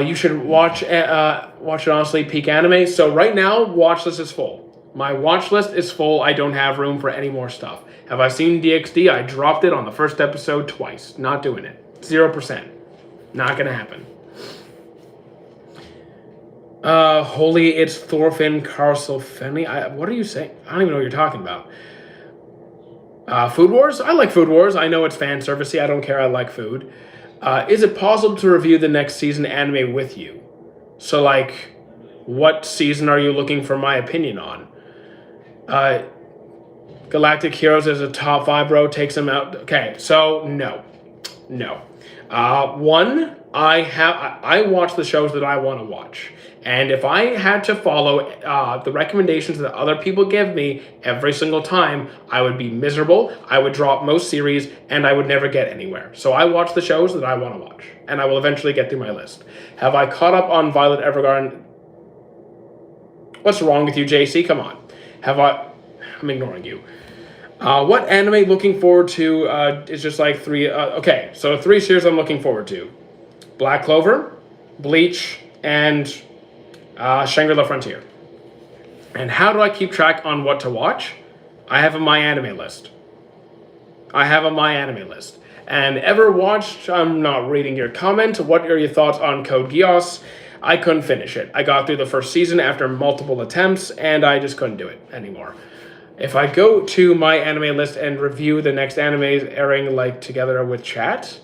You should watch it, honestly, peak anime. So right now, watch list is full. My watch list is full. I don't have room for any more stuff. Have I seen DxD? I dropped it on the first episode twice. Not doing it. 0%. Not going to happen. Holy, it's Thorfinn Karlsson. What are you saying? I don't even know what you're talking about. Food Wars? I like Food Wars. I know it's fan servicey. I don't care. I like food. Is it possible to review the next season anime with you? So, like, what season are you looking for my opinion on? Galactic Heroes is a top 5, bro. Takes them out. Okay, so no. One, I watch the shows that I want to watch. And if I had to follow the recommendations that other people give me every single time, I would be miserable, I would drop most series, and I would never get anywhere. So I watch the shows that I want to watch, and I will eventually get through my list. Have I caught up on Violet Evergarden? What's wrong with you, JC? Come on. I'm ignoring you. What anime looking forward to is just like 3... okay, so 3 series I'm looking forward to. Black Clover, Bleach, and... Shangri-La Frontier. And how do I keep track on what to watch? I have a My Anime list. And ever watched, I'm not reading your comment, what are your thoughts on Code Geass? I couldn't finish it. I got through the first season after multiple attempts, and I just couldn't do it anymore. If I go to My Anime list and review the next animes airing, like, together with chat,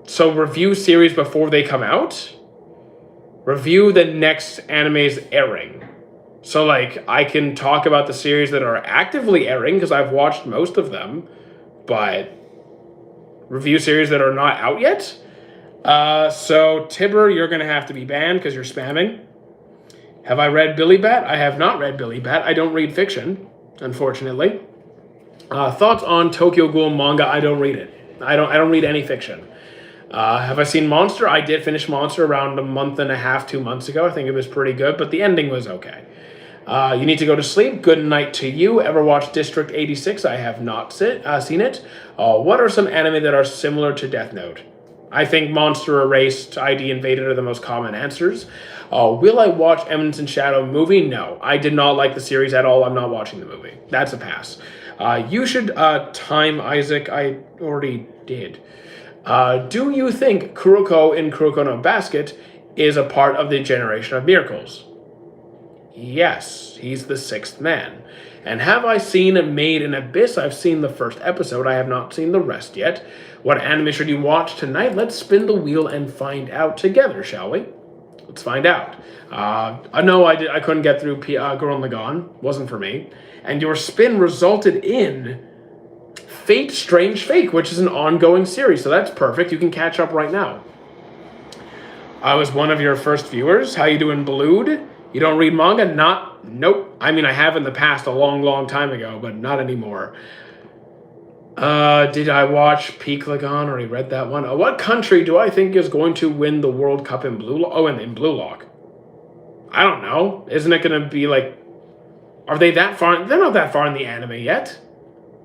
so review series before they come out. Review the next animes airing. So, like, I can talk about the series that are actively airing, because I've watched most of them, but review series that are not out yet. So, Tibber, you're going to have to be banned because you're spamming. Have I read Billy Bat? I have not read Billy Bat. I don't read fiction, unfortunately. Thoughts on Tokyo Ghoul manga? I don't read it. I don't read any fiction. Have I seen Monster? I did finish Monster around a month and a half, 2 months ago. I think it was pretty good, but the ending was okay. You need to go to sleep. Good night to you. Ever watched District 86? I have not seen it. What are some anime that are similar to Death Note? I think Monster Erased, ID Invaded are the most common answers. Will I watch Eminence in Shadow movie? No. I did not like the series at all. I'm not watching the movie. That's a pass. You should time Isaac. I already did. Do you think Kuroko in Kuroko no Basket is a part of the Generation of Miracles? Yes, he's the 6th man. And have I seen Made in Abyss? I've seen the first episode. I have not seen the rest yet. What anime should you watch tonight? Let's spin the wheel and find out together, shall we? Let's find out. No, I couldn't get through Gurren Lagann. Wasn't for me. And your spin resulted in Fate Strange Fake, which is an ongoing series, so that's perfect. You can catch up right now. I was one of your first viewers. How you doing, Blued? You don't read manga? Nope. I mean, I have in the past a long, long time ago, but not anymore. Did I watch Peak Lagoon? Already read that one. What country do I think is going to win the World Cup in Blue Lock? Oh, in Blue Lock. I don't know. Isn't it going to be like... Are they that far? They're not that far in the anime yet.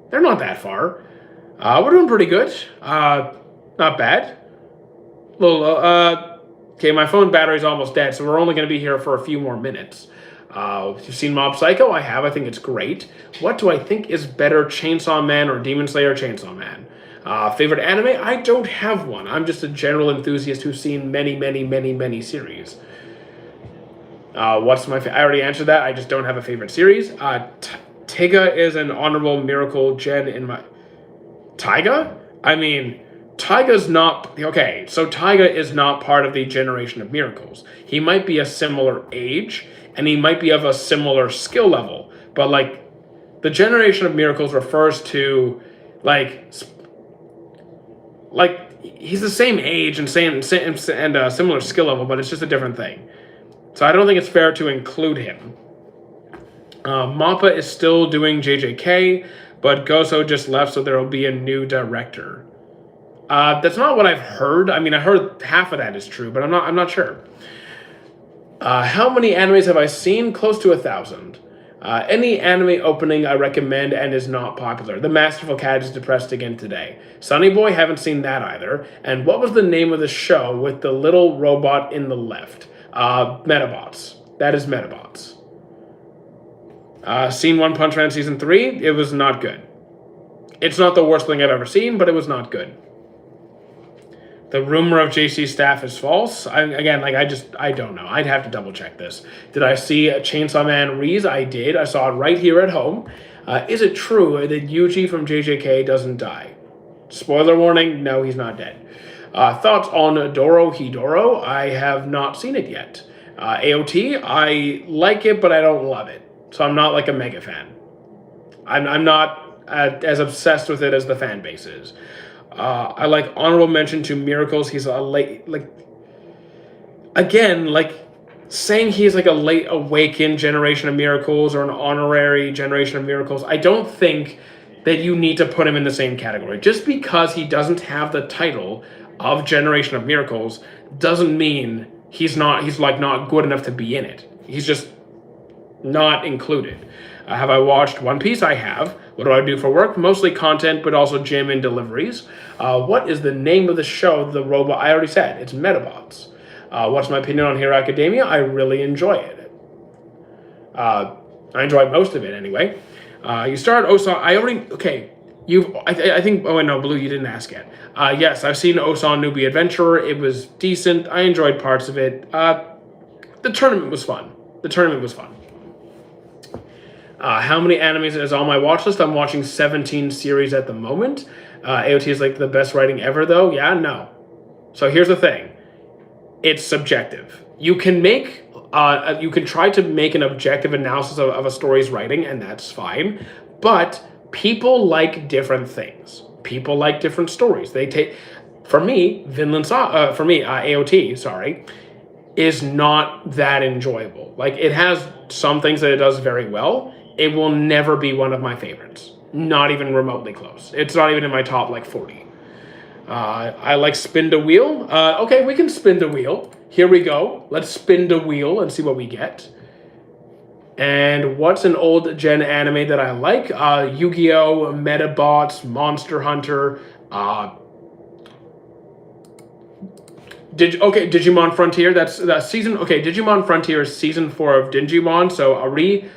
They're not that far. We're doing pretty good. Not bad. Okay, my phone battery's almost dead, so we're only going to be here for a few more minutes. You've seen Mob Psycho? I have. I think it's great. What do I think is better, Chainsaw Man or Demon Slayer Chainsaw Man? Favorite anime? I don't have one. I'm just a general enthusiast who's seen many, many, many, many series. What's my I already answered that. I just don't have a favorite series. Taiga is an honorable miracle gen in my... Taiga? I mean, Taiga's not... Okay, so Taiga is not part of the Generation of Miracles. He might be a similar age, and he might be of a similar skill level. But, like, the Generation of Miracles refers to, like he's the same age and similar skill level, but it's just a different thing. So I don't think it's fair to include him. Mappa is still doing JJK, but Gozo just left, so there will be a new director. That's not what I've heard. I mean, I heard half of that is true, but I'm not sure. How many animes have I seen? Close to 1,000. Any anime opening I recommend and is not popular. The Masterful Cat is depressed again today. Sunny Boy, haven't seen that either. And what was the name of the show with the little robot in the left? Metabots. That is Metabots. Seen One Punch Man Season 3. It was not good. It's not the worst thing I've ever seen, but it was not good. The rumor of JC staff is false. I don't know. I'd have to double check this. Did I see a Chainsaw Man Reese? I did. I saw it right here at home. Is it true that Yuji from JJK doesn't die? Spoiler warning, no, he's not dead. Thoughts on Doro Hidoro? I have not seen it yet. AOT, I like it, but I don't love it. So I'm not like a mega fan. I'm not as obsessed with it as the fan base is. I like honorable mention to Miracles. He's a late, saying he's like a late awakened Generation of Miracles or an honorary Generation of Miracles. I don't think that you need to put him in the same category. Just because he doesn't have the title of Generation of Miracles doesn't mean he's not good enough to be in it. He's just not included. Have I watched One Piece? I have. What do I do for work? Mostly content, but also gym and deliveries. What is the name of the show, the robot? I already said, it's Metabots. What's my opinion on Hero Academia? I really enjoy it. I enjoy most of it anyway. You started Osan. I think, oh no, Blue, you didn't ask yet. Yes, I've seen Osan Newbie Adventurer. It was decent. I enjoyed parts of it. The tournament was fun. How many animes is on my watch list? I'm watching 17 series at the moment. AOT is like the best writing ever, though. Yeah, no. So here's the thing. It's subjective. You can try to make an objective analysis of a story's writing, and that's fine. But people like different things. People like different stories. For me, AOT, is not that enjoyable. Like, it has some things that it does very well. It will never be one of my favorites. Not even remotely close. It's not even in my top, 40. I like Spin the Wheel. Okay, we can spin the wheel. Here we go. Let's spin the wheel and see what we get. And what's an old gen anime that I like? Yu-Gi-Oh!, Metabots, Monster Hunter, Digimon Frontier. That's season. Okay, Digimon Frontier is season 4 of Digimon. So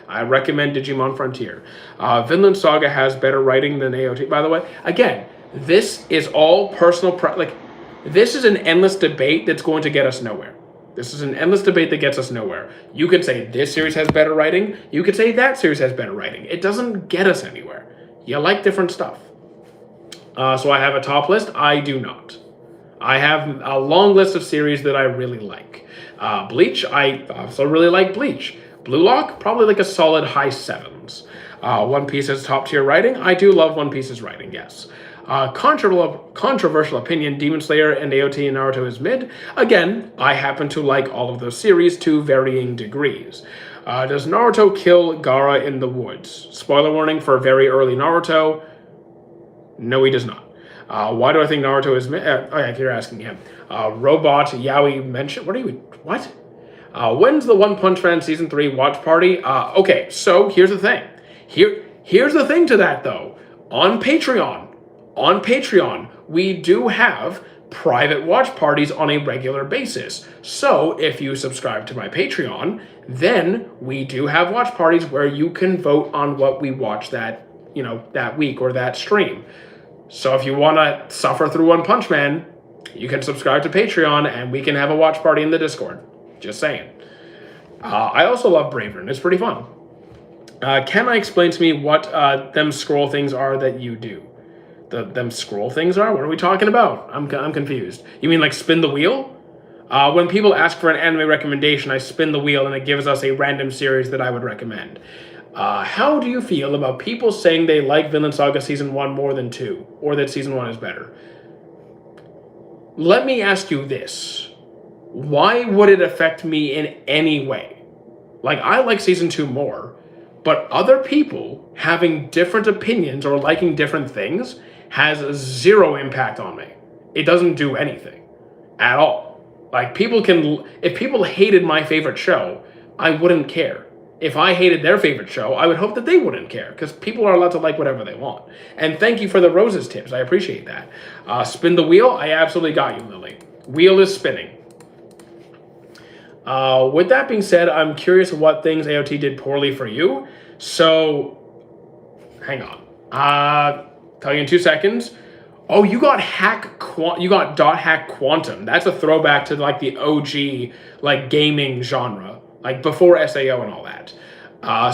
I recommend Digimon Frontier. Vinland Saga has better writing than AOT. By the way, again, this is all personal. This is an endless debate that's going to get us nowhere. This is an endless debate that gets us nowhere. You could say this series has better writing. You could say that series has better writing. It doesn't get us anywhere. You like different stuff. So I have a top list. I do not. I have a long list of series that I really like. Bleach, I also really like Bleach. Blue Lock, probably like a solid high 7s. One Piece is top tier writing. I do love One Piece's writing, yes. Controversial opinion, Demon Slayer and AOT and Naruto is mid. Again, I happen to like all of those series to varying degrees. Does Naruto kill Gaara in the woods? Spoiler warning for very early Naruto. No, he does not. Why do I think Naruto is mid? Oh yeah, you're asking him. Robot Yaoi mentioned. What? When's the One Punch Man Season 3 watch party? Okay, so here's the thing. Here's the thing to that, though. On Patreon, we do have private watch parties on a regular basis. So if you subscribe to my Patreon, then we do have watch parties where you can vote on what we watch that week or that stream. So if you want to suffer through One Punch Man, you can subscribe to Patreon and we can have a watch party in the Discord. Just saying. I also love Bravern. It's pretty fun. Can I explain to me what them scroll things are that you do? Them scroll things are? What are we talking about? I'm confused. You mean like spin the wheel? When people ask for an anime recommendation, I spin the wheel and it gives us a random series that I would recommend. How do you feel about people saying they like Vinland Saga Season 1 more than 2, or that Season 1 is better? Let me ask you this. Why would it affect me in any way? Like, I like Season 2 more, but other people having different opinions or liking different things has zero impact on me. It doesn't do anything at all. Like, if people hated my favorite show, I wouldn't care. If I hated their favorite show, I would hope that they wouldn't care, because people are allowed to like whatever they want. And thank you for the roses tips. I appreciate that. Spin the wheel. I absolutely got you, Lily. Wheel is spinning. With that being said, I'm curious what things AOT did poorly for you. So, hang on. Tell you in 2 seconds. Oh, you got dot hack quantum. That's a throwback to like the OG like gaming genre, like before SAO and all that.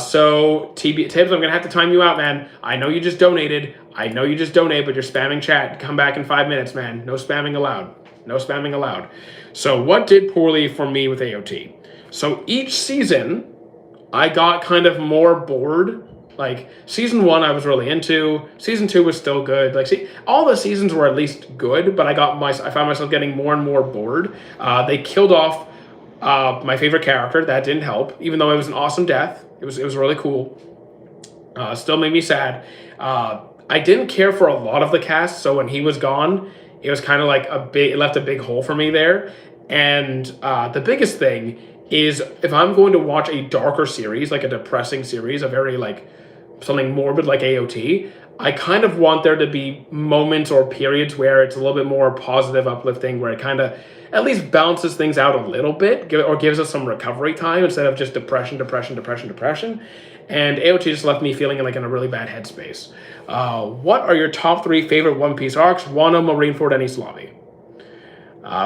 So Tibbs, I'm gonna have to time you out, man. I know you just donated, but you're spamming chat. Come back in 5 minutes, man. No spamming allowed. No spamming allowed. So what did poorly for me with AOT? So each season, I got kind of more bored. Like, Season 1 I was really into. Season 2 was still good. Like, see, all the seasons were at least good, but I found myself getting more and more bored. They killed off my favorite character. That didn't help, even though it was an awesome death. It was really cool. Still made me sad. I didn't care for a lot of the cast, so when he was gone, it was kind of like it left a big hole for me there. And the biggest thing is, if I'm going to watch a darker series, like a depressing series, a very like something morbid like AOT, I kind of want there to be moments or periods where it's a little bit more positive, uplifting, where it kind of at least balances things out a little bit, or gives us some recovery time instead of just depression. And AOT just left me feeling like in a really bad headspace. What are your top 3 favorite One Piece arcs? Wano, Marineford, and East Lobby.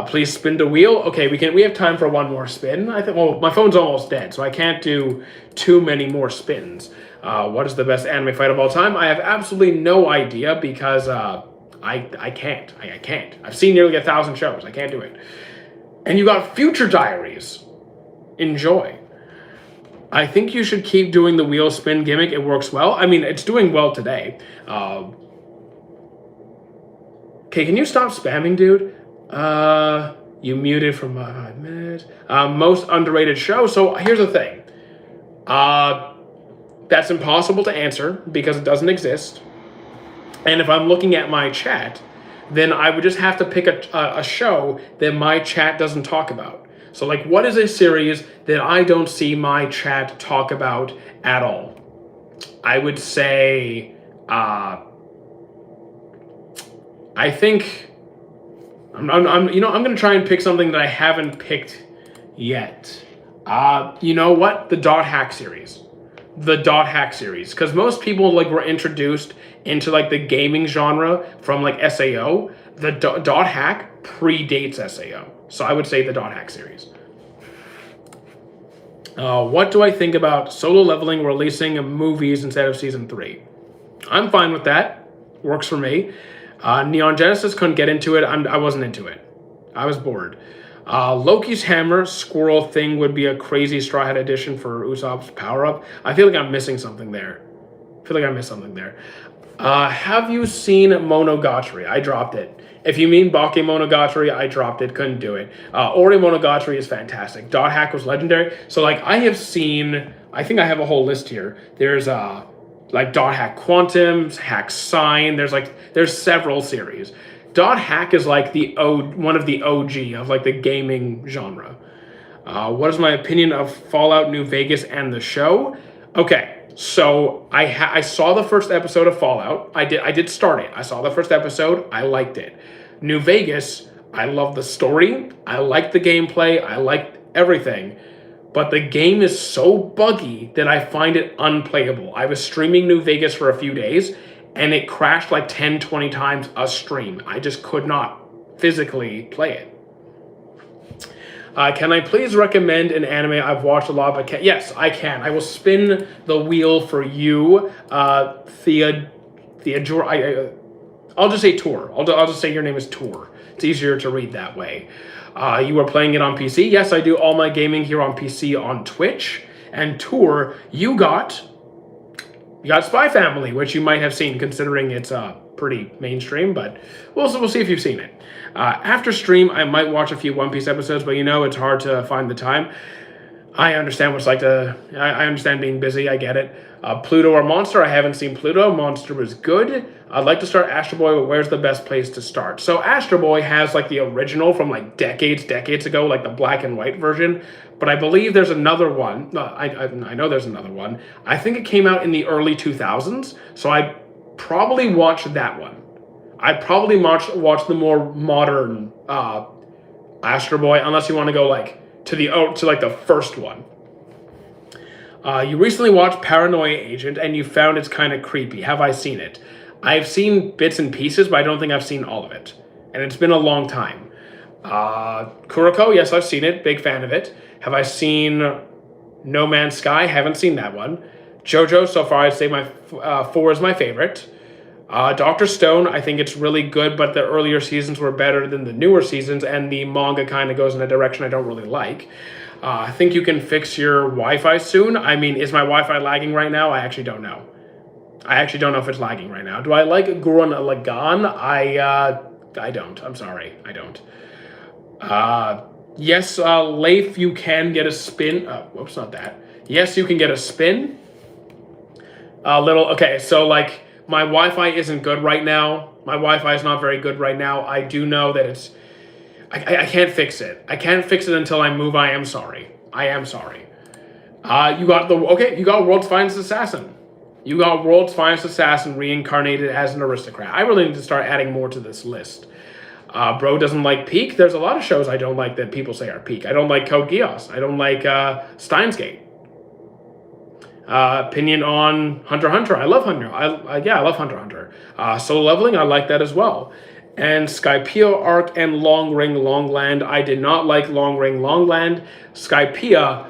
Please spin the wheel. Okay, we have time for one more spin. I think. Well, my phone's almost dead, so I can't do too many more spins. What is the best anime fight of all time? I have absolutely no idea, because I can't. I can't. I've seen nearly 1,000 shows. I can't do it. And you got Future Diaries. Enjoy. I think you should keep doing the wheel spin gimmick. It works well. I mean, it's doing well today. Okay, can you stop spamming, dude? You muted for 5 minutes. Most underrated show. So here's the thing. That's impossible to answer because it doesn't exist. And if I'm looking at my chat, then I would just have to pick a show that my chat doesn't talk about. So like, what is a series that I don't see my chat talk about at all? I would say, I think I'm going to try and pick something that I haven't picked yet. You know what? The Dot Hack series. Because most people like were introduced into like the gaming genre from like SAO. The Dot Hack predates SAO. So I would say the Dot Hack series. What do I think about Solo Leveling releasing movies instead of Season 3? I'm fine with that. Works for me. Neon Genesis couldn't get into it. I wasn't into it. I was bored. Loki's hammer squirrel thing would be a crazy Straw Hat edition for Usopp's power-up. I feel like I'm missing something there. feel like I missed something there. Have you seen Monogatari? I dropped it. If you mean Bakemonogatari, I dropped it. Couldn't do it. Ori Monogatari is fantastic. Dot Hack was legendary. So like I have seen, I think I have a whole list here. There's like Dot Hack Quantum, Hack Sign. There's several series. Dot Hack is like one of the OG of like the gaming genre. What is my opinion of Fallout New Vegas and the show? Okay. So I saw the first episode of Fallout. I did start it. I saw the first episode. I liked it. New Vegas, I love the story. I like the gameplay. I liked everything. But the game is so buggy that I find it unplayable. I was streaming New Vegas for a few days and it crashed like 10, 20 times a stream. I just could not physically play it. Can I please recommend an anime I've watched a lot, but can't? Yes, I can. I will spin the wheel for you, Theodore. I'll just say Tor. I'll just say your name is Tor. It's easier to read that way. You are playing it on PC? Yes, I do all my gaming here on PC on Twitch. And Tor, you got Spy Family, which you might have seen considering it's pretty mainstream, but we'll see if you've seen it. After stream, I might watch a few One Piece episodes, but it's hard to find the time. I understand what it's like I understand being busy, I get it. Pluto or Monster, I haven't seen Pluto. Monster was good. I'd like to start Astro Boy, but where's the best place to start? So Astro Boy has like the original from like decades ago, like the black and white version. But I believe there's another one. I know there's another one. I think it came out in the early 2000s, so I probably watched that one. I'd probably watch the more modern Astro Boy, unless you want to go like to the first one. You recently watched Paranoia Agent and you found it's kind of creepy. Have I seen it? I've seen bits and pieces, but I don't think I've seen all of it. And it's been a long time. Kuroko, yes, I've seen it. Big fan of it. Have I seen No Man's Sky? Haven't seen that one. JoJo, so far I'd say my 4 is my favorite. Dr. Stone, I think it's really good, but the earlier seasons were better than the newer seasons, and the manga kind of goes in a direction I don't really like. I think you can fix your Wi-Fi soon. I mean, is my Wi-Fi lagging right now? I actually don't know. I actually don't know if it's lagging right now. Do I like Gurren Lagann? I don't. I'm sorry. I don't. Yes, Leif, you can get a spin. Whoops, not that. Yes, you can get a spin. Okay, so like my Wi-Fi isn't good right now. My Wi-Fi is not very good right now. I do know that it's... I can't fix it. I can't fix it until I move. I am sorry. I am sorry. You got World's Finest Assassin. You got World's Finest Assassin reincarnated as an aristocrat. I really need to start adding more to this list. Bro doesn't like Peak. There's a lot of shows I don't like that people say are Peak. I don't like Code Geass. I don't like Steins Gate. Opinion on Hunter x Hunter. I love Hunter. I love Hunter x Hunter. Solo Leveling, I like that as well. And Skypiea Arc and Long Ring Longland. I did not like Long Ring Longland. Skypiea,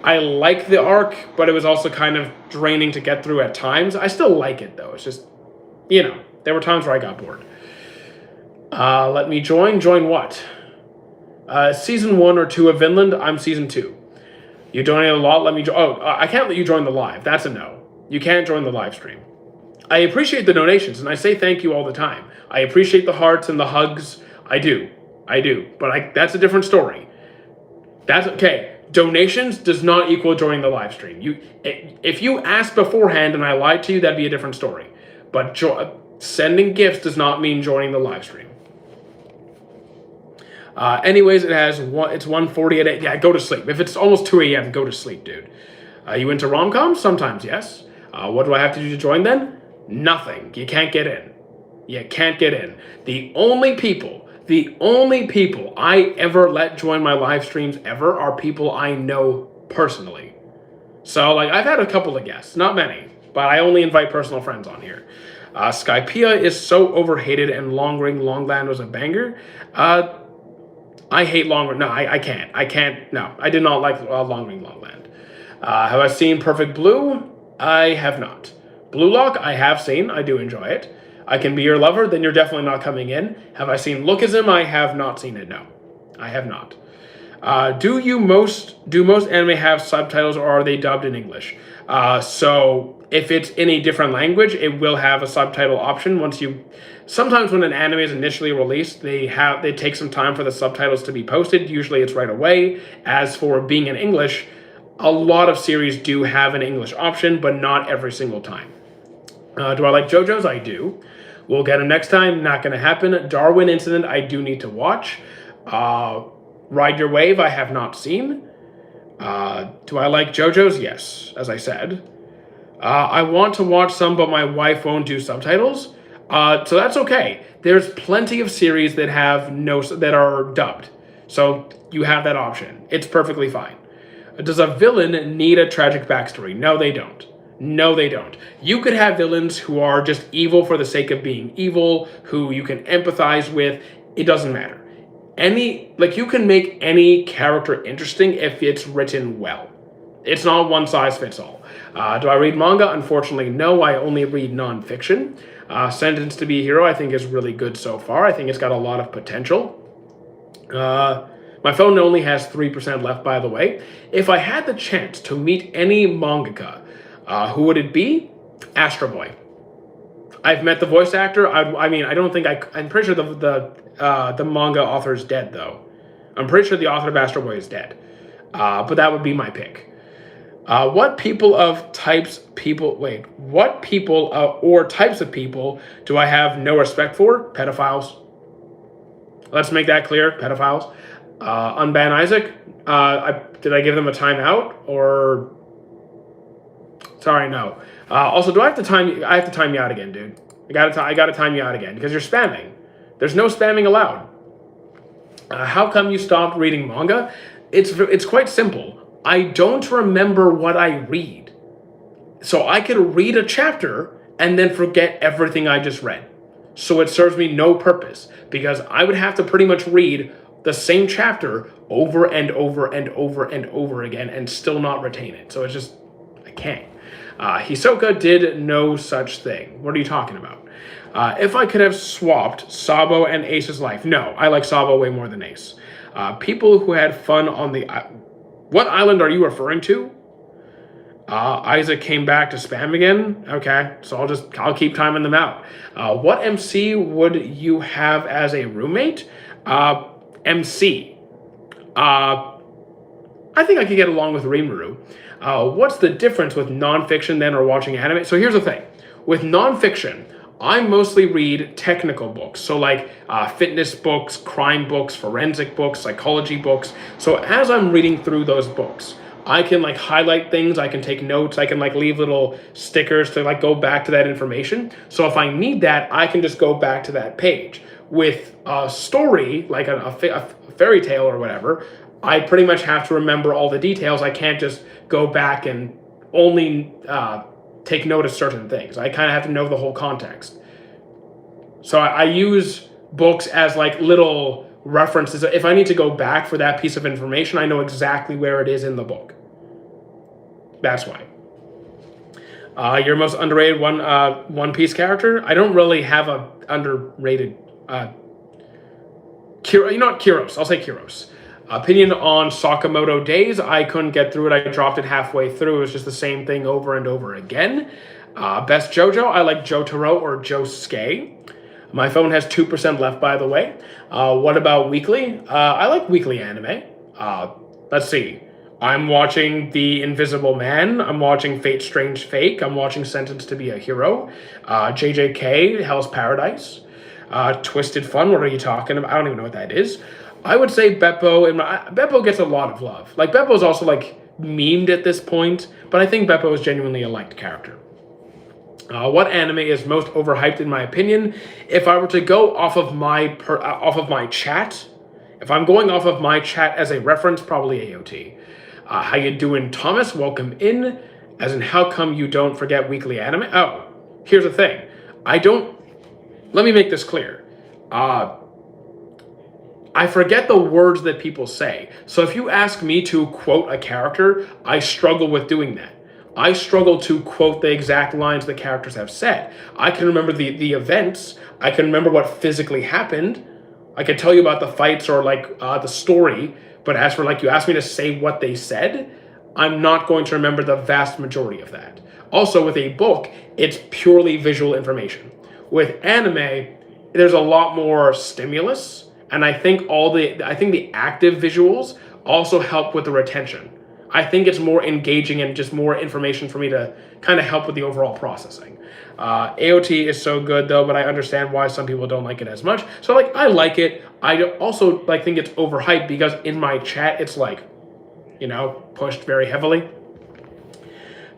I like the arc, but it was also kind of draining to get through at times. I still like it though. It's just, there were times where I got bored. Let me join. Join what? Season 1 or 2 of Vinland. I'm season 2. You donate a lot. Let me join. I can't let you join the live. That's a no. You can't join the live stream. I appreciate the donations, and I say thank you all the time. I appreciate the hearts and the hugs. I do. But that's a different story. That's okay. Donations does not equal joining the live stream. If you asked beforehand and I lied to you, that'd be a different story. But sending gifts does not mean joining the live stream. Anyways, it's 1:40 at 8. Yeah, go to sleep. If it's almost 2 a.m., go to sleep, dude. You into rom-coms? Sometimes, yes. What do I have to do to join then? Nothing. You can't get in. You can't get in. The only people I ever let join my live streams ever are people I know personally. So, I've had a couple of guests. Not many. But I only invite personal friends on here. Skypiea is so overhated and Long Ring Longland was a banger. I hate Long Ring. No, I can't. No, I did not like Long Ring Longland. Have I seen Perfect Blue? I have not. Blue Lock, I have seen. I do enjoy it. I Can Be Your Lover, then you're definitely not coming in. Have I seen Lookism? I have not seen it, no. I have not. Do most anime have subtitles or are they dubbed in English? So if it's in a different language, it will have a subtitle option. Sometimes when an anime is initially released, they take some time for the subtitles to be posted. Usually it's right away. As for being in English, a lot of series do have an English option, but not every single time. Do I like JoJo's? I do. We'll get him next time. Not going to happen. Darwin Incident, I do need to watch. Ride Your Wave, I have not seen. Do I like JoJo's? Yes, as I said. I want to watch some, but my wife won't do subtitles. So that's okay. There's plenty of series that that are dubbed. So you have that option. It's perfectly fine. Does a villain need a tragic backstory? No, they don't. No, they don't. You could have villains who are just evil for the sake of being evil, who you can empathize with. It doesn't matter. You can make any character interesting if it's written well. It's not one size fits all. Do I read manga? Unfortunately, no. I only read nonfiction. Sentenced to Be a Hero, I think, is really good so far. I think it's got a lot of potential. My phone only has 3% left, by the way. If I had the chance to meet any mangaka, who would it be? Astro Boy. I've met the voice actor. I'm pretty sure the manga author is dead, though. I'm pretty sure the author of Astro Boy is dead. But that would be my pick. What people or types of people do I have no respect for? Pedophiles. Let's make that clear. Pedophiles. Unban Isaac. Did I give them a timeout or? Sorry, no. Also, do I have to time you? I have to time you out again, dude. I gotta time you out again because you're spamming. There's no spamming allowed. How come you stopped reading manga? It's quite simple. I don't remember what I read. So I could read a chapter and then forget everything I just read. So it serves me no purpose because I would have to pretty much read the same chapter over and over and over and over again and still not retain it. So it's just, I can't. Hisoka did no such thing. What are you talking about? If I could have swapped Sabo and Ace's life. No, I like Sabo way more than Ace. People who had fun on the... What island are you referring to? Isaac came back to spam again. Okay, so I'll keep timing them out. What MC would you have as a roommate? MC. I think I could get along with Rimuru. What's the difference with nonfiction then or watching anime? So here's the thing. With nonfiction, I mostly read technical books. So like fitness books, crime books, forensic books, psychology books. So as I'm reading through those books, I can highlight things, I can take notes, I can leave little stickers to go back to that information. So if I need that, I can just go back to that page. With a story, like a fairy tale or whatever, I pretty much have to remember all the details. I can't just go back and only take note of certain things. I kind of have to know the whole context. So I use books as little references. If I need to go back for that piece of information, I know exactly where it is in the book. That's why. Your most underrated One Piece character? I don't really have a underrated... Kyros. I'll say Kyros. Opinion on Sakamoto Days. I couldn't get through it. I dropped it halfway through. It was just the same thing over and over again. Best JoJo. I like Jotaro or Josuke. My phone has 2% left, by the way. What about weekly? I like weekly anime. Let's see. I'm watching The Invisible Man. I'm watching Fate Strange Fake. I'm watching Sentenced to Be a Hero. JJK, Hell's Paradise. Twisted Fun. What are you talking about? I don't even know what that is. I would say Beppo. Beppo gets a lot of love. Beppo's also memed at this point, but I think Beppo is genuinely a liked character. What anime is most overhyped in my opinion? If I were to go off of my chat, if I'm going off of my chat as a reference, probably AOT. How you doing, Thomas? Welcome in. As in, how come you don't forget weekly anime? Oh, here's the thing. Let me make this clear. I forget the words that people say. So if you ask me to quote a character, I struggle with doing that. I struggle to quote the exact lines the characters have said. I can remember the events. I can remember what physically happened. I can tell you about the fights or the story. But as for you asked me to say what they said, I'm not going to remember the vast majority of that. Also, with a book, it's purely visual information. With anime, there's a lot more stimulus, and I think the active visuals also help with the retention. I think it's more engaging and just more information for me to kind of help with the overall processing. AOT is so good though, but I understand why some people don't like it as much. So like, I like it. I also like think it's overhyped because in my chat it's like, pushed very heavily.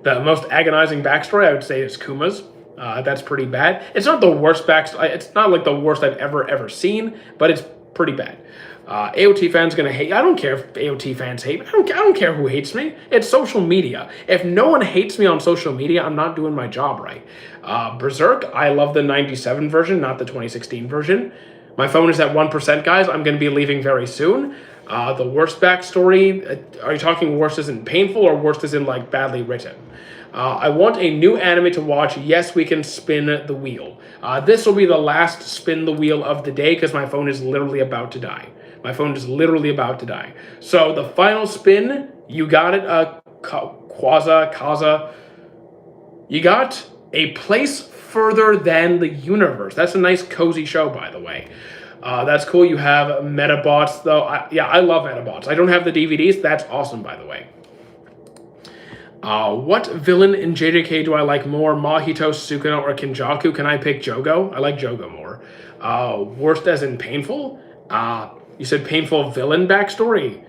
The most agonizing backstory I would say is Kuma's. That's pretty bad. It's not the worst backstory. It's not like the worst I've ever seen, but it's pretty bad. AOT fans gonna hate. I don't care if AOT fans hate me. I don't care who hates me. It's social media. If no one hates me on social media, I'm not doing my job right. Berserk, I love the 97 version, not the 2016 version. My phone is at 1%, guys. I'm gonna be leaving very soon. The worst backstory, are you talking worst as in painful or worst as in like badly written? I want a new anime to watch. Yes, we can spin the wheel. This will be the last spin the wheel of the day because my phone is literally about to die. My phone is literally about to die. So the final spin, you got it, Kaza. You got A Place Further Than the Universe. That's a nice cozy show, by the way. That's cool. You have Metabots, though. I love Metabots. I don't have the DVDs. That's awesome, by the way. What villain in JJK do I like more? Mahito, Sukuna, or Kinjaku? Can I pick Jogo? I like Jogo more. Worst as in painful? You said painful villain backstory?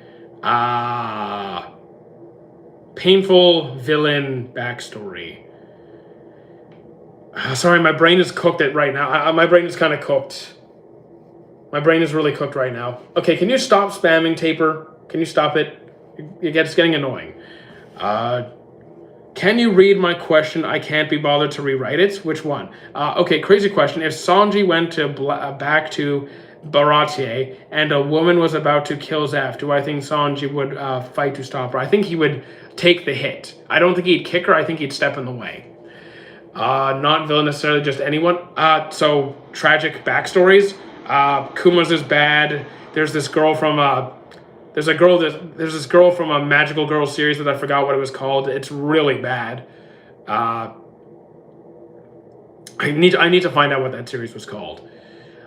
Painful villain backstory. Sorry, my brain is cooked right now. My brain is kind of cooked. My brain is really cooked right now. Okay, can you stop spamming, Taper? Can you stop it? It's getting annoying. Can you read my question? I can't be bothered to rewrite it. Which one? Okay, crazy question. If Sanji went to back to Baratie and a woman was about to kill Zeph, do I think Sanji would fight to stop her? I think he would take the hit. I don't think he'd kick her. I think he'd step in the way. Not villain necessarily, just anyone. So tragic backstories. Kuma's is bad. There's this girl from there's this girl from a Magical Girl series that I forgot what it was called. It's really bad. I need to find out what that series was called.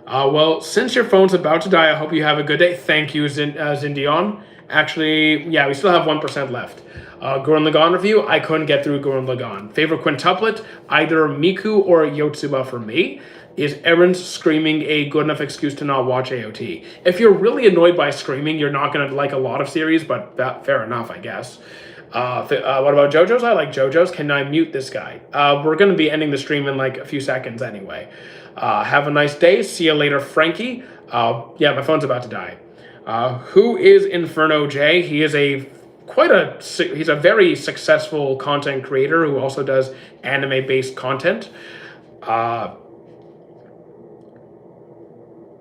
Well, since your phone's about to die, I hope you have a good day. Thank you, Zindion. Actually, yeah, we still have 1% left. Gurren Lagann review, I couldn't get through Gurren Lagann. Favorite quintuplet, either Miku or Yotsuba for me. Is Erin's screaming a good enough excuse to not watch AOT? If you're really annoyed by screaming, you're not going to like a lot of series, but fair enough, I guess. What about JoJo's? I like JoJo's. Can I mute this guy? We're going to be ending the stream in like a few seconds anyway. Have a nice day. See you later, Frankie. Yeah, my phone's about to die. Who is Inferno J? He is he's a very successful content creator who also does anime-based content.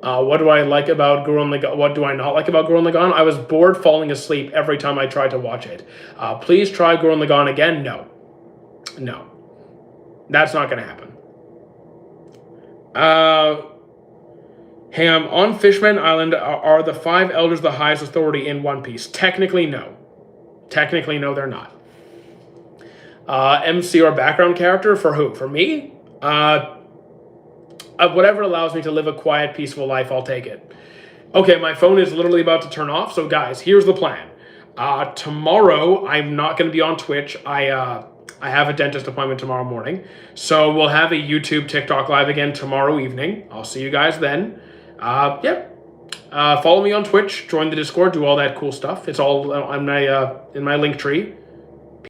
What do I like about Gurren Lagann? What do I not like about Gurren Lagann? I was bored falling asleep every time I tried to watch it. Please try Gurren Lagann again. No. That's not going to happen. Hey, I'm on Fishman Island. Are the 5 elders the highest authority in One Piece? Technically, no. No, they're not. MC or background character for who? For me? Whatever allows me to live a quiet, peaceful life, I'll take it. Okay, my phone is literally about to turn off. So guys, here's the plan. Tomorrow, I'm not going to be on Twitch. I have a dentist appointment tomorrow morning. So we'll have a YouTube, TikTok live again tomorrow evening. I'll see you guys then. Follow me on Twitch, join the Discord, do all that cool stuff. It's all in my link tree.